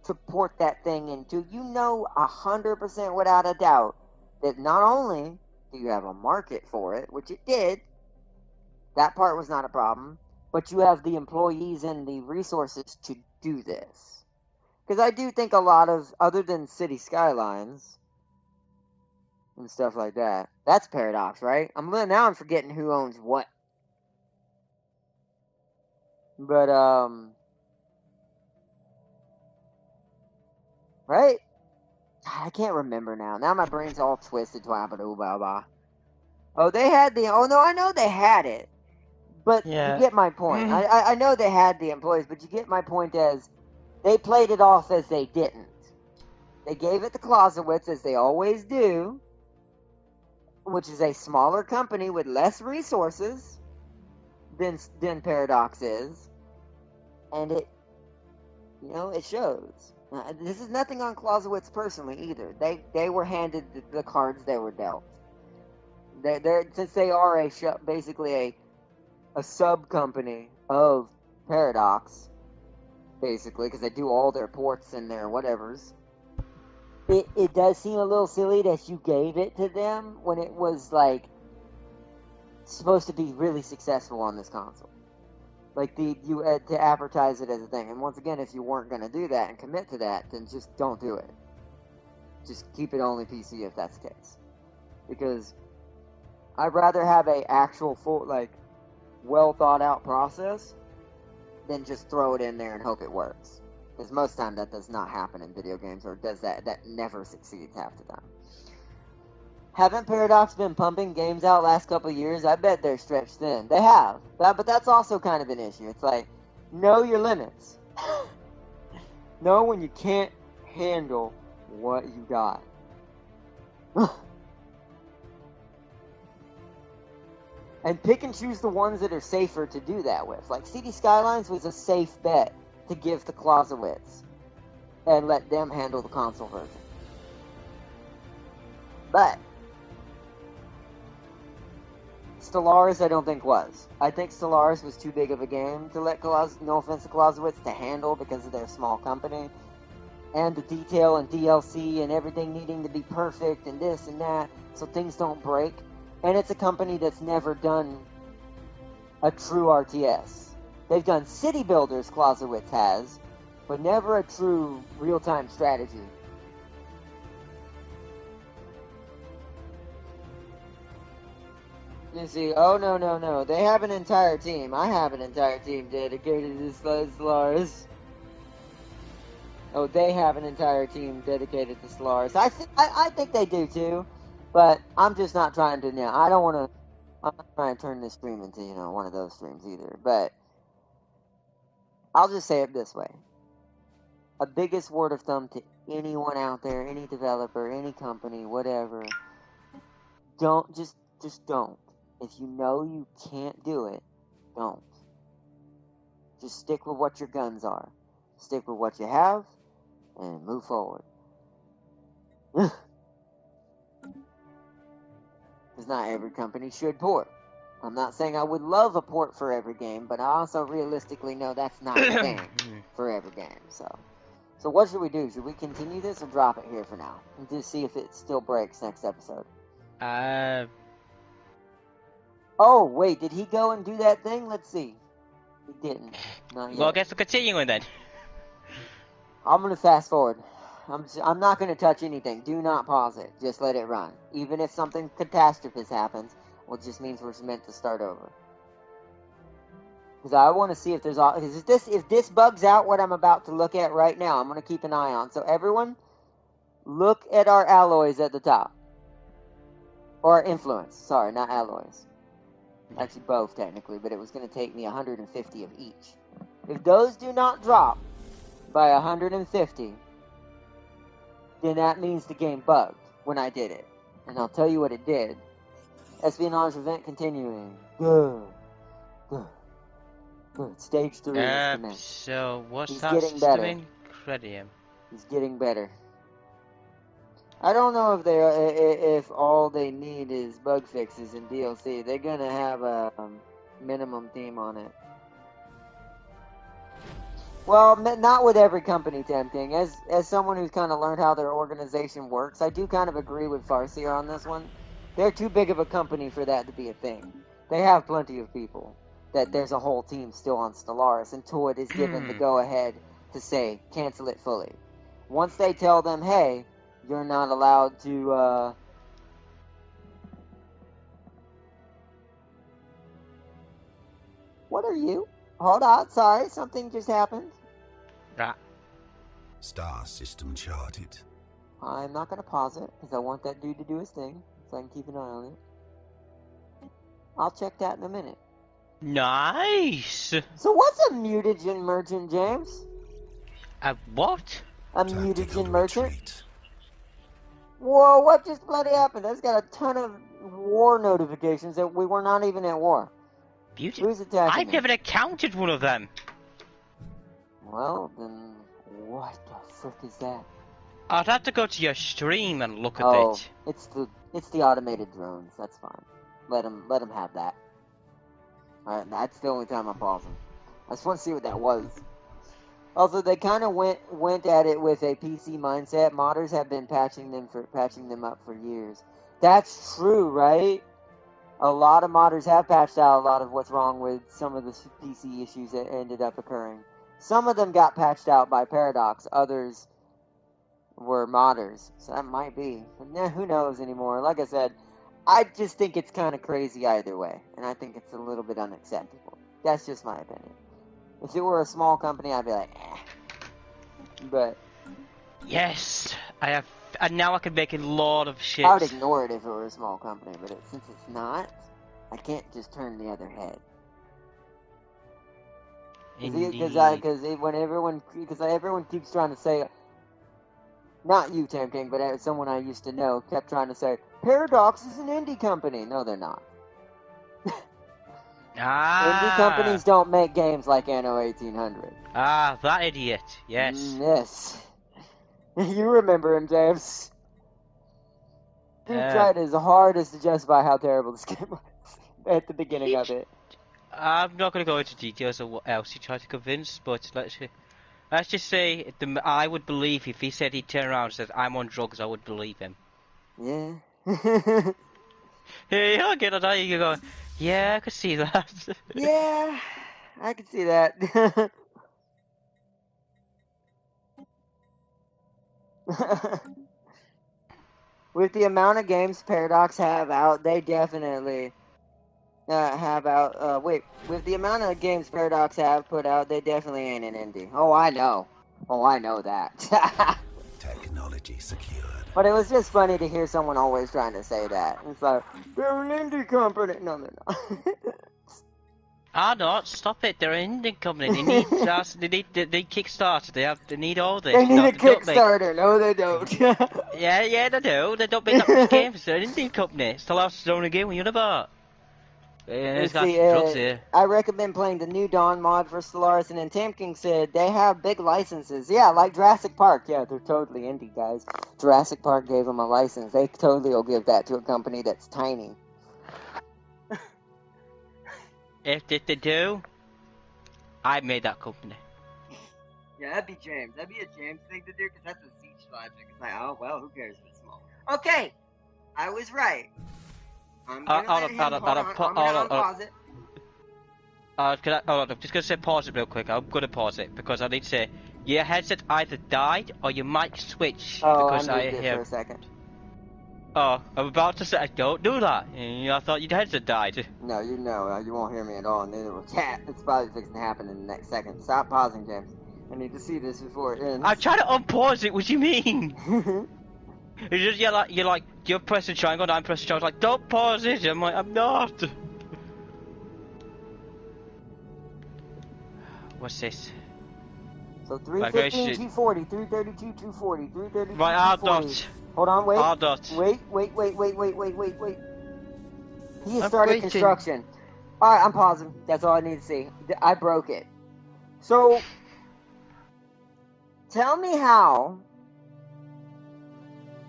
to port that thing into, 100% without a doubt that not only do you have a market for it, which it did, that part was not a problem, but you have the employees and the resources to do this. Because I do think a lot of, other than City Skylines and stuff like that, that's Paradox, right? Now I'm forgetting who owns what. But, right? I can't remember now. Now my brain's all twisted. Oh, they had oh no, I know they had it. But Yeah. you get my point. I know they had the employees, but you get my point as they played it off as they didn't. They gave it to Clausewitz, as they always do, which is a smaller company with less resources than Paradox is, and it shows. This is nothing on Clausewitz personally either. They were handed the cards they were dealt. Since they are basically a sub company of Paradox, basically, because they do all their ports and their whatevers. It does seem a little silly that you gave it to them when it was like supposed to be really successful on this console. Like to advertise it as a thing. And once again, if you weren't going to do that and commit to that, then just don't do it. Just keep it only PC if that's the case. Because I'd rather have a actual full, like, well thought out process than just throw it in there and hope it works. Because most of the time that does not happen in video games, or does that never succeeds half the time. Haven't Paradox been pumping games out last couple of years? I bet they're stretched thin. They have. But that's also kind of an issue. It's like, know your limits. Know when you can't handle what you got. And pick and choose the ones that are safer to do that with. Like, City Skylines was a safe bet to give to Clausewitz and let them handle the console version. But Stellaris I don't think was. I think Stellaris was too big of a game to let no offense to Clausewitz, to handle because of their small company. And the detail and DLC and everything needing to be perfect and this and that, so things don't break. And it's a company that's never done a true RTS. They've done city builders, Clausewitz has, but never a true real-time strategy. You see, oh no. They have an entire team. I have an entire team dedicated to Stellaris. Oh, they have an entire team dedicated to Stellaris. I think they do too, but I'm just not trying to. Now, I'm not trying to turn this stream into one of those streams either. But I'll just say it this way: a biggest word of thumb to anyone out there, any developer, any company, whatever. Don't just don't. If you know you can't do it, don't. Just stick with what your guns are. Stick with what you have, and move forward. Because not every company should port. I'm not saying I would love a port for every game, but I also realistically know that's not a thing for every game. So what should we do? Should we continue this or drop it here for now? And just see if it still breaks next episode? Oh, wait, did he go and do that thing? Let's see. He didn't. Not yet. Well, I guess we're continuing then. I'm going to fast forward. I'm not going to touch anything. Do not pause it. Just let it run. Even if something catastrophic happens, well, it just means we're meant to start over. Because I want to see if there's... If this bugs out what I'm about to look at right now, I'm going to keep an eye on. So everyone, look at our alloys at the top. Or influence. Sorry, not alloys. Actually, both, technically. But it was going to take me 150 of each. If those do not drop by 150, then that means the game bugged when I did it. And I'll tell you what it did. Espionage event continuing. Good. Stage 3 is commenced. So what's He's that getting system better. in? Credium. He's getting better. I don't know if all they need is bug fixes and DLC. They're gonna have a minimum theme on it. Well, not with every company, Tempting. As someone who's kind of learned how their organization works, I do kind of agree with Farseer on this one. They're too big of a company for that to be a thing. They have plenty of people. That there's a whole team still on Stellaris until it is given the go-ahead to say, cancel it fully. Once they tell them, hey, you're not allowed to, What are you? Hold on, sorry, something just happened. Right. Star system charted. I'm not going to pause it, because I want that dude to do his thing, so I can keep an eye on it. I'll check that in a minute. Nice! So what's a mutagen merchant, James? A what? A Tactical mutagen merchant? retreat. Whoa, what just bloody happened? That's got a ton of war notifications that we were not even at war. Beauty. Who's attacking I've me? never encountered one of them. Well, then what the frick is that? I'd have to go to your stream and look at Oh, it. it's the automated drones. That's fine. Let them have that. Alright, that's the only time I'm pausing. I just want to see what that was. Also, they kind of went at it with a PC mindset. Modders have been patching them up for years. That's true, right? A lot of modders have patched out a lot of what's wrong with some of the PC issues that ended up occurring. Some of them got patched out by Paradox. Others were modders. So that might be. But who knows anymore? Like I said, I just think it's kind of crazy either way. And I think it's a little bit unacceptable. That's just my opinion. If it were a small company, I'd be like, eh. But Yes, I have, and now I can make a lot of shit. I would ignore it if it were a small company. But since it's not, I can't just turn the other head. Because everyone keeps trying to say, not you, Tempting, but someone I used to know kept trying to say, Paradox is an indie company. No, they're not. Indie companies don't make games like Anno 1800. Ah, that idiot. Yes. Yes. You remember him, James. Dude tried his hardest to justify how terrible this game was at the beginning of it. I'm not going to go into details of what else he tried to convince, but let's just say I would believe if he said he'd turn around and said, I'm on drugs, I would believe him. Yeah. Hey, I'll get it out. You go, yeah, I could see that. Yeah, I can see that. With the amount of games Paradox have out, they definitely have out. With the amount of games Paradox have put out, they definitely ain't an indie. Oh, I know. Oh, I know that. Technology secured. But it was just funny to hear someone always trying to say that. It's like, they're an indie company. No, they're not. Ah, no, stop it. They're an indie company. They need they need Kickstarter. They need all this. They need a Kickstarter. No, they don't. Yeah, they do. They don't make that much games. They're an indie company. It's the last only game we about. There's got drugs here. I recommend playing the new Dawn mod for Stellaris, and then Tamking said they have big licenses. Yeah, like Jurassic Park. Yeah, they're totally indie, guys. Jurassic Park gave them a license. They totally will give that to a company that's tiny. If they do, I made that company. Yeah, that'd be James. That'd be a James thing to do, because that's a Siege logic. It's like, oh, well, who cares if it's small? Okay, I was right. I'm gonna pause it. I'm just gonna say pause it real quick. I'm gonna pause it because I need to say your headset either died or your mic switched because I hear. For a second. Oh, I'm about to say, don't do that. I thought your heads had died. No, you know, you won't hear me at all, and neither will chat. It's probably fixing to happen in the next second. Stop pausing, James. I need to see this before it I'm ends. trying to unpause it. What do you mean? It's just you're pressing triangle, and I'm pressing triangle. Like, don't pause it. I'm like, I'm not. What's this? So Like, where 315, should 240, 332, 240, 332, my R 240. dot? Hold on, wait. R dot. Wait. He has I'm started waiting. construction. Alright, I'm pausing. That's all I need to see. I broke it. So, tell me how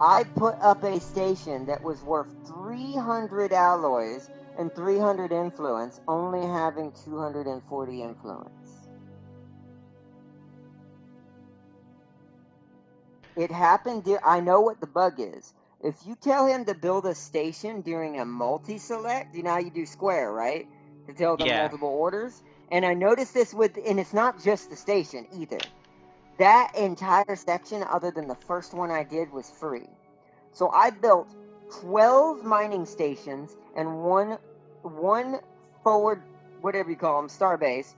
I put up a station that was worth 300 alloys and 300 influence, only having 240 influence. It happened. I know what the bug is. If you tell him to build a station during a multi-select, you know how you do square, right? To tell them Yeah. multiple orders. And I noticed this and it's not just the station either. That entire section, other than the first one I did, was free. So I built 12 mining stations and one forward, whatever you call them, starbase,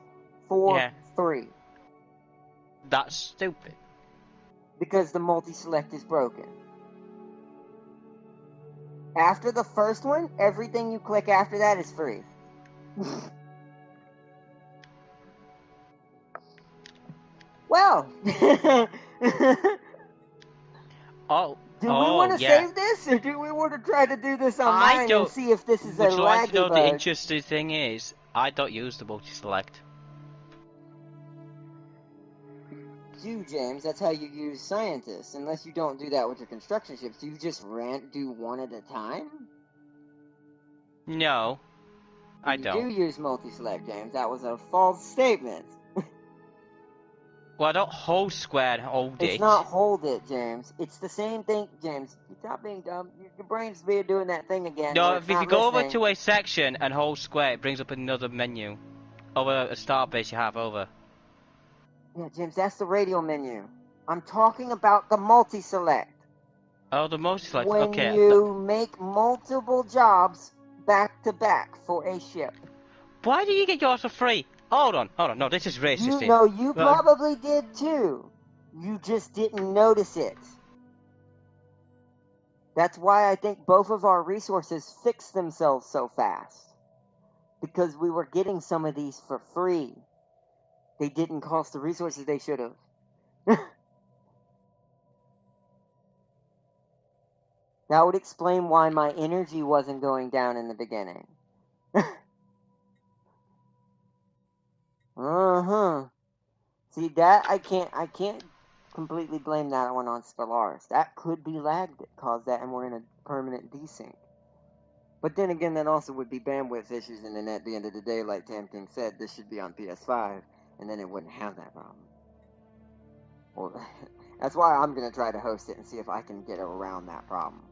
for free. That's stupid. Because the multi-select is broken. After the first one, everything you click after that is free. Well. Do we want to save this, or do we want to try to do this on mine and see if this is a Would you like to laggy know bug? the interesting thing is, I don't use the multi-select. You, James, that's how you use scientists. Unless you don't do that with your construction ships. Do you just do one at a time? No, I don't. You do use multi-select, James. That was a false statement. Well, I don't hold square and hold it. It's not hold it, James. It's the same thing, James. Stop being dumb. Your brain's doing that thing again. No, if you go over listening. to a section and hold square, it brings up another menu. Over a start base you have over. Yeah, James, that's the radial menu. I'm talking about the multi-select. Oh, the multi-select, okay. When you make multiple jobs back to back for a ship. Why do you get yours for free? Hold on. No, this is racist. You probably did too. You just didn't notice it. That's why I think both of our resources fixed themselves so fast. Because we were getting some of these for free. They didn't cost the resources they should have. That would explain why my energy wasn't going down in the beginning. See, that I can't completely blame that one on Stellaris. That could be lag that caused that, and we're in a permanent desync. But then again, that also would be bandwidth issues, and then at the end of the day, like Tam King said, this should be on PS5, and then it wouldn't have that problem. Well, that's why I'm going to try to host it and see if I can get around that problem.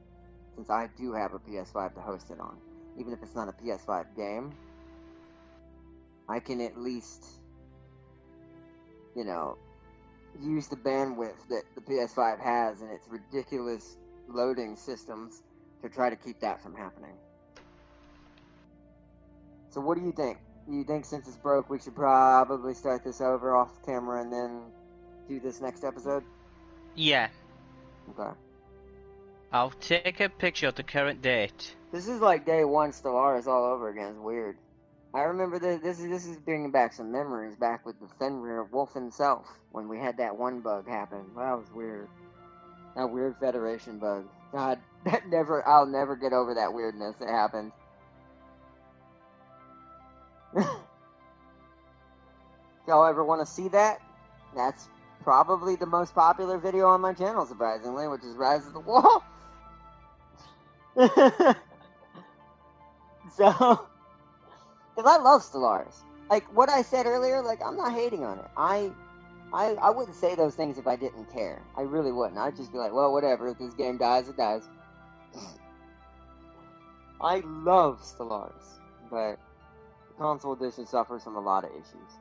Since I do have a PS5 to host it on. Even if it's not a PS5 game, I can at least, use the bandwidth that the PS5 has and its ridiculous loading systems to try to keep that from happening. So what do you think? Do you think since it's broke, we should probably start this over off camera and then do this next episode? Yeah. Okay. I'll take a picture of the current date. This is like day one Stellaris all over again. It's weird. I remember this is bringing back some memories back with the Fenrir Wolf himself when we had that one bug happen. That was weird. That weird Federation bug. God, I'll never get over that weirdness that happened. If y'all ever want to see that, that's probably the most popular video on my channel, surprisingly, which is Rise of the Wall. So, because I love Stellaris. Like, what I said earlier, like, I'm not hating on it. I wouldn't say those things if I didn't care. I really wouldn't. I'd just be like, well, whatever. If this game dies, it dies. I love Stellaris. But the console edition suffers from a lot of issues.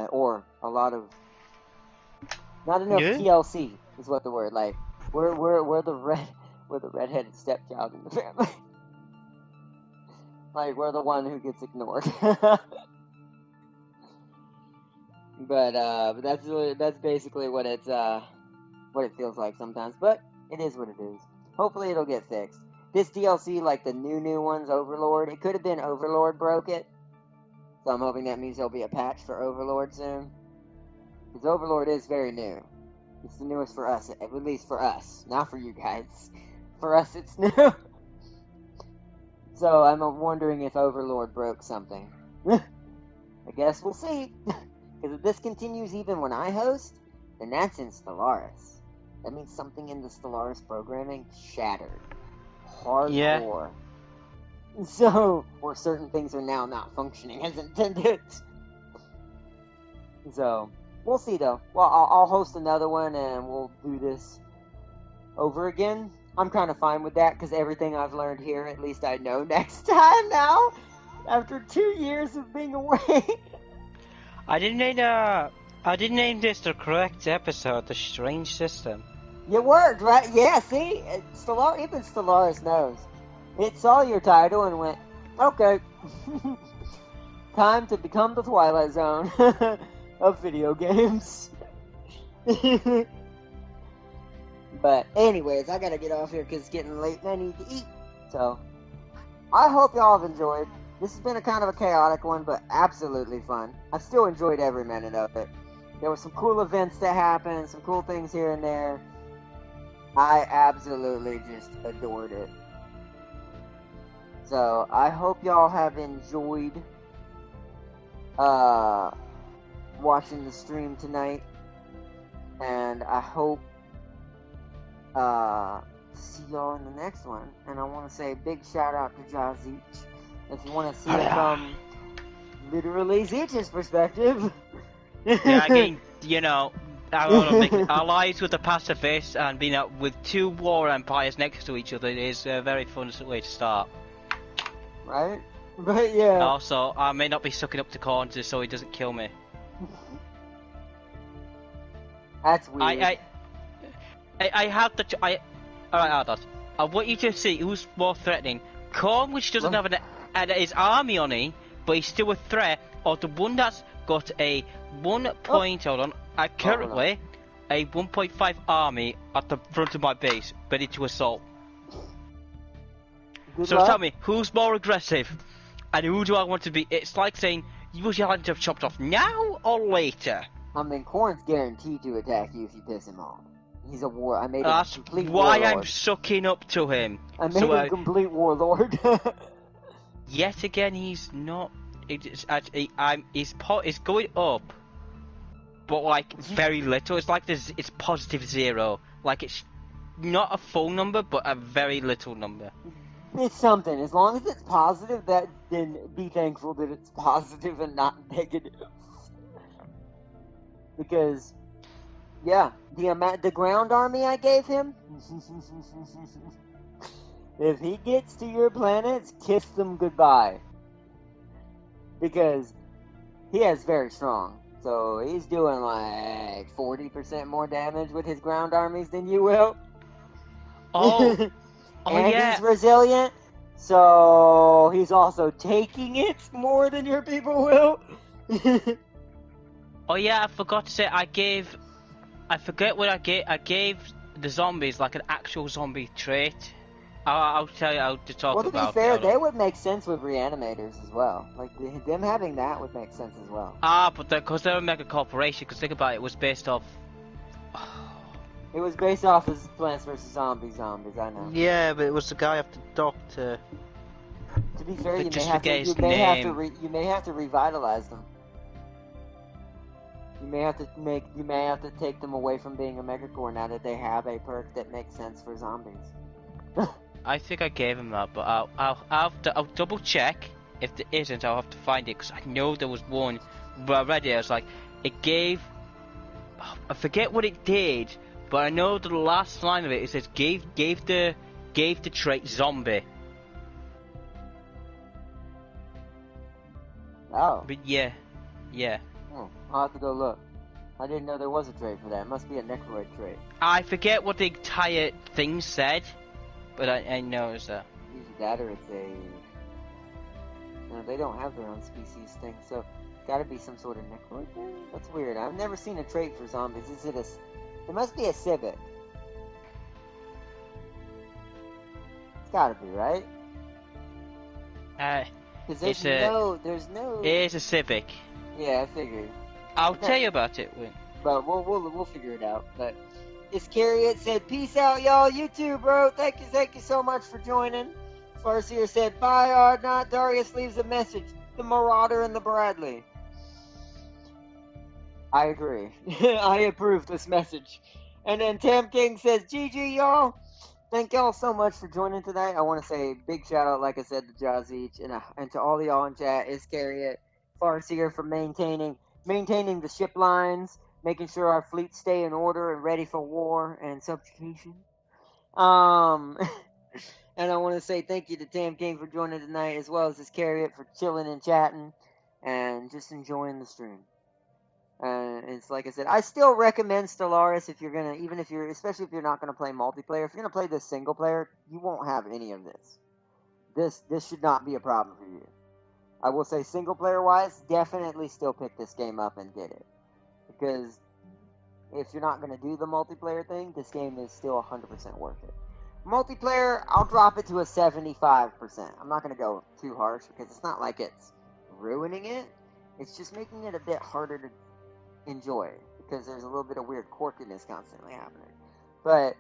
Or a lot of... Not enough TLC is what the word. Like, we're We're the redheaded stepchild in the family. Like, we're the one who gets ignored. But that's basically what it feels like sometimes. But it is what it is. Hopefully it'll get fixed. This DLC, like the new ones, Overlord, it could have been Overlord broke it. So I'm hoping that means there'll be a patch for Overlord soon. Because Overlord is very new. It's the newest for us, at least for us. Not for you guys. For us, it's new. So I'm wondering if Overlord broke something. I guess we'll see. Because if this continues even when I host, then that's in Stellaris. That means something in the Stellaris programming shattered. Hardcore. Yeah. So, or certain things are now not functioning as intended. So, we'll see though. Well, I'll host another one and we'll do this over again. I'm kind of fine with that because everything I've learned here, at least I know next time now. After 2 years of being away. I didn't name this the correct episode, the strange system. It worked, right? Yeah, see? Even Stellaris knows. It saw your title and went, okay. Time to become the Twilight Zone of video games. But anyways, I gotta get off here because it's getting late and I need to eat. So, I hope y'all have enjoyed. This has been a kind of a chaotic one, but absolutely fun. I still enjoyed every minute of it. There were some cool events that happened, some cool things here and there. I absolutely just adored it. So, I hope y'all have enjoyed watching the stream tonight. And I hope to see y'all in the next one. And I want to say a big shout out to Jazich. If you want to see it from literally Zeech's perspective. Yeah, again, you know, our lives with the pacifist and being up with two war empires next to each other is a very fun way to start. Right? But yeah. Also, I may not be sucking up to corns so he doesn't kill me. That's weird. I have to. Alright, Ardos. I want you to see who's more threatening. Korn, which doesn't have his army on him, but he's still a threat, or the one that's got a 1 point, hold on, currently a 1.5 army at the front of my base, ready to assault. Good So luck. tell me, who's more aggressive? And who do I want to be? It's like saying, you would you like to have chopped off now or later? I mean, Korn's guaranteed to attack you if you piss him off. He's a war. I made him a That's complete why warlord. I'm sucking up to him. I made him a complete warlord. Yet again, he's not. It's actually, he's going up, but like very little. It's like it's positive 0. Like it's not a full number, but a very little number. It's something. As long as it's positive, then be thankful that it's positive and not negative. Because, yeah, the ground army I gave him. If he gets to your planets, kiss them goodbye. Because he has very strong. So he's doing like 40% more damage with his ground armies than you will. Oh, and yeah. he's resilient. So he's also taking it more than your people will. Oh yeah, I forgot to say I forget what I gave. I gave the zombies like an actual zombie trait. I'll tell you how to talk about it. Well, to be fair, they would make sense with reanimators as well. Like, them having that would make sense as well. But because they're a mega corporation, because think about it, it was based off... It was based off of Plants vs. Zombies, I know. Yeah, but it was the guy after the doctor. To be fair, you may have to revitalize them. You may have to take them away from being a megacore now that they have a perk that makes sense for zombies. I think I gave him that, but I'll double check. If there isn't, I'll have to find it, because I know there was one where I read it. I was like, it gave... I forget what it did, but I know the last line of it says gave the trait zombie. Oh. But yeah. Oh, I'll have to go look. I didn't know there was a trait for that. It must be a Necroid trait. I forget what the entire thing said, But I noticed that. Either that or it's a... No, they don't have their own species thing, so it's gotta be some sort of necroid thing? That's weird. I've never seen a trait for zombies. Is it a... It must be a civic. It's gotta be, right? Because there's no... It is a civic. Yeah, I figured. I'll tell you about it when... But we'll figure it out. But Iscariot said, "Peace out, y'all. You too, bro. Thank you so much for joining." Farseer said, "Bye, Ardnot." Darius leaves a message. The Marauder and the Bradley. I agree. I approve this message. And then Tam King says, "GG, y'all. Thank y'all so much for joining tonight." I want to say a big shout out, like I said, to Jazich and to all y'all in chat. Iscariot, Farseer for maintaining the ship lines, making sure our fleet stay in order and ready for war and subjugation. And I want to say thank you to Tam King for joining tonight, as well as Iscariot for chilling and chatting and just enjoying the stream. It's like I said, I still recommend Stellaris if you're gonna, especially if you're not gonna play multiplayer. If you're gonna play this single player, you won't have any of this. This should not be a problem for you. I will say, single player wise, definitely still pick this game up and get it, because if you're not gonna do the multiplayer thing, this game is still 100% worth it. Multiplayer, I'll drop it to a 75%. I'm not gonna go too harsh because it's not like it's ruining it. It's just making it a bit harder to enjoy because there's a little bit of weird quirkiness constantly happening. But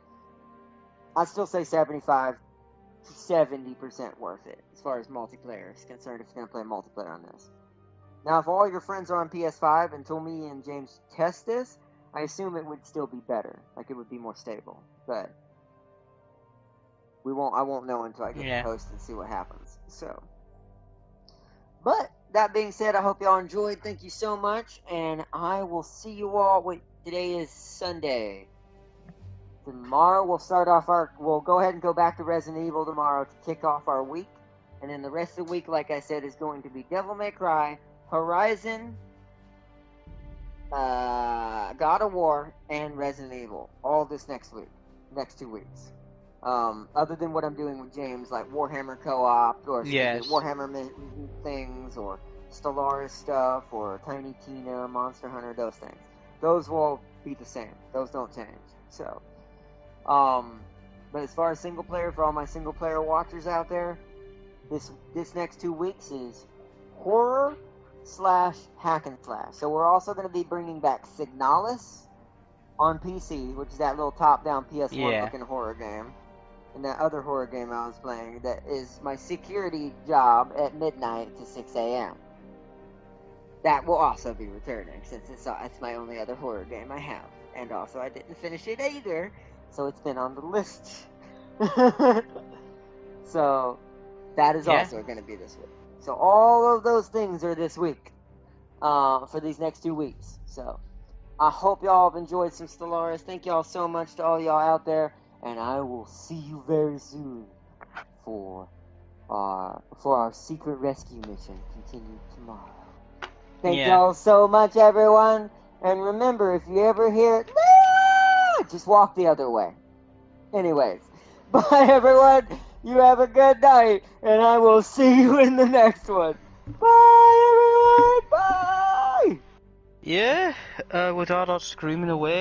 I'd still say 75 to 70% worth it as far as multiplayer is concerned if you're going to play multiplayer on this. Now, if all your friends are on PS5 until me and James test this, I assume it would still be better. Like, it would be more stable. But I won't know until I get the host and see what happens. So, but that being said, I hope y'all enjoyed. Thank you so much, and I will see you all. Today is Sunday. Tomorrow we'll go ahead and go back to Resident Evil tomorrow to kick off our week. And then the rest of the week, like I said, is going to be Devil May Cry, Horizon, God of War, and Resident Evil. All this next 2 weeks. Other than what I'm doing with James, like Warhammer co-op, or Warhammer things, or Stellaris stuff, or Tiny Tina, Monster Hunter, those things. Those will be the same. Those don't change. So, but as far as single player, for all my single player watchers out there, this next 2 weeks is horror / hack and slash. So we're also going to be bringing back Signalis on PC, which is that little top-down PS1 looking horror game. And that other horror game I was playing, that is my security job at midnight to 6 a.m. That will also be returning, since it's my only other horror game I have. And also, I didn't finish it either, so it's been on the list. So, that is also going to be this week. So, all of those things are this week, for these next 2 weeks. So, I hope y'all have enjoyed some Stellaris. Thank y'all so much to all y'all out there. And I will see you very soon for our secret rescue mission continued tomorrow. Thank y'all so much, everyone. And remember, if you ever hear it, just walk the other way. Anyways, bye, everyone. You have a good night, and I will see you in the next one. Bye, everyone. Bye. Yeah, with all that screaming away.